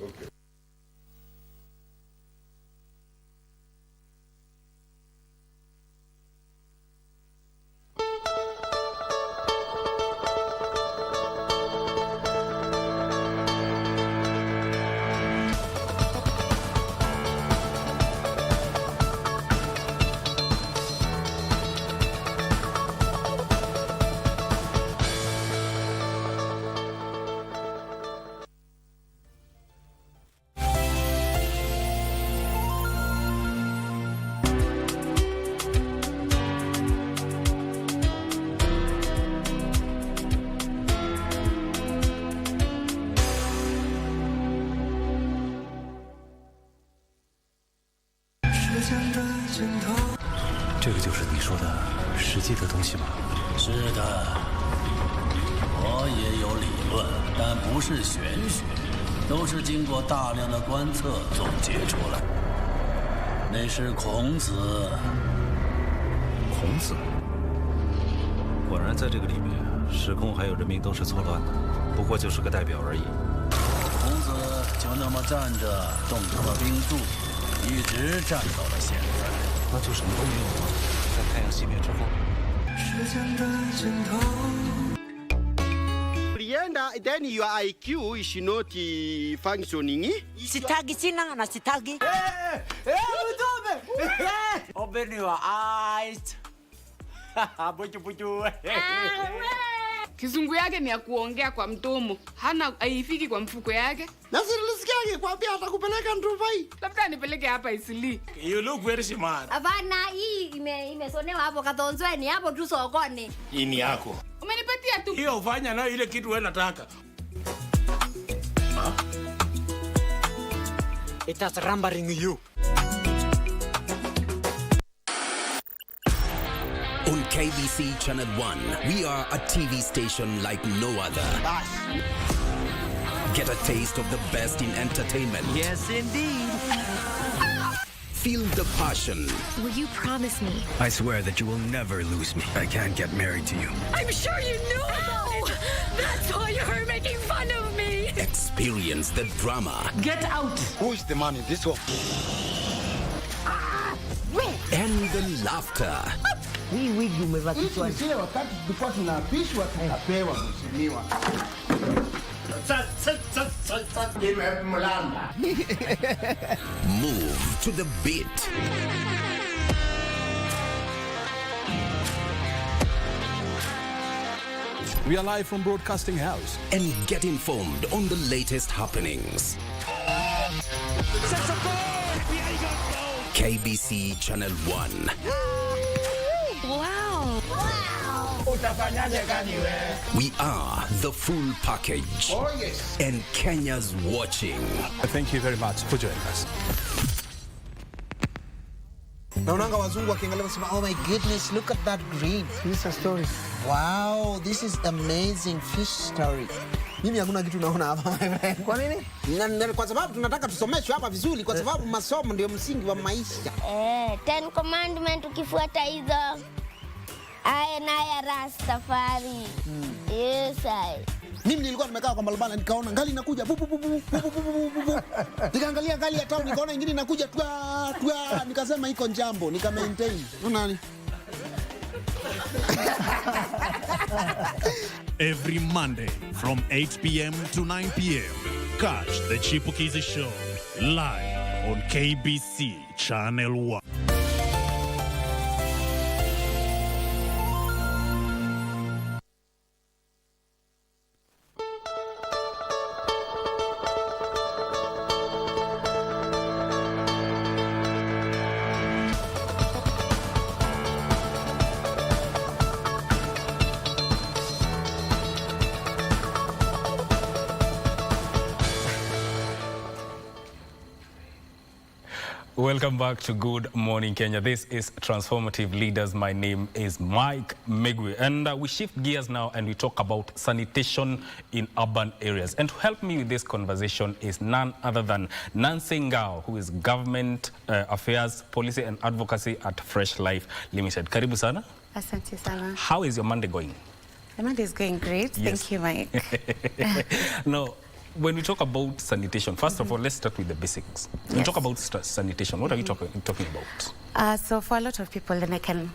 这个就是你说的实际的东西吗？是的，我也有理论，但不是玄学，都是经过大量的观测总结出来。那是孔子。孔子，果然在这个里面，时空还有人命都是错乱的，不过就是个代表而已。孔子就那么站着，动出了兵柱，一直站到了现在。那就什么都没有了，在太阳熄灭之后。Ulienda then your IQ is not functioning. Sitagi sina na sitagi. Open your eyes. Buju buju. Kizungu yake ni ya kuongea kwa mdomo, hana haifiki kwa mfuko yake. Na silisikia kwambia atakupeleka Dubai. Labda nipeleke hapa Isili. You look very smart. Hapana, hii imesonewa hapo Katonzweni, hapo tu sokoni. Hii ni yako. Umenipatia tu. Hiyo ufanya nayo ile kitu wewe unataka. It is rumbling you. On KBC Channel 1, we are a TV station like no other. Get a taste of the best in entertainment. Yes, indeed. Feel the passion. Will you promise me? I swear that you will never lose me. I can't get married to you. I'm sure you knew about it. That's why you're making fun of me. Experience the drama. Get out. Who is the man in this one? And the laughter. Hii wigi umevaa kichwani. Sisi wakati tulikuwa tunapishwa tunapewa mheshimiwa. Move to the beat. We are live from Broadcasting House. And get informed on the latest happenings. KBC Channel 1. Wow. We are the full package. Oh, yes. And Kenya's watching. Thank you very much for joining us. Naonanga wazungu wakiangalia wasema, oh my goodness, look at that green. This is a story. Wow, this is amazing fish story. Mimi hakuna kitu naona hapa my friend. Kwa nini? Kwa sababu tunataka tusomeshwe hapa vizuri, kwa sababu masomo ndio msingi wa maisha. 10 commandment ukifuata hizo. Aya na ya Rastafari. Yes, I. Mimi nilikuwa nimekaa kwa barabara nikaona gari inakuja bu bu bu bu bu bu bu. Nikaangalia gari ya town nikaona nyingine inakuja twa nikasema iko njambo, nika maintain. Nani? Every Monday from 8 p.m. to 9 p.m. Catch the Chipukizi Show live on KBC Channel 1. Welcome back to Good Morning Kenya. This is Transformative Leaders. My name is Mike Megwe. And we shift gears now and we talk about sanitation in urban areas. And to help me with this conversation is none other than Nancy Ngao, who is Government Affairs, Policy and Advocacy at Fresh Life Limited. Karibu sana. Asante sana. How is your Monday going? The Monday is going great. Yes. Thank you, Mike. Now, when we talk about sanitation, first of all, let's start with the basics. When we talk about sanitation, what are you talking about? So for a lot of people, then I can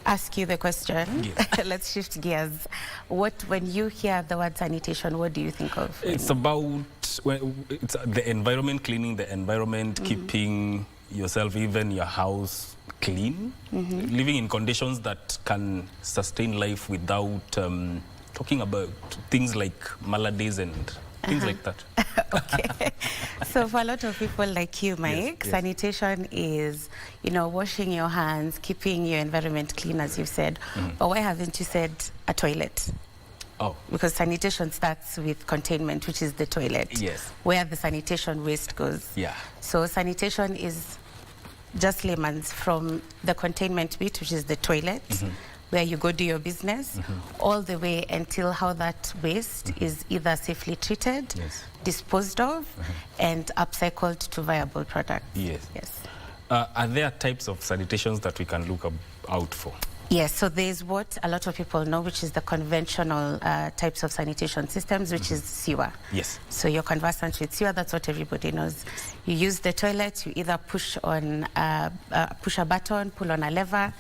ask you the question. Yes. Let's shift gears. When you hear the word sanitation, what do you think of? It's about it's the environment, cleaning the environment, keeping yourself, even your house, clean, living in conditions that can sustain life without talking about things like maladies and things like that. Okay. So for a lot of people like you, Mike, sanitation is, washing your hands, keeping your environment clean, as you've said. But why haven't you said a toilet? Oh. Because sanitation starts with containment, which is the toilet. Yes. Where the sanitation waste goes. Yeah. So sanitation is just layman's from the containment bit, which is the toilet, where you go do your business, all the way until how that waste is either safely treated, disposed of, and upcycled to viable products. Yes. Are there types of sanitations that we can look out for? Yes, so there's what a lot of people know, which is the conventional types of sanitation systems, which is sewer. Yes. So you're conversant with sewer, that's what everybody knows. You use the toilet, you either push a button, pull on a lever,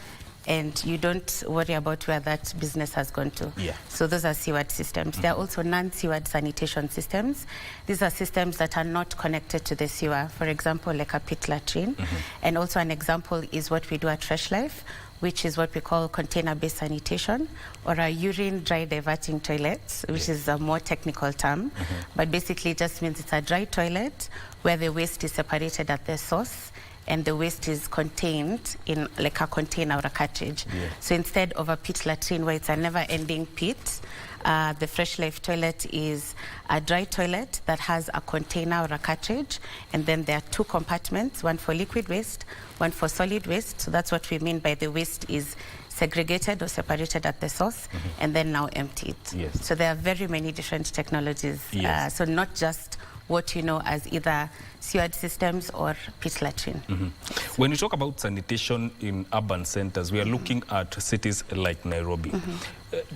and you don't worry about where that business has gone to. Yeah. So those are sewered systems. There are also non-sewered sanitation systems. These are systems that are not connected to the sewer, for example, like a pit latrine. And also an example is what we do at Fresh Life, which is what we call container-based sanitation, or a urine dry diverting toilet, which is a more technical term. But basically it just means it's a dry toilet where the waste is separated at the source, and the waste is contained in like a container or a cartridge. So instead of a pit latrine where it's a never-ending pit, the Fresh Life toilet is a dry toilet that has a container or a cartridge, and then there are two compartments, one for liquid waste, one for solid waste. So that's what we mean by the waste is segregated or separated at the source, and then now emptied. So there are very many different technologies. So not just what you know as either sewered systems or pit latrine. When we talk about sanitation in urban centers, we are looking at cities like Nairobi.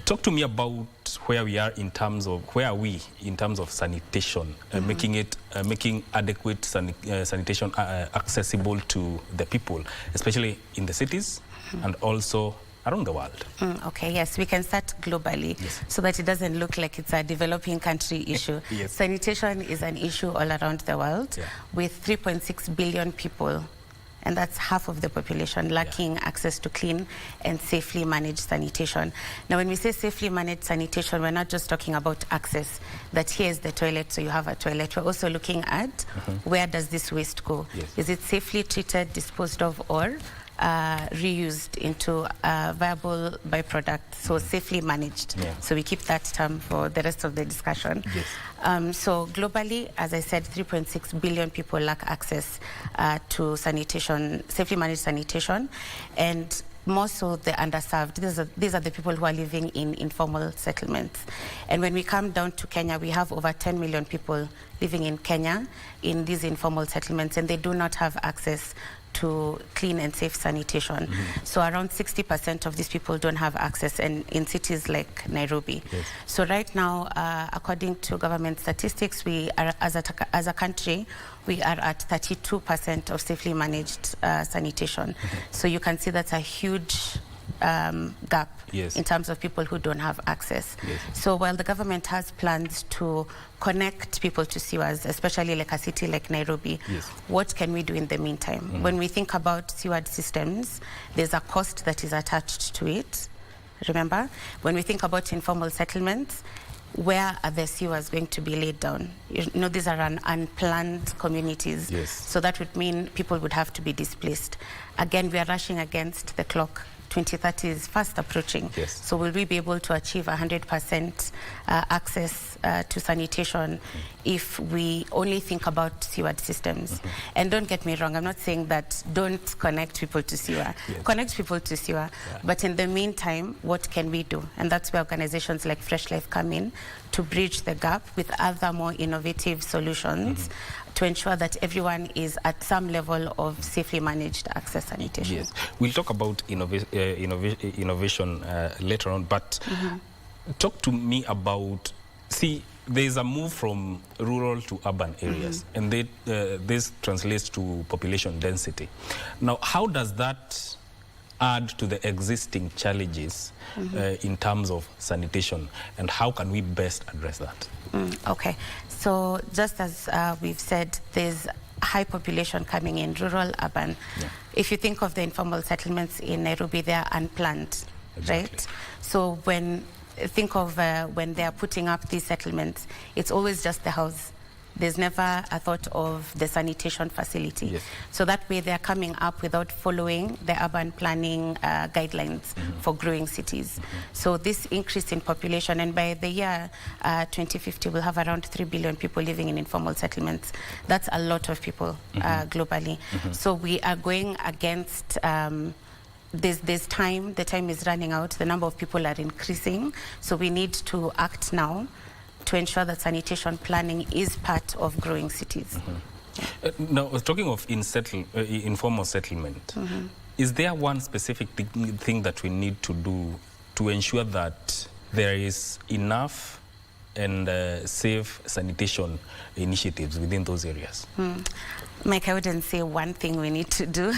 Talk to me about where we are in terms of sanitation, making adequate sanitation accessible to the people, especially in the cities and also around the world. Okay, yes, we can start globally so that it doesn't look like it's a developing country issue. Sanitation is an issue all around the world with 3.6 billion people, and that's half of the population lacking access to clean and safely managed sanitation. Now, when we say safely managed sanitation, we're not just talking about access, that here's the toilet, so you have a toilet. We're also looking at where does this waste go? Is it safely treated, disposed of, or reused into a viable byproduct, so safely managed. So we keep that term for the rest of the discussion. So globally, as I said, 3.6 billion people lack access to sanitation, safely managed sanitation, and more so the underserved. These are the people who are living in informal settlements. And when we come down to Kenya, we have over 10 million people living in Kenya in these informal settlements, and they do not have access to clean and safe sanitation. So around 60% of these people don't have access, and in cities like Nairobi. So right now, according to government statistics, we are, as a country, we are at 32% of safely managed sanitation. So you can see that's a huge gap in terms of people who don't have access. So while the government has plans to connect people to sewers, especially like a city like Nairobi, what can we do in the meantime? When we think about sewer systems, there's a cost that is attached to it. Remember, when we think about informal settlements, where are the sewers going to be laid down? You know, these are unplanned communities. So that would mean people would have to be displaced. Again, we are rushing against the clock. 2030 is fast approaching. So will we be able to achieve 100% access to sanitation if we only think about sewer systems? And don't get me wrong, I'm not saying that don't connect people to sewer. Connect people to sewer. But in the meantime, what can we do? And that's where organizations like Fresh Life come in to bridge the gap with other more innovative solutions to ensure that everyone is at some level of safely managed access sanitation. We'll talk about innovation later on, but talk to me about, see, there's a move from rural to urban areas, and this translates to population density. Now, how does that add to the existing challenges in terms of sanitation, and how can we best address that? Okay, so just as we've said, there's high population coming in, rural, urban. If you think of the informal settlements in Nairobi, they are unplanned, right? So think of when they are putting up these settlements, it's always just the house. There's never a thought of the sanitation facility. So that way they're coming up without following the urban planning guidelines for growing cities. So this increase in population, and by the year 2050, we'll have around 3 billion people living in informal settlements. That's a lot of people globally. So we are going against there's time, the time is running out, the number of people are increasing, so we need to act now to ensure that sanitation planning is part of growing cities. Now, talking of informal settlement, is there one specific thing that we need to do to ensure that there is enough and safe sanitation initiatives within those areas? Mike, I wouldn't say one thing we need to do.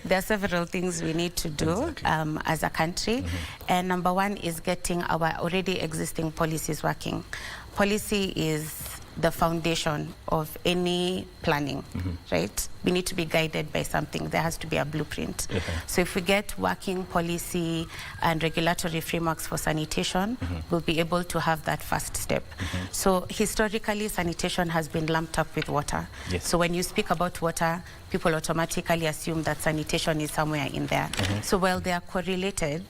There are several things we need to do as a country. And number one is getting our already existing policies working. Policy is the foundation of any planning, right? We need to be guided by something. There has to be a blueprint. So if we get working policy and regulatory frameworks for sanitation, we'll be able to have that first step. So historically, sanitation has been lumped up with water. So when you speak about water, people automatically assume that sanitation is somewhere in there. So while they are correlated,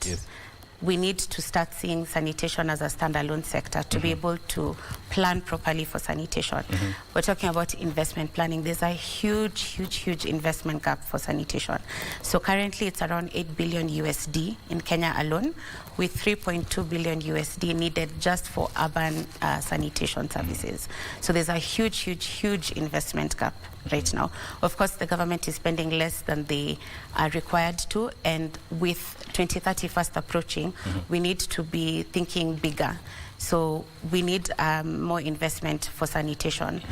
we need to start seeing sanitation as a standalone sector to be able to plan properly for sanitation. We're talking about investment planning. There's a huge investment gap for sanitation. So currently it's around 8 billion USD in Kenya alone, with 3.2 billion USD needed just for urban sanitation services. So there's a huge investment gap right now. Of course, the government is spending less than they are required to, and with 2030 fast approaching, we need to be thinking bigger. So we need more investment for sanitation.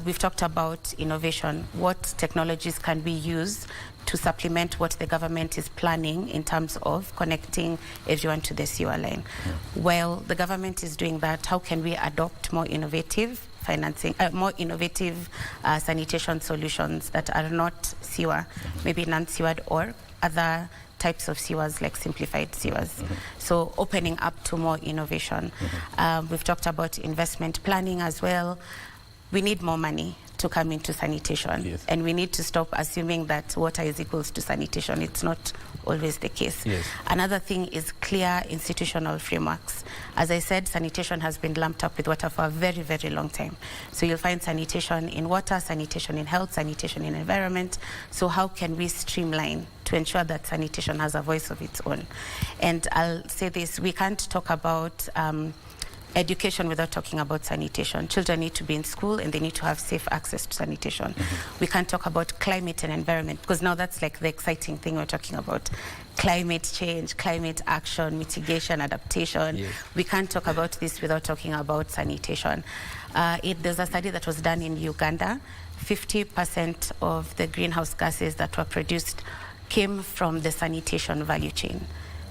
We've talked about innovation. What technologies can we use to supplement what the government is planning in terms of connecting everyone to the sewer line? While the government is doing that, how can we adopt more innovative financing, more innovative sanitation solutions that are not sewer, maybe non-sewered or other types of sewers like simplified sewers. So opening up to more innovation. We've talked about investment planning as well. We need more money to come into sanitation, and we need to stop assuming that water is equals to sanitation. It's not always the case. Yes. Another thing is clear institutional frameworks. As I said, sanitation has been lumped up with water for a very, very long time. So you'll find sanitation in water, sanitation in health, sanitation in environment. So how can we streamline to ensure that sanitation has a voice of its own? And I'll say this, we can't talk about education without talking about sanitation. Children need to be in school and they need to have safe access to sanitation. We can't talk about climate and environment because now that's like the exciting thing we're talking about. Climate change, climate action, mitigation, adaptation. Yes. We can't talk about this without talking about sanitation. There's a study that was done in Uganda. 50% of the greenhouse gases that were produced came from the sanitation value chain.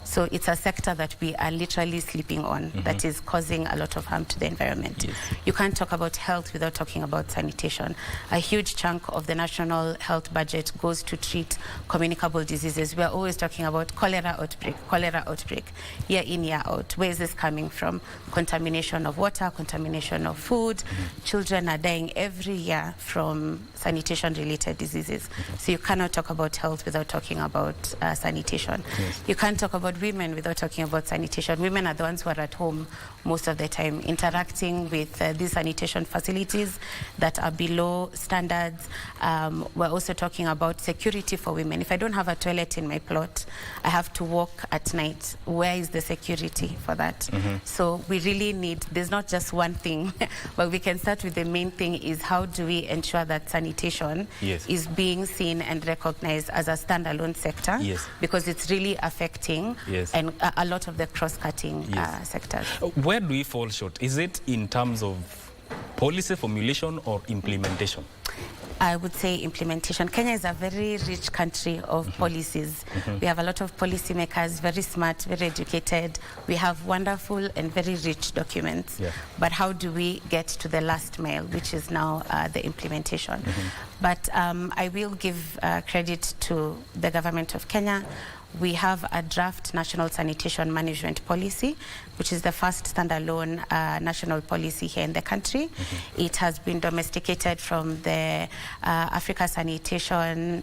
So it's a sector that we are literally sleeping on, that is causing a lot of harm to the environment. Yes. You can't talk about health without talking about sanitation. A huge chunk of the national health budget goes to treat communicable diseases. We are always talking about cholera outbreak, year in, year out. Where is this coming from? Contamination of water, contamination of food. Children are dying every year from sanitation-related diseases. So you cannot talk about health without talking about sanitation. Yes. You can't talk about women without talking about sanitation. Women are the ones who are at home most of the time, interacting with these sanitation facilities that are below standards. We're also talking about security for women. If I don't have a toilet in my plot, I have to walk at night. Where is the security for that? So we really need, there's not just one thing, but we can start with the main thing is how do we ensure that sanitation Yes. is being seen and recognized as a standalone sector, Yes. because it's really affecting Yes. and a lot of the cross-cutting Yes. sectors. Where do we fall short? Is it in terms of policy formulation or implementation? I would say implementation. Kenya is a very rich country of policies. We have a lot of policymakers, very smart, very educated. We have wonderful and very rich documents. Yeah. But how do we get to the last mile, which is now the implementation? But I will give credit to the government of Kenya. We have a draft National Sanitation Management Policy, which is the first standalone national policy here in the country. It has been domesticated from the Africa Sanitation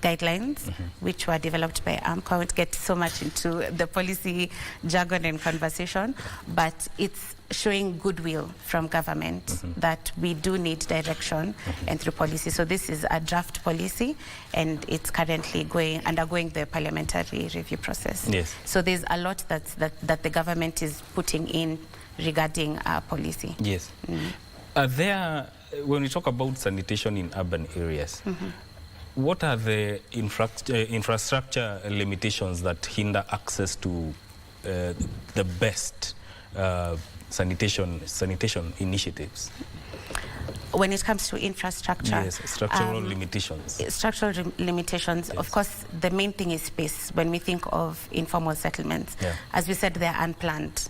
Guidelines, which were developed by AMCO. I won't get so much into the policy jargon and conversation, but it's showing goodwill from government that we do need direction and through policy. So this is a draft policy and it's currently undergoing the parliamentary review process. Yes. So there's a lot that the government is putting in regarding policy. Yes. When we talk about sanitation in urban areas, what are the infrastructure limitations that hinder access to the best sanitation initiatives? When it comes to infrastructure, yes, structural limitations. Structural limitations, yes. Of course, the main thing is space. When we think of informal settlements, as we said, they're unplanned,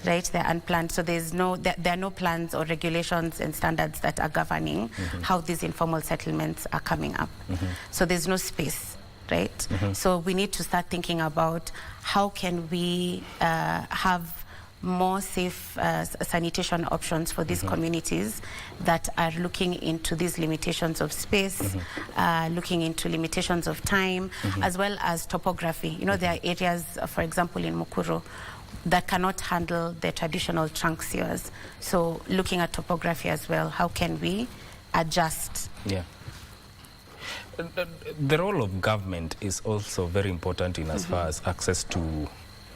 right? They're unplanned, so there are no plans or regulations and standards that are governing how these informal settlements are coming up. So there's no space, right? So we need to start thinking about how can we have more safe sanitation options for these communities that are looking into these limitations of space, looking into limitations of time, as well as topography. You know, there are areas, for example, in Mukuru, that cannot handle the traditional trunk sewers. So looking at topography as well, how can we adjust? Yeah. The role of government is also very important in as far as access to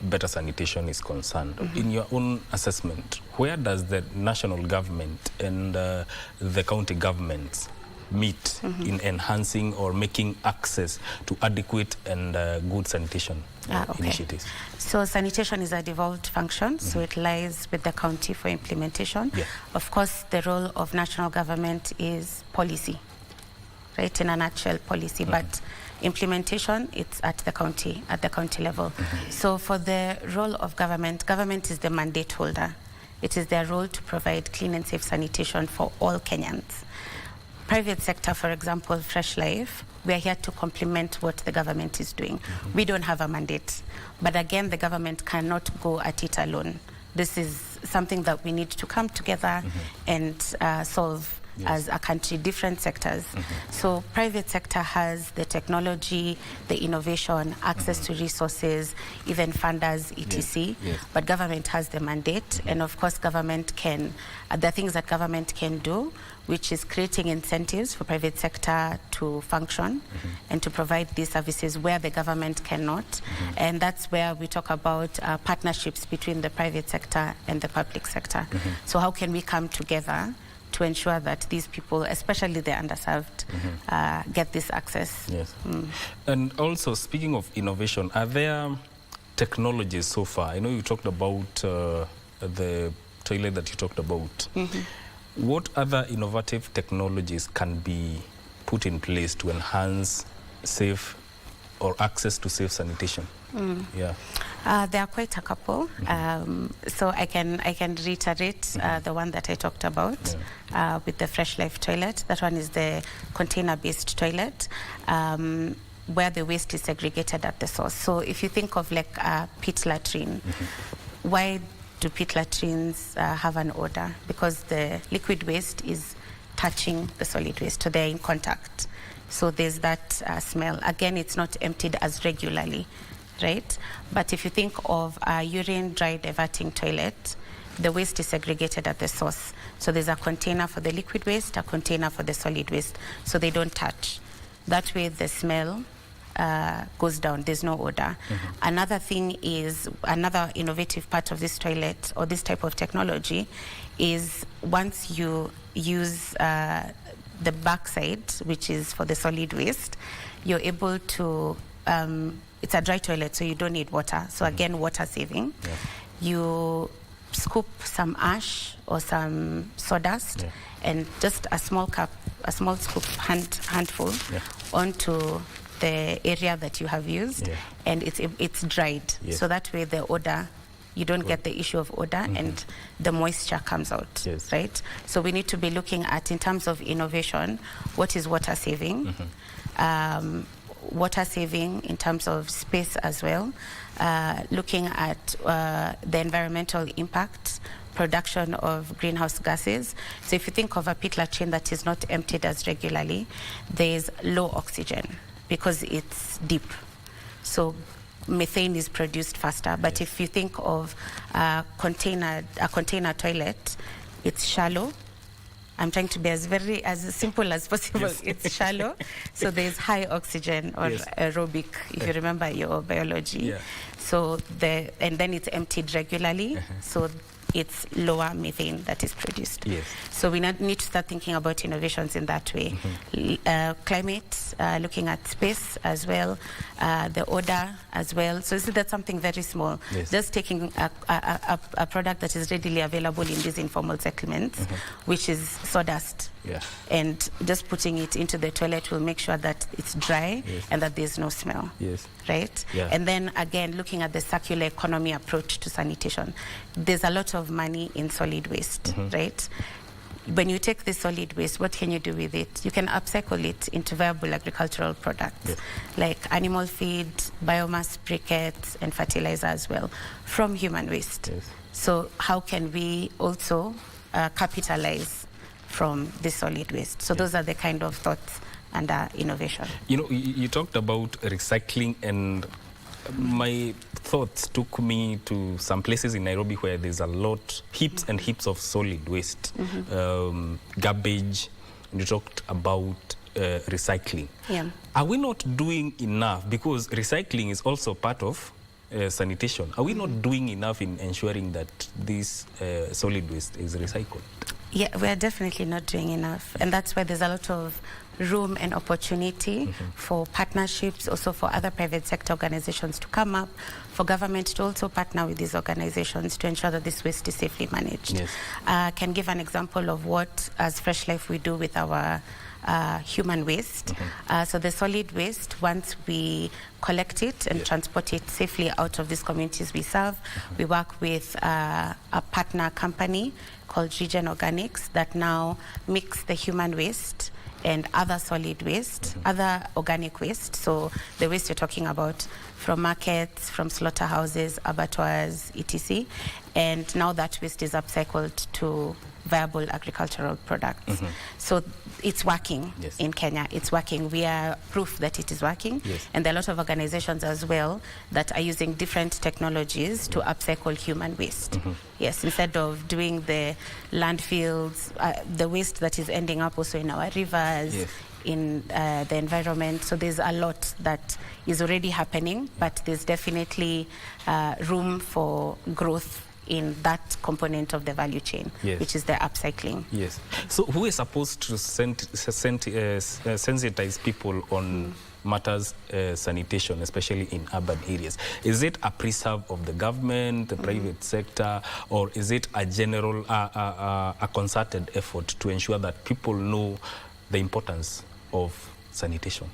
better sanitation is concerned. In your own assessment, where does the national government and the county governments meet in enhancing or making access to adequate and good sanitation initiatives? So sanitation is a devolved function, so it lies with the county for implementation. Of course, the role of national government is policy, right? In a nutshell, policy, but implementation, it's at the county level. So for the role of government is the mandate holder. It is their role to provide clean and safe sanitation for all Kenyans. Private sector, for example, Fresh Life, we are here to complement what the government is doing. We don't have a mandate, but again, the government cannot go at it alone. This is something that we need to come together and solve as a country, different sectors. So private sector has the technology, the innovation, access to resources, even funders, etc. But government has the mandate, and of course government can, the things that government can do, which is creating incentives for private sector to function and to provide these services where the government cannot. And that's where we talk about partnerships between the private sector and the public sector. So how can we come together to ensure that these people, especially the underserved, get this access? And also, speaking of innovation, are there technologies so far? I know you talked about the toilet that you talked about. What other innovative technologies can be put in place to enhance safe or access to safe sanitation? There are quite a couple. So I can reiterate the one that I talked about with the Fresh Life toilet. That one is the container-based toilet, where the waste is segregated at the source. So if you think of like a pit latrine, why do pit latrines have an odor? Because the liquid waste is touching the solid waste, so they're in contact. So there's that smell. Again, it's not emptied as regularly, right? But if you think of a urine dry diverting toilet, the waste is segregated at the source. So there's a container for the liquid waste, a container for the solid waste, so they don't touch. That way the smell goes down, there's no odor. Another thing is, another innovative part of this toilet or this type of technology is once you use the backside, which is for the solid waste, you're able to, it's a dry toilet, so you don't need water. So again, water saving. You scoop some ash or some sawdust and just a small cup, a small scoop, handful onto the area that you have used, and it's dried. So that way the odor, you don't get the issue of odor, and the moisture comes out, right? So we need to be looking at, in terms of innovation, what is water saving? Water saving in terms of space as well, looking at the environmental impacts, production of greenhouse gases. So if you think of a pit latrine that is not emptied as regularly, there's low oxygen because it's deep. So methane is produced faster. But if you think of a container toilet, it's shallow. I'm trying to be as simple as possible. It's shallow, so there's high oxygen or aerobic, if you remember your biology. So and then it's emptied regularly, so it's lower methane that is produced. So we need to start thinking about innovations in that way. Climate, looking at space as well, the odor as well. So that's something very small. Just taking a product that is readily available in these informal settlements, which is sawdust, and just putting it into the toilet will make sure that it's dry and that there's no smell. Right? And then again, looking at the circular economy approach to sanitation. There's a lot of money in solid waste, right? When you take the solid waste, what can you do with it? You can upcycle it into viable agricultural products, like animal feed, biomass briquettes, and fertilizer as well, from human waste. So how can we also capitalize from the solid waste? So those are the kind of thoughts and innovation. You know, you talked about recycling, and my thoughts took me to some places in Nairobi where there's a lot, heaps and heaps of solid waste, garbage, and you talked about recycling. Are we not doing enough? Because recycling is also part of sanitation. Are we not doing enough in ensuring that this solid waste is recycled? Yeah, we are definitely not doing enough. And that's why there's a lot of room and opportunity for partnerships, also for other private sector organizations to come up, for government to also partner with these organizations to ensure that this waste is safely managed. Can give an example of what, as Fresh Life, we do with our human waste. So the solid waste, once we collect it and transport it safely out of these communities we serve, we work with a partner company called Regen Organics that now mix the human waste and other solid waste, other organic waste. So the waste you're talking about from markets, from slaughterhouses, abattoirs, etc. And now that waste is upcycled to viable agricultural products. So it's working in Kenya. It's working. We are proof that it is working. And there are a lot of organizations as well that are using different technologies to upcycle human waste. Yes, instead of doing the landfills, the waste that is ending up also in our rivers, in the environment. So there's a lot that is already happening, but there's definitely room for growth in that component of the value chain, which is the upcycling. Yes. So who is supposed to sensitize people on matters sanitation, especially in urban areas? Is it a preserve of the government, the private sector, or is it a general, a concerted effort to ensure that people know the importance of sanitation?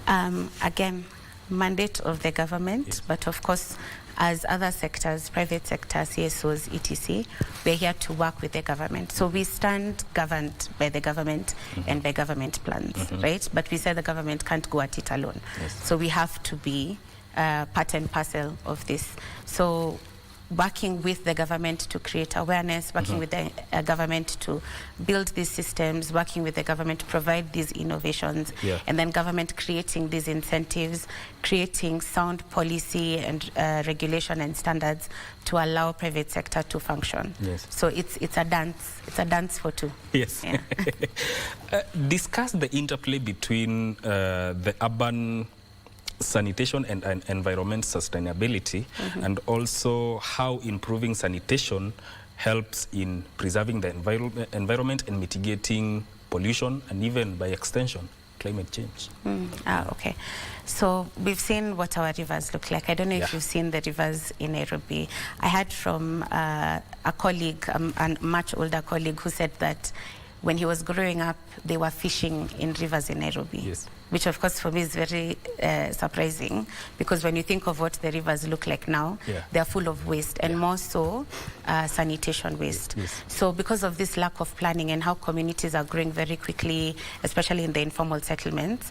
Again, mandate of the government, but of course, as other sectors, private sector, CSOs, etc., we're here to work with the government. So we stand governed by the government and by government plans, right? But we say the government can't go at it alone. So we have to be part and parcel of this. So working with the government to create awareness, working with the government to build these systems, working with the government to provide these innovations, and then government creating these incentives, creating sound policy and regulation and standards to allow private sector to function. So it's a dance for two. Yes. Discuss the interplay between the urban sanitation and environment sustainability, and also how improving sanitation helps in preserving the environment and mitigating pollution, and even by extension, climate change. Okay. So we've seen what our rivers look like. I don't know if you've seen the rivers in Nairobi. I heard from a colleague, a much older colleague, who said that when he was growing up, they were fishing in rivers in Nairobi. Which of course for me is very surprising, because when you think of what the rivers look like now, they're full of waste, and more so sanitation waste. So because of this lack of planning and how communities are growing very quickly, especially in the informal settlements,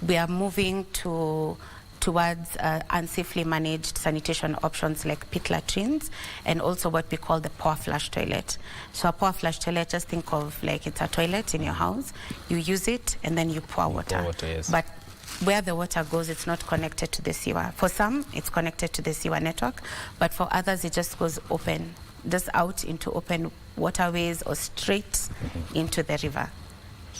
we are moving towards unsafely managed sanitation options like pit latrines, and also what we call the pour flush toilet. So a pour flush toilet, just think of like it's a toilet in your house. You use it and then you pour water. But where the water goes, it's not connected to the sewer. For some, it's connected to the sewer network, but for others, it just goes open, just out into open waterways or straight into the river.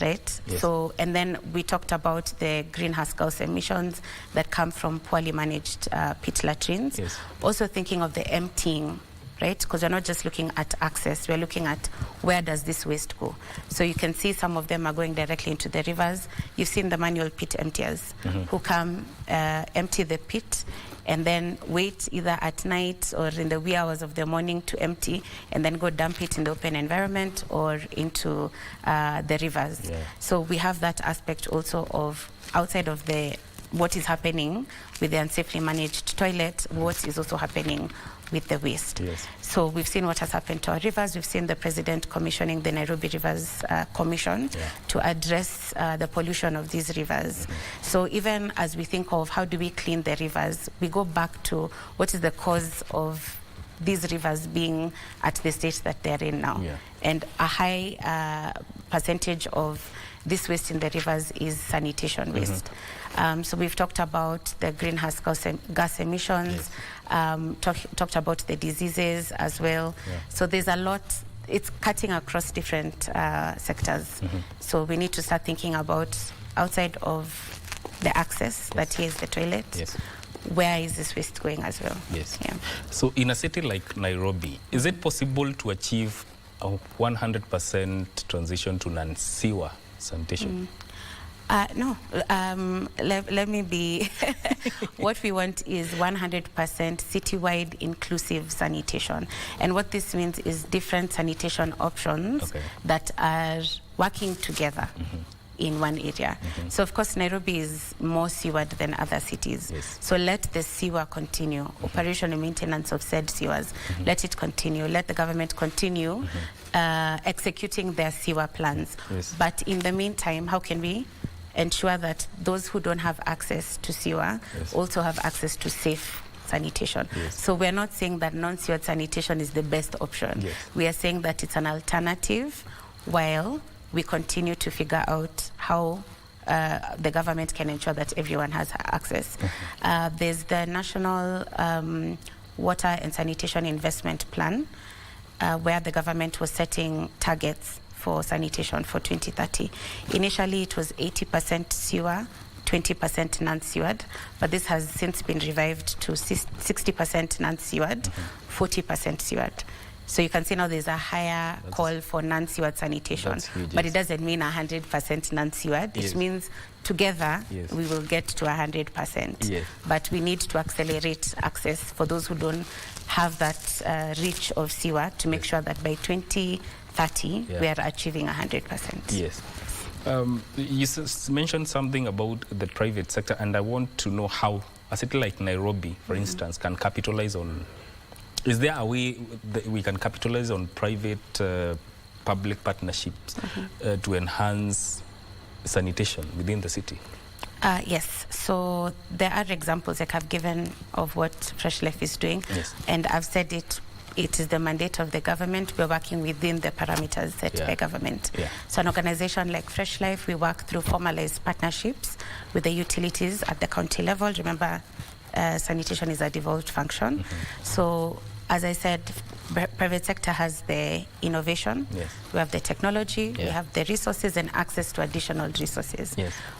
Right? So, and then we talked about the greenhouse gas emissions that come from poorly managed pit latrines. Also thinking of the emptying, right? Because we're not just looking at access, we're looking at where does this waste go. So you can see some of them are going directly into the rivers. You've seen the manual pit emptiers who come empty the pit and then wait either at night or in the wee hours of the morning to empty, and then go dump it in the open environment or into the rivers. So we have that aspect also of outside of what is happening with the unsafely managed toilet, what is also happening with the waste. So we've seen what has happened to our rivers. We've seen the president commissioning the Nairobi Rivers Commission to address the pollution of these rivers. So even as we think of how do we clean the rivers, we go back to what is the cause of these rivers being at the state that they're in now. And a high percentage of this waste in the rivers is sanitation waste. So we've talked about the greenhouse gas emissions, talked about the diseases as well. So there's a lot, it's cutting across different sectors. So we need to start thinking about outside of the access, that is the toilet, where is this waste going as well? So in a city like Nairobi, is it possible to achieve a 100% transition to non-sewer sanitation? No, let me be, what we want is 100% citywide inclusive sanitation. And what this means is different sanitation options that are working together in one area. So of course Nairobi is more sewered than other cities. So let the sewer continue, operation and maintenance of said sewers, let it continue, let the government continue executing their sewer plans. But in the meantime, how can we ensure that those who don't have access to sewer also have access to safe sanitation. Yes. So we're not saying that non-sewage sanitation is the best option. Yes. We are saying that it's an alternative while we continue to figure out how the government can ensure that everyone has access. There's the National Water and Sanitation Investment Plan, where the government was setting targets for sanitation for 2030. Initially, it was 80% sewer, 20% non-sewered, but this has since been revived to 60% non-sewered, 40% sewered. So you can see now there's a higher call for non-sewered sanitation, but it doesn't mean 100% non-sewered. Yes. It means together Yes. we will get to 100%. Yes. But we need to accelerate access for those who don't have that reach of sewer to make sure that by 2030 we are achieving 100%. Yes. You mentioned something about the private sector, and I want to know how a city like Nairobi, for instance, can capitalize on. Is there a way that we can capitalize on private public partnerships to enhance sanitation within the city? Yes, so there are examples like I've given of what Fresh Life is doing, and I've said it is the mandate of the government. We're working within the parameters set by government. So an organization like Fresh Life, we work through formalized partnerships with the utilities at the county level. Remember, sanitation is a devolved function. So as I said, private sector has the innovation, we have the technology, we have the resources and access to additional resources.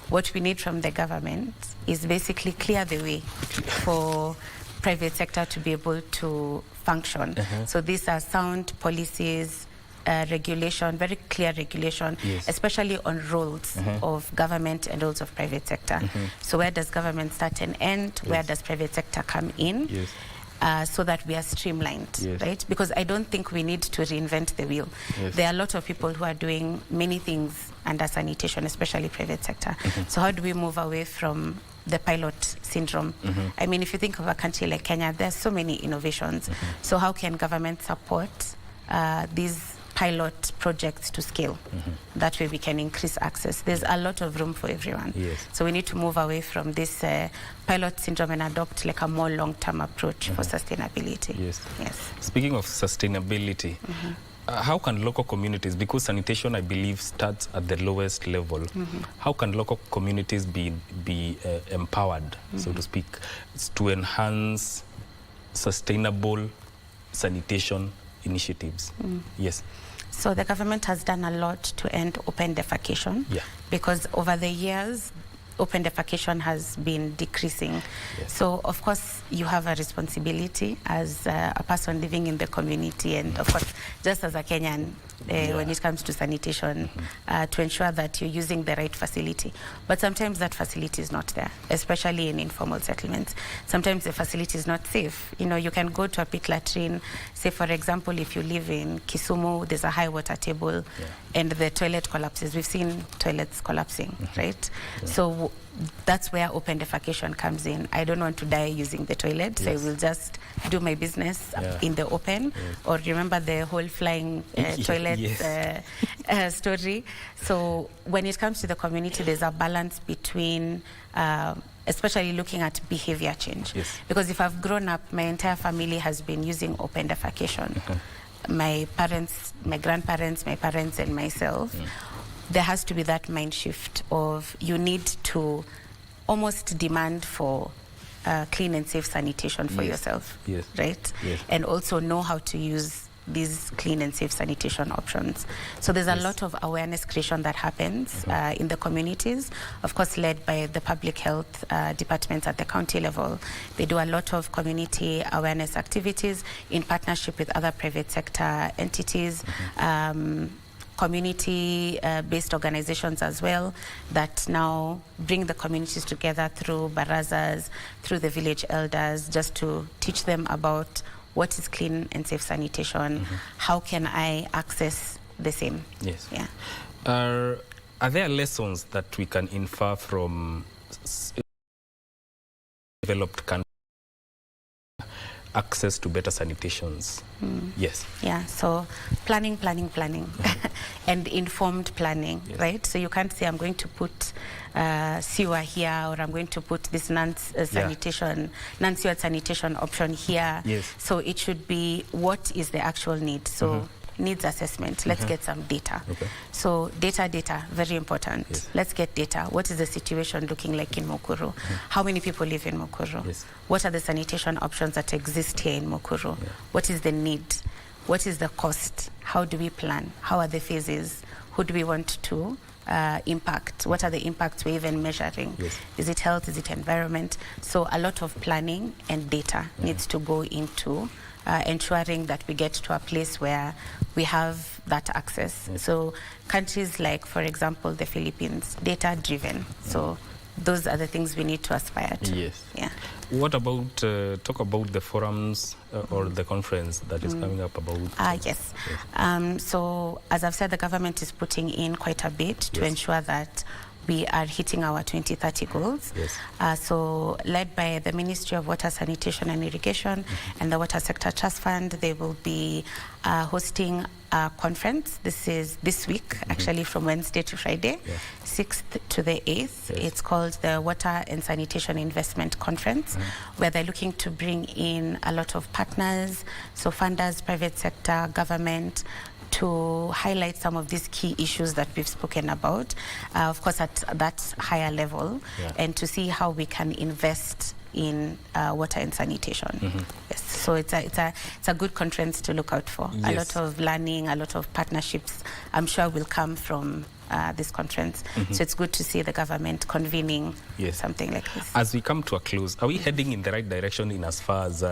What we need from the government is basically clear the way for private sector to be able to function. So these are sound policies, regulation, very clear regulation, especially on roles of government and roles of private sector. So where does government start and end? Where does private sector come in? So that we are streamlined, right? Because I don't think we need to reinvent the wheel. There are a lot of people who are doing many things under sanitation, especially private sector. So how do we move away from the pilot syndrome? I mean, if you think of a country like Kenya, there's so many innovations. So how can government support these pilot projects to scale? That way we can increase access. There's a lot of room for everyone. So we need to move away from this pilot syndrome and adopt like a more long-term approach for sustainability. Speaking of sustainability, how can local communities, because sanitation, I believe, starts at the lowest level, how can local communities be empowered, so to speak, to enhance sustainable sanitation initiatives? So the government has done a lot to end open defecation, because over the years open defecation has been decreasing. So of course you have a responsibility as a person living in the community, and of course just as a Kenyan when it comes to sanitation, to ensure that you're using the right facility. But sometimes that facility is not there, especially in informal settlements. Sometimes the facility is not safe. You know, you can go to a pit latrine, say for example, if you live in Kisumu, there's a high water table and the toilet collapses. We've seen toilets collapsing, right? So that's where open defecation comes in. I don't want to die using the toilet, so I will just do my business in the open. Or remember the whole flying toilet story. So when it comes to the community, there's a balance between especially looking at behavior change. Because if I've grown up, my entire family has been using open defecation. My parents, my grandparents, my parents and myself, there has to be that mind shift of you need to almost demand for clean and safe sanitation for yourself, right? And also know how to use these clean and safe sanitation options. So there's a lot of awareness creation that happens in the communities, of course led by the public health departments at the county level. They do a lot of community awareness activities in partnership with other private sector entities, community-based organizations as well, that now bring the communities together through barazas, through the village elders, just to teach them about what is clean and safe sanitation, how can I access the same. Are there lessons that we can infer from developed countries access to better sanitations. Yes. Yeah, so planning, and informed planning, right? So you can't say I'm going to put sewer here, or I'm going to put this non-sewer sanitation option here. Yes. So it should be, what is the actual need? So needs assessment. Let's get some data. Okay. So data, very important. Yes. Let's get data. What is the situation looking like in Mukuru? How many people live in Mukuru? Yes. What are the sanitation options that exist here in Mukuru? What is the need? What is the cost? How do we plan? How are the phases? Who do we want to impact? What are the impacts we're even measuring? Yes. Is it health? Is it environment? So a lot of planning and data needs to go into ensuring that we get to a place where we have that access. So countries like, for example, the Philippines, data-driven. So those are the things we need to aspire to. Yes. Yeah. What about, talk about the forums or the conference that is coming up about? Yes. So as I've said, the government is putting in quite a bit to ensure that we are hitting our 2030 goals. Yes. So led by the Ministry of Water, Sanitation and Irrigation and the Water Sector Trust Fund, they will be hosting a conference. This is this week, actually, from Wednesday to Friday, 6th to the 8th. It's called the Water and Sanitation Investment Conference, where they're looking to bring in a lot of partners, so funders, private sector, government, to highlight some of these key issues that we've spoken about, of course at that higher level, and to see how we can invest in water and sanitation. Yes. So it's a good conference to look out for. A lot of learning, a lot of partnerships, I'm sure, will come from this conference. So it's good to see the government convening something like this. As we come to a close, are we heading in the right direction in as far as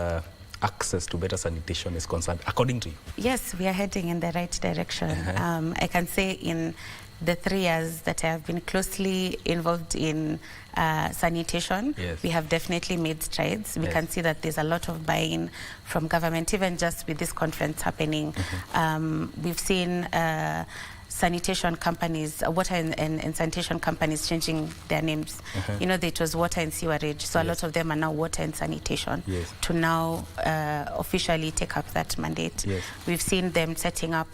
access to better sanitation is concerned, according to you? Yes, we are heading in the right direction. I can say in the 3 years that I have been closely involved in sanitation, we have definitely made strides. We can see that there's a lot of buy-in from government, even just with this conference happening. We've seen sanitation companies, water and sanitation companies changing their names. You know, it was water and sewerage, so a lot of them are now water and sanitation to now officially take up that mandate. We've seen them setting up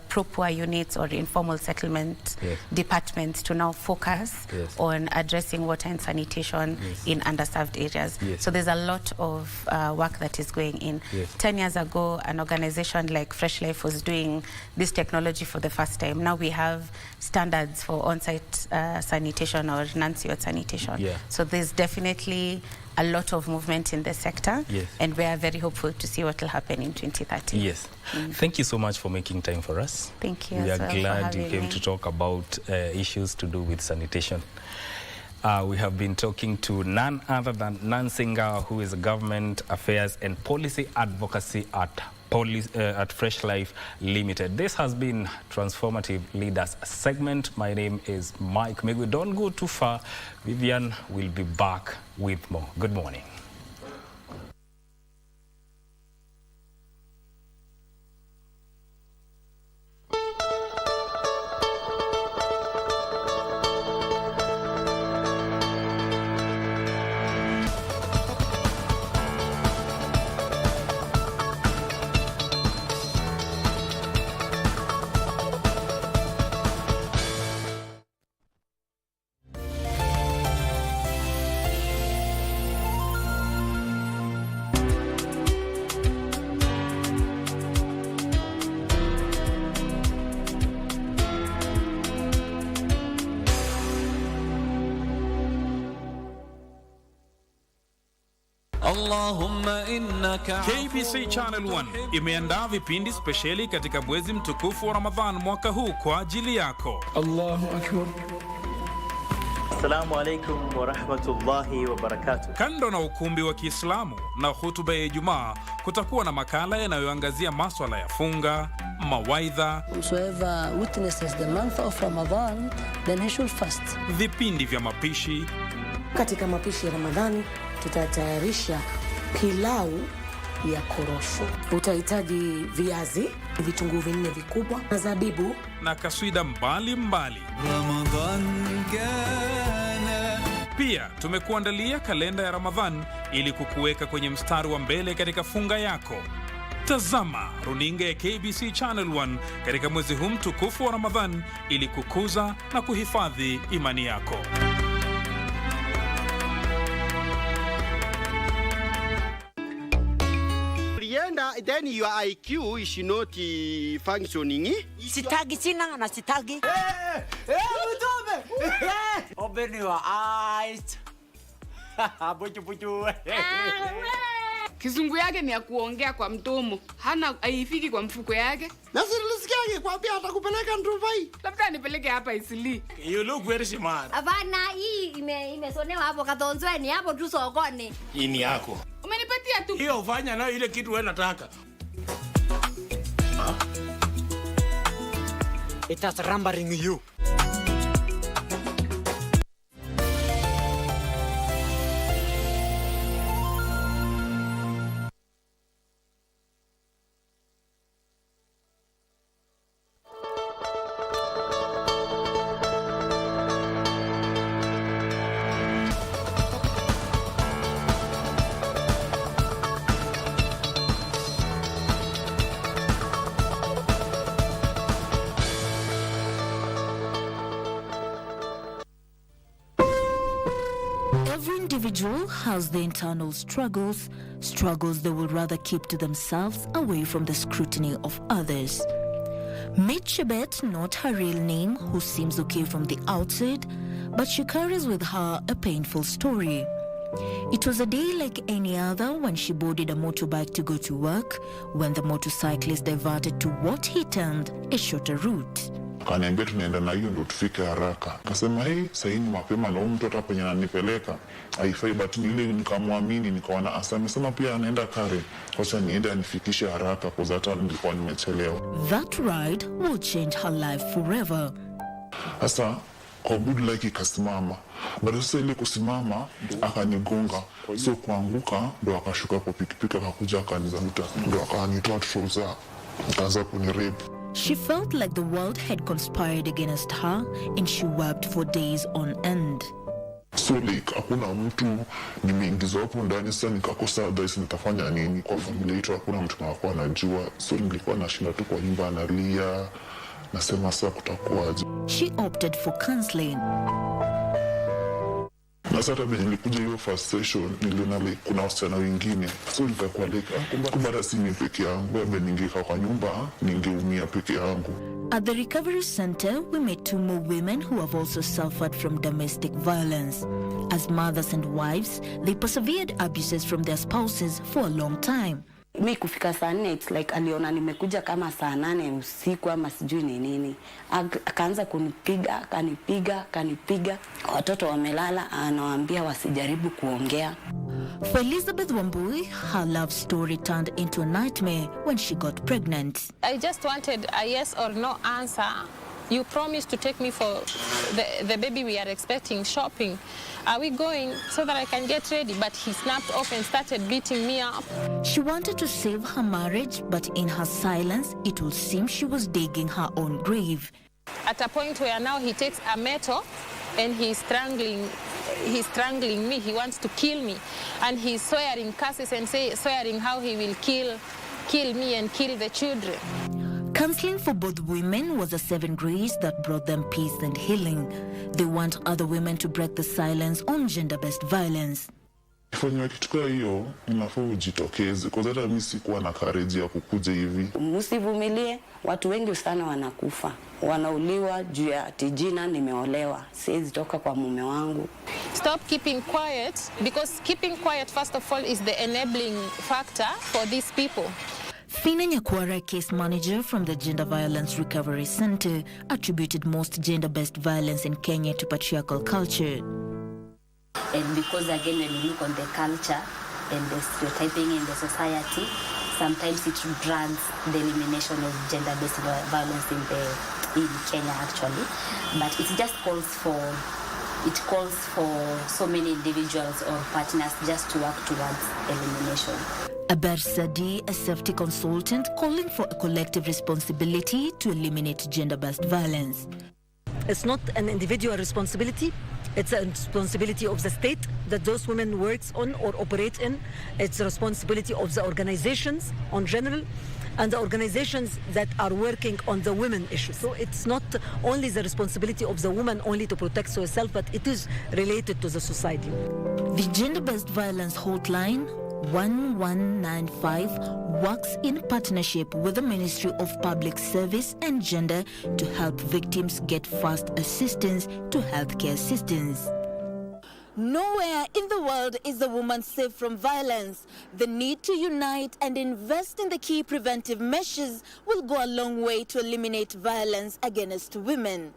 pro-poor units or informal settlement departments to now focus on addressing water and sanitation in underserved areas. So there's a lot of work that is going in. 10 years ago, an organization like Fresh Life was doing this technology for the first time. Now we have standards for on-site sanitation or non-sewer sanitation. So there's definitely a lot of movement in the sector, and we are very hopeful to see what will happen in 2030. Yes. Thank you so much for making time for us. Thank you. We are well glad you came me. to talk about issues to do with sanitation. We have been talking to none other than Nancy Ngao, who is a Government Affairs and Policy Advocacy at Fresh Life Limited. This has been Transformative Leaders segment. My name is Mike Megwe. Don't go too far. Vivian will be back with more. Good morning. KBC Channel 1 imeandaa vipindi spesheli katika mwezi mtukufu wa Ramadhan mwaka huu kwa ajili yako. Allahu Akbar. Assalamu alaikum wa rahmatullahi wa barakatuh. Kando na ukumbi wa Kiislamu na hutuba ya Ijumaa, kutakuwa na makala yanayoangazia masuala ya funga, mawaidha, whoever witnesses the month of Ramadan, then he should fast. Vipindi vya mapishi. Katika mapishi ya Ramadhani tutatayarisha pilau ya korosho. Utahitaji viazi, vitunguu vinne vikubwa, na zabibu na kaswida mbali mbali. Ramadhan kana. Pia Pia tumekuandalia kalenda ya Ramadhan ili kukuweka kwenye mstari wa mbele katika funga yako. Tazama runinga ya KBC Channel 1 katika mwezi huu mtukufu wa Ramadhan ili kukuza na kuhifadhi imani yako. Then your IQ is not functioning. Sitagi sina na sitagi. Mtume! Open your eyes. Buju. Kizungu yake ni ya kuongea kwa mdomo. Haifiki kwa mfuko yake. Na silisikiage kwa pia atakupeleka Dubai. Labda nipeleke hapa Isili. You look very smart. Hapana, hii imesonewa hapo Katonzweni, hapo tu sokoni. Hii ni yako. Umenipatia tu. Hiyo ufanya nayo ile kitu wewe unataka. It is rumbling you. Every individual has their internal struggles they will rather keep to themselves away from the scrutiny of others. Meet Chebet, not her real name, who seems okay from the outside, but she carries with her a painful story. It was a day like any other when she boarded a motorbike to go to work, when the motorcyclist diverted to what he termed a shorter route. Kaniambia tunaenda na hiyo ndo tufike haraka. Akasema sasa ni mapema na mtu hata penye ananipeleka haifai, but nile nikamwamini, nikaona amesema pia anaenda Kare, acha niende anifikishe haraka kwa sababu hata nilikuwa nimechelewa. That ride will change her life forever. Sasa kwa good luck ikasimama. Bado sasa ile kusimama akanigonga. So kuanguka ndo akashuka kwa pikipiki akakuja akanizamuta. Ndo akanitoa trouser. Akaanza kunirape. She felt like the world had conspired against her and she wept for days on end. So like hakuna mtu nimeingizwa hapo ndani, sasa nikakosa advice nitafanya nini kwa familia yetu, hakuna mtu anakuwa anajua. So nilikuwa nashinda tu kwa nyumba analia, nasema sasa kutakuwaje. She opted for counseling. Na sasa mimi nilikuja hiyo first session, niliona like kuna wasichana wengine, so nikakuwa like kumbe si mimi peke yangu, labda ningeka kwa nyumba ningeumia peke yangu. At the recovery center, we met two more women who have also suffered from domestic violence. As mothers and wives, they persevered abuses from their spouses for a long time. Mi kufika saa 4, it's like aliona nimekuja kama saa 8 usiku ama sijui ni nini. Akaanza kunipiga, kanipiga. Watoto wamelala, anawaambia wasijaribu kuongea. For Elizabeth Wambui, her love story turned into a nightmare when she got pregnant. I just wanted a yes or no answer. You promised to take me for the baby we are expecting shopping. Are we going so that I can get ready? But he snapped off and started beating me up. She wanted to save her marriage, but in her silence, it would seem she was digging her own grave. At a point where now he takes a metal and he's strangling me. He wants to kill me. And he's swearing curses and swearing how he will kill me and kill the children. Counseling for both women was a 7 grace that brought them peace and healing. They want other women to break the silence on gender-based violence. Ifanywa kitu kwa hiyo, inafaa ujitokeze. Kwa sababu mimi sikuwa na courage ya kukuja hivi. Msivumilie, watu wengi sana wanakufa. Wanauliwa juu ya ati jina nimeolewa. Siwezi toka kwa mume wangu. Stop keeping quiet, because keeping quiet first of all is the enabling factor for these people. Fina Nyakwara, case manager from the Gender Violence Recovery Center, attributed most gender-based violence in Kenya to patriarchal culture. And because again, when you look on the culture and the stereotyping in the society, sometimes it drags the elimination of gender-based violence in Kenya actually. But it just calls for so many individuals or partners just to work towards elimination. Aber Sadi, a safety consultant, calling for a collective responsibility to eliminate gender-based violence. It's not an individual responsibility. It's a responsibility of the state that those women works on or operate in. It's a responsibility of the organizations in general and the organizations that are working on the women issue. So it's not only the responsibility of the woman only to protect herself, but it is related to the society. The gender-based violence hotline 1195 works in partnership with the Ministry of Public Service and Gender to help victims get fast assistance to healthcare assistance. Nowhere in the world is the woman safe from violence. The need to unite and invest in the key preventive measures will go a long way to eliminate violence against women.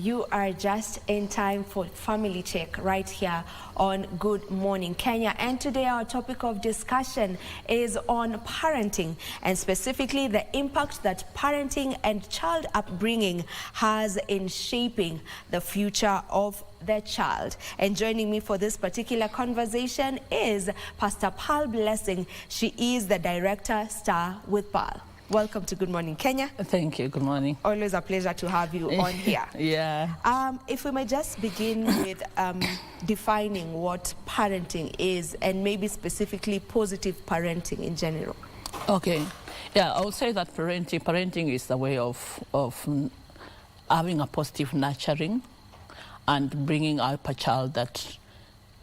You are just in time for Family Check right here on Good Morning Kenya. And today our topic of discussion is on parenting, and specifically the impact that parenting and child upbringing has in shaping the future of the child. And joining me for this particular conversation is Pastor Pearl Blessing. She is the director, Star with Pearl. Welcome to Good Morning Kenya. Thank you. Good morning. Always a pleasure to have you on here. Yeah. If we may just begin with defining what parenting is, and maybe specifically positive parenting in general. Okay. Yeah, I would say that parenting is a way of having a positive nurturing and bringing up a child that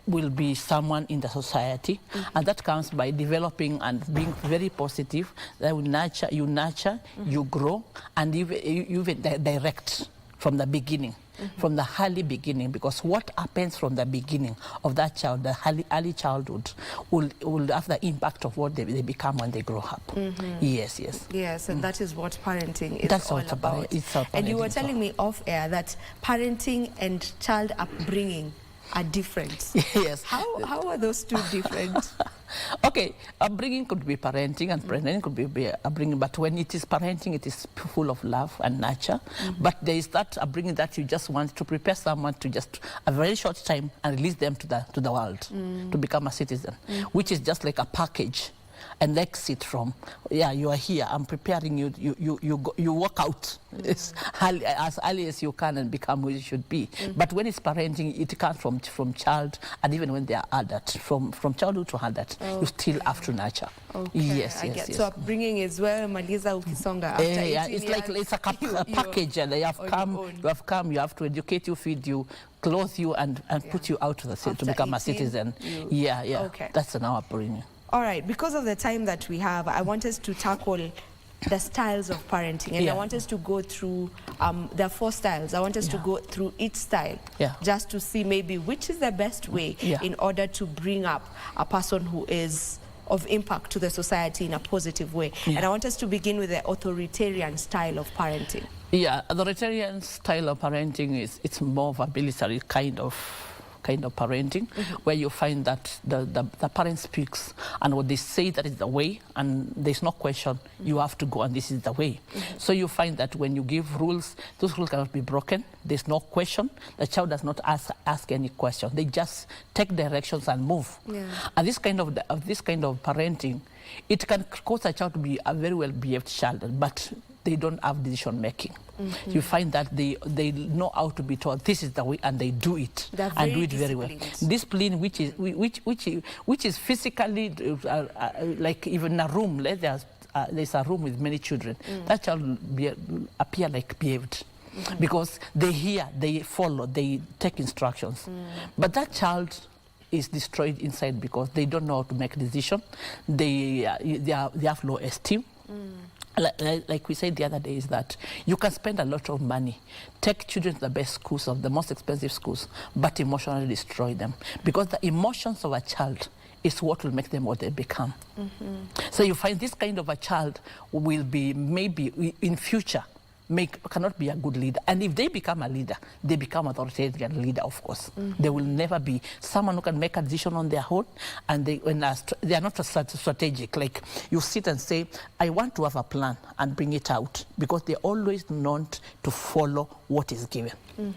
will be someone in the society, and that comes by developing and being very positive. That will nurture, you grow, and you even direct from the beginning, from the early beginning, because what happens from the beginning of that child, the early childhood, will have the impact of what they become when they grow up. Yes, yes. Yes, and that is what parenting is That's all what about. And you were telling me off air that parenting and child upbringing are different. Yes. How are those two different? Okay, upbringing could be parenting, and parenting could be upbringing, but when it is parenting, it is full of love and nurture. But there is that upbringing that you just want to prepare someone to just a very short time and release them to the world, to become a citizen, which is just like a package. And exit from, yeah, you are here, I'm preparing you, you walk out as early as you can and become who you should be. But when it's parenting, it comes from child, and even when they are adult, from childhood to adult, you still have to nurture. Okay, yes, I yes, get. yes. So upbringing is where Maliza ukisonga after 18 yeah, it's like it's a package, and you have come, you have to educate you, feed you, clothe you, and put you out to become a citizen. Yeah, Okay. That's an upbringing. All right, because of the time that we have, I want us to tackle the styles of parenting, and I want us to go through, there are 4 styles. I want us to go through each style, just to see maybe which is the best way in order to bring up a person who is of impact to the society in a positive way. And I want us to begin with the authoritarian style of parenting. Yeah, authoritarian style of parenting it's more of a military kind of parenting, where you find that the parent speaks, and what they say, that is the way, and there's no question, you have to go, and this is the way. So you find that when you give rules, those rules cannot be broken. There's no question. The child does not ask any question. They just take directions and move. And this kind of parenting, it can cause a child to be a very well-behaved child, but they don't have decision making. You find that they know how to be told this is the way, and they do it, and do it very well. Discipline, which is physically like even a room. There's a room with many children. That child will appear like behaved, because they hear, they follow, they take instructions. But that child is destroyed inside because they don't know how to make a decision. They have low esteem. Like we said the other day, is that you can spend a lot of money, take children to the best schools, of the most expensive schools, but emotionally destroy them, because the emotions of a child is what will make them what they become. So you find this kind of a child will be maybe in future cannot be a good leader. And if they become a leader, they become authoritarian leader, of course. They will never be someone who can make a decision on their own, and they are not strategic. Like you sit and say, I want to have a plan and bring it out, because they always want to follow what is given.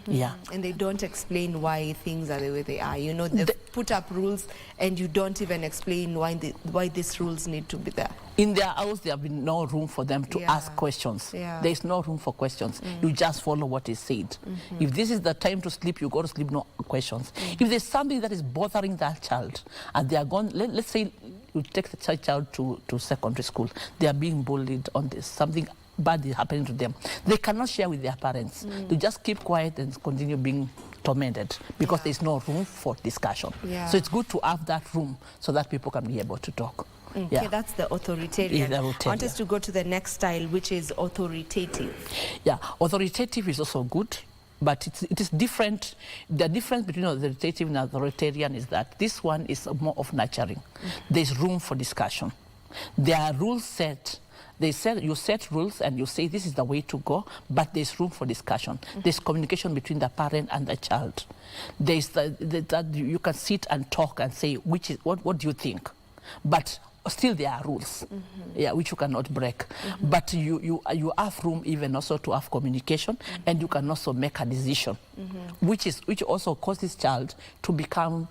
Yeah. And they don't explain why things are the way they are. You know, they put up rules and you don't even explain why these rules need to be there. In their house, there will be no room for them to ask questions. There is no room for questions. You just follow what is said. If this is the time to sleep, you go to sleep, no questions. If there's something that is bothering that child, and they are gone, let's say you take the child to secondary school, they are being bullied on this, something bad is happening to them. They cannot share with their parents. They just keep quiet and continue being tormented, because there's no room for discussion. So it's good to have that room so that people can be able to talk. Okay, that's the authoritarian. I want us to go to the next style, which is authoritative. Yeah, authoritative is also good, but it is different. The difference between authoritative and authoritarian is that this one is more of nurturing. There's room for discussion. There are rules set. You set rules and you say this is the way to go, but there's room for discussion. There's communication between the parent and the child. There's that you can sit and talk and say what do you think, but still there are rules, which you cannot break. But you have room even also to have communication, and you can also make a decision, which also causes child to become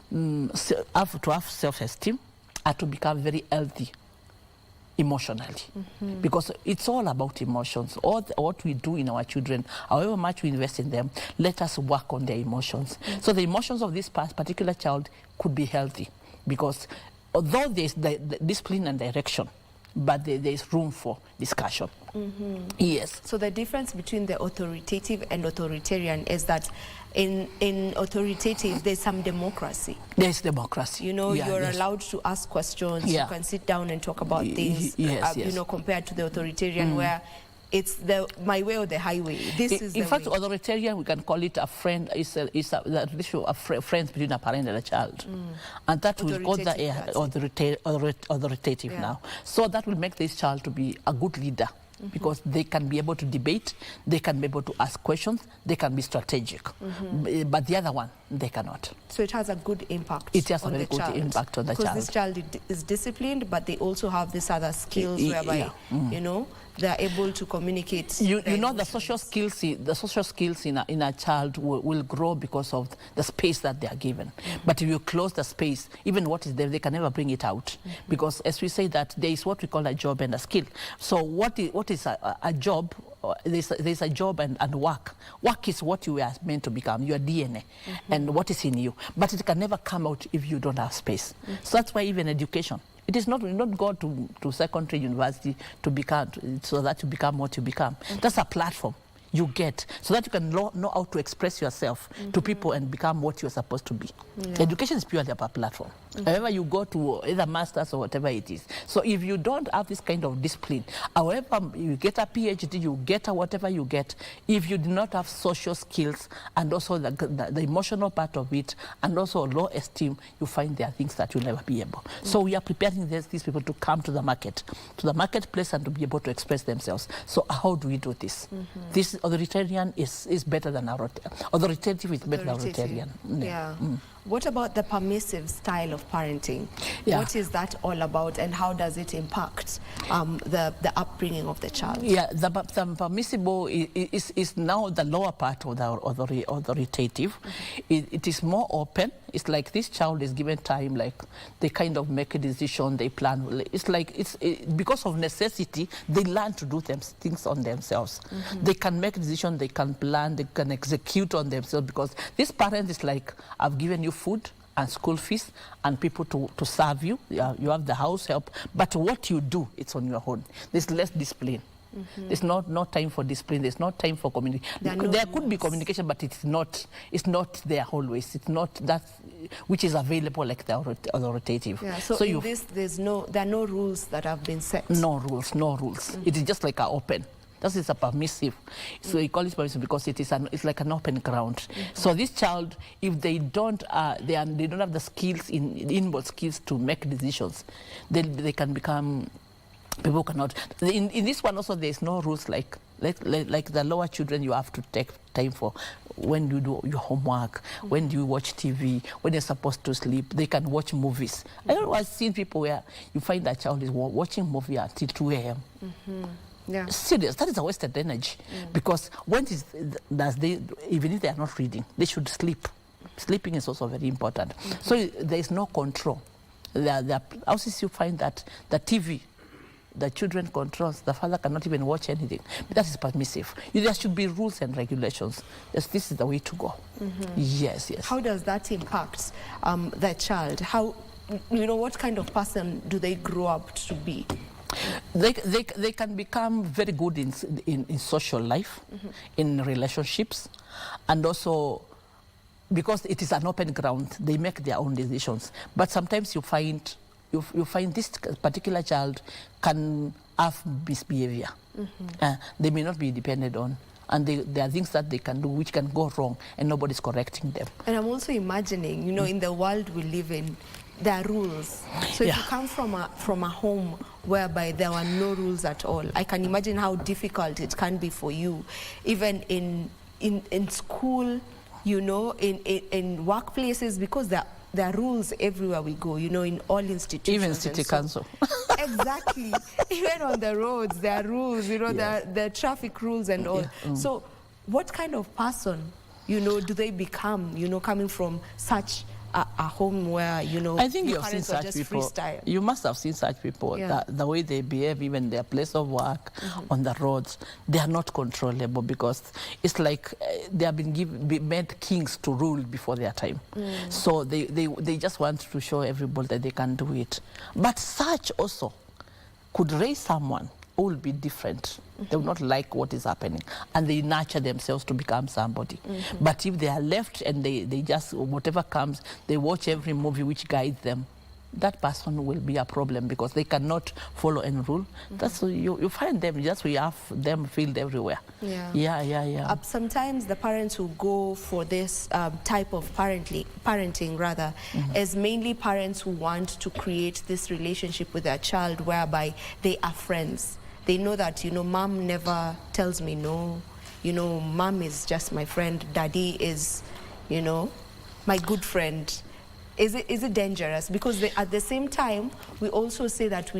to have self-esteem and to become very healthy emotionally, because it's all about emotions. What we do in our children, however much we invest in them, let us work on their emotions. So the emotions of this particular child could be healthy, because although there's the discipline and direction, but there's room for discussion. Yes. So the difference between the authoritative and authoritarian is that in authoritative, there's some democracy. There's democracy. You know, you're allowed to ask questions. You can sit down and talk about things. You know, compared to the authoritarian, where it's my way or the highway. In fact, authoritarian, we can call it a friend. It's the issue of friends between a parent and a child, and that will call the authoritative now. So that will make this child to be a good leader, because they can be able to debate, they can be able to ask questions, they can be strategic. But the other one, they cannot. So it has a good impact. It has a very good impact on the child. Because this child is disciplined, but they also have these other skills whereby, you know, they're able to communicate. You know, the social skills in a child will grow because of the space that they are given. But if you close the space, even what is there, they can never bring it out. Because as we say that there is what we call a job and a skill. So what is a job? There's a job and work. Work is what you are meant to become, your DNA, and what is in you. But it can never come out if you don't have space. So that's why even education. It is not, you don't go to secondary university to become, so that you become what you become. That's a platform you get, so that you can know how to express yourself to people and become what you're supposed to be. Education is purely about platform. However you go to either masters or whatever it is. So if you don't have this kind of discipline, however you get a PhD, you get a whatever you get, if you do not have social skills and also the emotional part of it, and also low esteem, you find there are things that you'll never be able. So we are preparing these people to come to the marketplace and to be able to express themselves. So how do we do this? This authoritarian is better than authoritative is better than authoritarian. What about the permissive style of parenting? What is that all about, and how does it impact the upbringing of the child? The permissible is now the lower part of the authoritative. It is more open. It's like this child is given time, like they kind of make a decision, they plan. It's like because of necessity, they learn to do things on themselves. They can make a decision, they can plan, they can execute on themselves, because this parent is like, I've given you food and school fees and people to serve you. You have the house help, but what you do, it's on your own. There's less discipline. There's no time for discipline. There's no time for communication. There could be communication, but it's not there always. It's not that which is available like the authoritative. So in this, there are no rules that have been set. No rules. It is just like an open. That is a permissive. So we call it permissive because it's like an open ground. So this child, if they don't have the skills, inborn skills to make decisions, then they can become. People cannot. In this one also, there's no rules like Like the lower children, you have to take time for when you do your homework, when you watch TV, when you're supposed to sleep. They can watch movies. I've seen people where you find that child is watching movie until 2 a.m. Yeah. Serious. That is a wasted energy. Because when even if they are not reading, they should sleep. Sleeping is also very important. So there is no control. There are houses you find that the TV, the children controls, the father cannot even watch anything. But that is permissive. There should be rules and regulations. Yes, this is the way to go. Yes, yes. How does that impact the child? How, what kind of person do they grow up to be? They can become very good in social life, in relationships, and also because it is an open ground, they make their own decisions. But sometimes you find this particular child can have misbehavior. They may not be depended on. And there are things that they can do which can go wrong, and nobody's correcting them. And I'm also imagining, in the world we live in, there are rules. So if you come from a home whereby there are no rules at all, I can imagine how difficult it can be for you, even in school, in workplaces, because there are rules everywhere we go, in all institutions. Even city council. Exactly. Even on the roads, there are rules, there are traffic rules and all. So what kind of person, do they become, coming from such a home where, I think you have seen such people. Freestyle. You must have seen such people. The way they behave, even their place of work, on the roads, they are not controllable, because it's like they have been made kings to rule before their time. So they just want to show everybody that they can do it. But such also could raise someone who will be different. They will not like what is happening, and they nurture themselves to become somebody. But if they are left and they just, whatever comes, they watch every movie which guides them, that person will be a problem, because they cannot follow any rule. That's you find them, we have them filled everywhere. Yeah. Sometimes the parents who go for this type of parenting rather, is mainly parents who want to create this relationship with their child whereby they are friends. They know that, mom never tells me no. Mom is just my friend. Daddy is, my good friend. Is it dangerous? Because at the same time, we also say that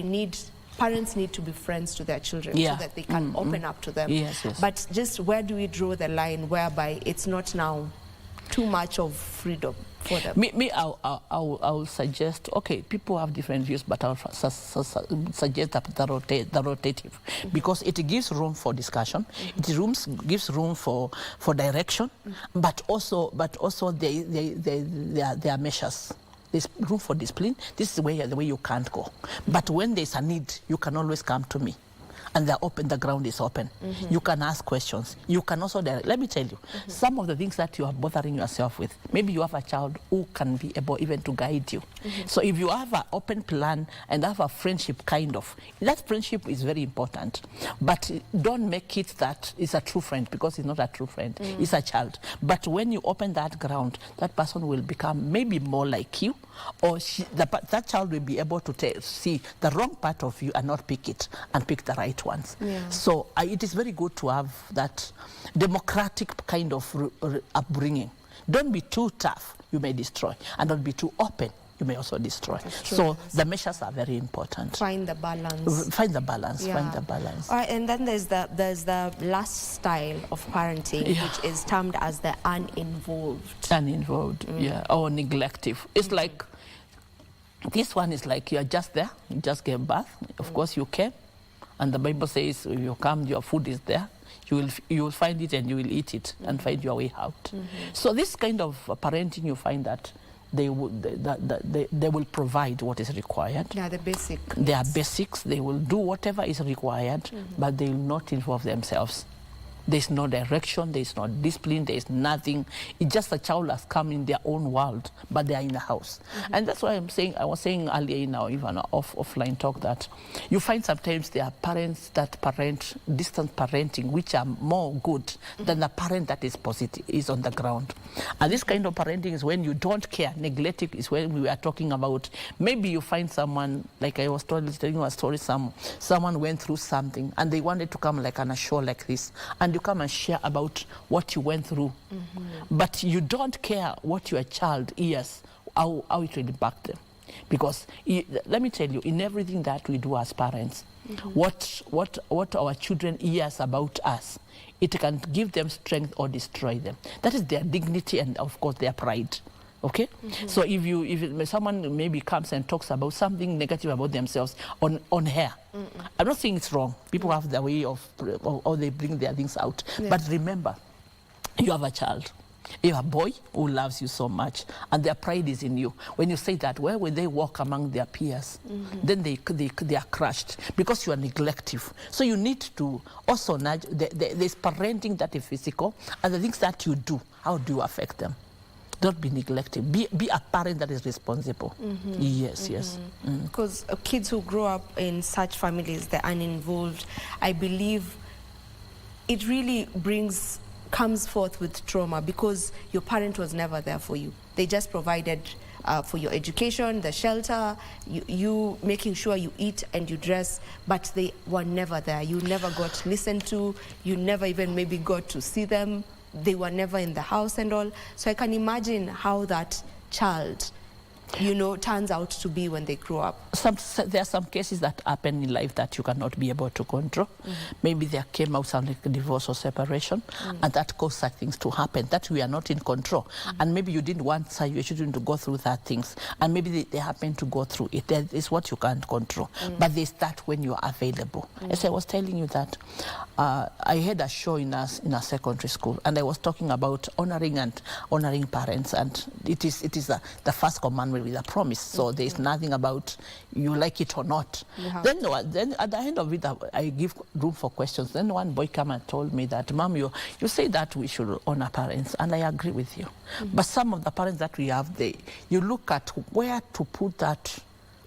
parents need to be friends to their children, so that they can open up to them. Yes. But just where do we draw the line whereby it's not now too much of freedom for them? I will suggest, okay, people have different views, but I will suggest the rotative, because it gives room for discussion, gives room for direction, but also there are measures. There's room for discipline. This is the way you can't go. But when there's a need, you can always come to me. And they're open, the ground is open. You can ask questions. You can also, let me tell you, some of the things that you are bothering yourself with, maybe you have a child who can be able even to guide you. So if you have an open plan and have a friendship that friendship is very important. But don't make it that it's a true friend, because it's not a true friend. It's a child. But when you open that ground, that person will become maybe more like you, or that child will be able to see the wrong part of you and not pick it, and pick the right ones. So it is very good to have that democratic kind of upbringing. Don't be too tough, you may destroy, and don't be too open, you may also destroy. So the measures are very important. Find the balance. Find the balance. Find the balance. All right, and then there's the last style of parenting, which is termed as the uninvolved. Uninvolved, or neglective. It's like, this one is like you're just there, you just gave birth. Of course you came, and the Bible says if you come, your food is there. You will find it and you will eat it and find your way out. So this kind of parenting, you find that they will provide what is required. Yeah, the basic. They are basics. They will do whatever is required, but they will not involve themselves. There's no direction, there's no discipline, there's nothing. It's just a child has come in their own world, but they are in the house. And that's why I was saying earlier now, even offline talk, that you find sometimes there are parents that parent, distant parenting, which are more good than the parent that is positive, is on the ground. And this kind of parenting is when you don't care. Neglecting is when we are talking about, maybe you find someone, like I was telling you a story, someone went through something and they wanted to come like on a show like this, and you come and share about what you went through. But you don't care what your child hears, how it will impact them. Because let me tell you, in everything that we do as parents, what our children hears about us, it can give them strength or destroy them. That is their dignity and, of course, their pride. Okay? So if someone maybe comes and talks about something negative about themselves on hair, I'm not saying it's wrong. People have their way of they bring their things out. But remember, you have a child. You have a boy who loves you so much, and their pride is in you. When you say that, where will they walk among their peers? Then they are crushed because you are neglective. So you need to also nudge. There's parenting that is physical, and the things that you do, how do you affect them? Don't be neglective. Be a parent that is responsible. Yes. Because kids who grow up in such families, they're uninvolved, I believe it really comes forth with trauma because your parent was never there for you. They just provided for your education, the shelter, you making sure you eat and you dress, but they were never there. You never got listened to. You never even maybe got to see them. They were never in the house and all. So I can imagine how that child, turns out to be when they grow up. There are some cases that happen in life that you cannot be able to control. Maybe there came out something like divorce or separation, and that caused such things to happen that we are not in control. And maybe you didn't want your children to go through that things, and maybe they happen to go through it. That is what you can't control. But they start when you are available. As I was telling you that, I had a show in a secondary school, and I was talking about honoring parents, and it is the first commandment with a promise. So there is nothing about you like it or not. Then at the end of it, I give room for questions. Then one boy came and told me that, Mom, you say that we should honor parents, and I agree with you. But some of the parents that we have, you look at where to put that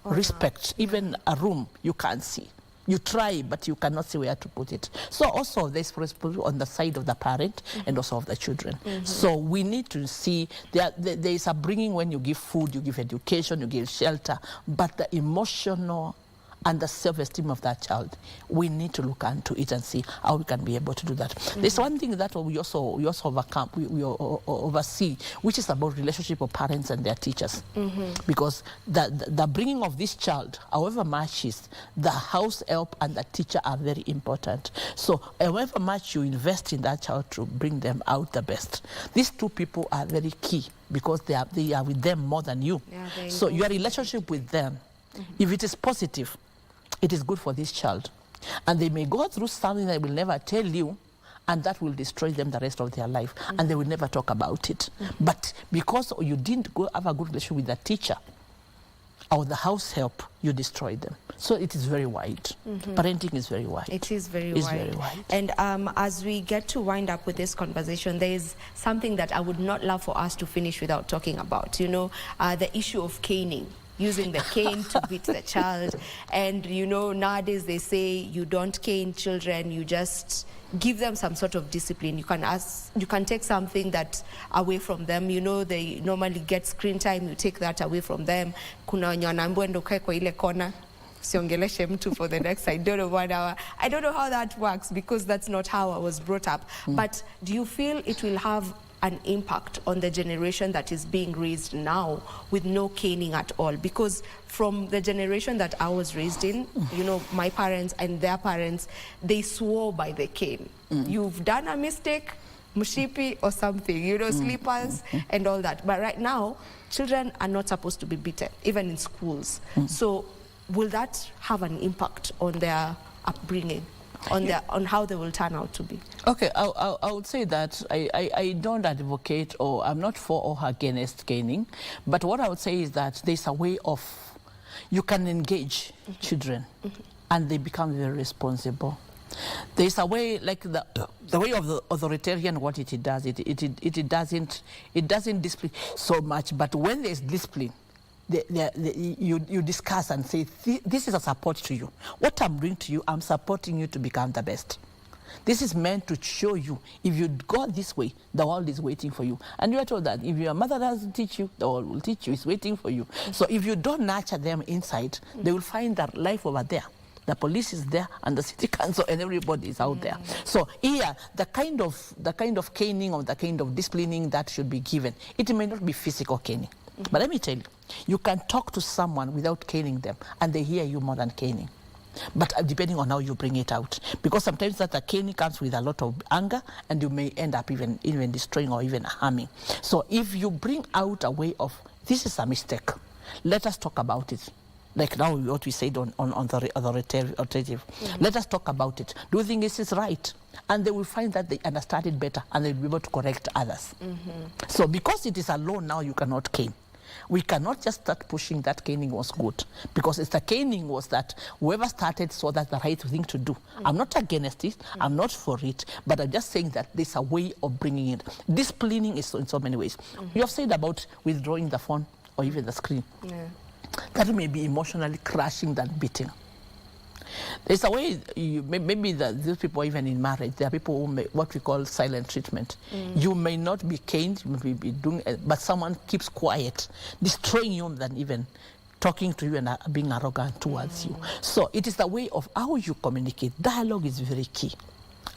respect. Even a room you can't see. You try, but you cannot see where to put it. So also there's responsibility on the side of the parent and also of the children. So we need to see there is a bringing when you give food, you give education, you give shelter, but the emotional and the self-esteem of that child, we need to look into it and see how we can be able to do that. There's one thing that we also overcome, we oversee, which is about relationship of parents and their teachers. Because the bringing of this child, however much is, the house help and the teacher are very important. So however much you invest in that child to bring them out the best, these two people are very key because they are with them more than you. So your relationship with them, if it is positive, it is good for this child. And they may go through something that will never tell you, and that will destroy them the rest of their life, and they will never talk about it. But because you didn't go have a good relationship with the teacher or the house help, you destroy them. So it is very wide. Parenting is very wide. It is very wide. And as we get to wind up with this conversation, there is something that I would not love for us to finish without talking about. The issue of caning. Using the cane to beat the child. And, nowadays they say you don't cane children, you just give them some sort of discipline. You can take something that away from them. They normally get screen time, you take that away from them. Kuna wenye wanaambiwa ndo kae kwa ile kona, siongeleshe mtu for the next, I don't know, 1 hour. I don't know how that works because that's not how I was brought up. But do you feel it will have an impact on the generation that is being raised now with no caning at all? Because from the generation that I was raised in, my parents and their parents, they swore by the cane. You've done a mistake, mushipi or something, slippers and all that. But right now, children are not supposed to be beaten, even in schools. So will that have an impact on their upbringing? On how they will turn out to be? Okay, I would say that I don't advocate, or I'm not for or against caning, but what I would say is that there's a way of, you can engage children and they become very responsible. There is a way, like the way of the authoritarian, what it does, it doesn't discipline so much, but when there's discipline, you discuss and say, this is a support to you. What I'm doing to you, I'm supporting you to become the best. This is meant to show you, if you go this way, the world is waiting for you. And you are told that if your mother doesn't teach you, the world will teach you, it's waiting for you. So if you don't nurture them inside, they will find that life over there. The police is there, and the city council, and everybody is out there. So here, the kind of caning or the kind of disciplining that should be given, it may not be physical caning. But let me tell you, you can talk to someone without caning them, and they hear you more than caning. But depending on how you bring it out, because sometimes that the caning comes with a lot of anger, and you may end up even destroying or even harming. So if you bring out a way of, this is a mistake, let us talk about it. Like now what we said on the authoritative. Let us talk about it. Do you think this is right? And they will find that they understand it better, and they'll be able to correct others. So because it is a law now, you cannot cane. We cannot just start pushing that caning was good, because it's the caning was that whoever started saw that's the right thing to do. I'm not against it, I'm not for it, but I'm just saying that there's a way of bringing it. Disciplining is in so many ways. You have said about withdrawing the phone or even the screen. That may be emotionally crushing than beating. There's a way, maybe these people, even in marriage, there are people who what we call silent treatment. You may not be caned, you may be doing, but someone keeps quiet, destroying you than even talking to you and being arrogant towards you. So it is the way of how you communicate. Dialogue is very key.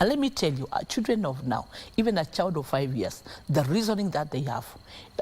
And let me tell you, children of now, even a child of 5 years, the reasoning that they have,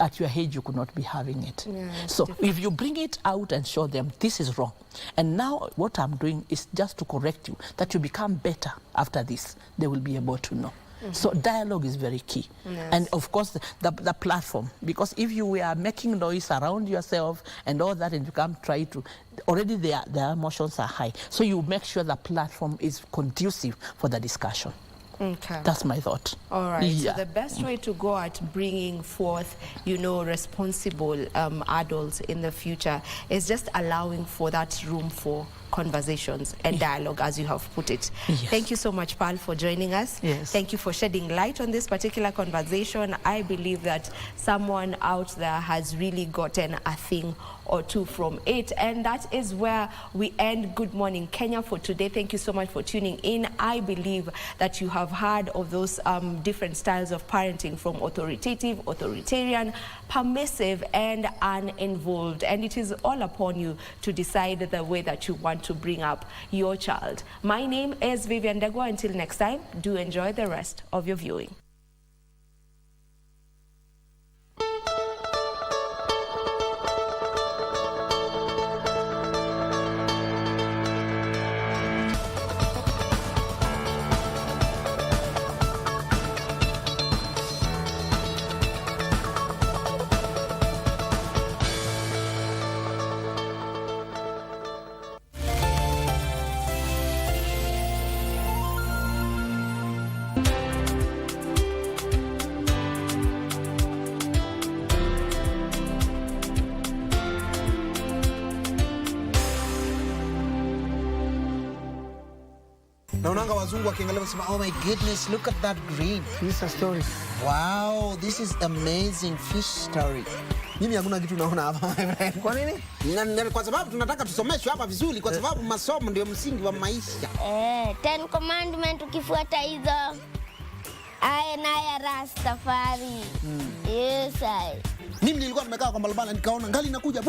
at your age, you could not be having it. So if you bring it out and show them this is wrong, and now what I'm doing is just to correct you, that you become better after this, they will be able to know. So dialogue is very key. And of course, the platform, because if you are making noise around yourself and all that, and you come try to, already their emotions are high. So you make sure the platform is conducive for the discussion. Okay. That's my thought. All right. So the best way to go at bringing forth, responsible adults in the future is just allowing for that room for conversations and dialogue, as you have put it. Thank you so much, Pal, for joining us. Thank you for shedding light on this particular conversation. I believe that someone out there has really gotten a thing or two from it, and that is where we end Good Morning Kenya for today. Thank you so much for tuning in. I believe that you have heard of those different styles of parenting, from authoritative, authoritarian, permissive, and uninvolved, and it is all upon you to decide the way that you want to bring up your child. My name is Vivian Degwa. Until next time, do enjoy the rest of your viewing. Naonanga wazungu wakiangalia wasema, oh my goodness, look at that green. This is a story. Wow, this is amazing fish story. Mimi hakuna kitu naona hapa. Kwa nini? Kwa sababu tunataka tusomeshwe hapa vizuri, kwa sababu masomo ndio msingi wa maisha. 10 commandment ukifuata hizo. Aya na ya Rastafari. Yes, I. Mimi nilikuwa nimekaa kwa barabara nikaona ngali inakuja.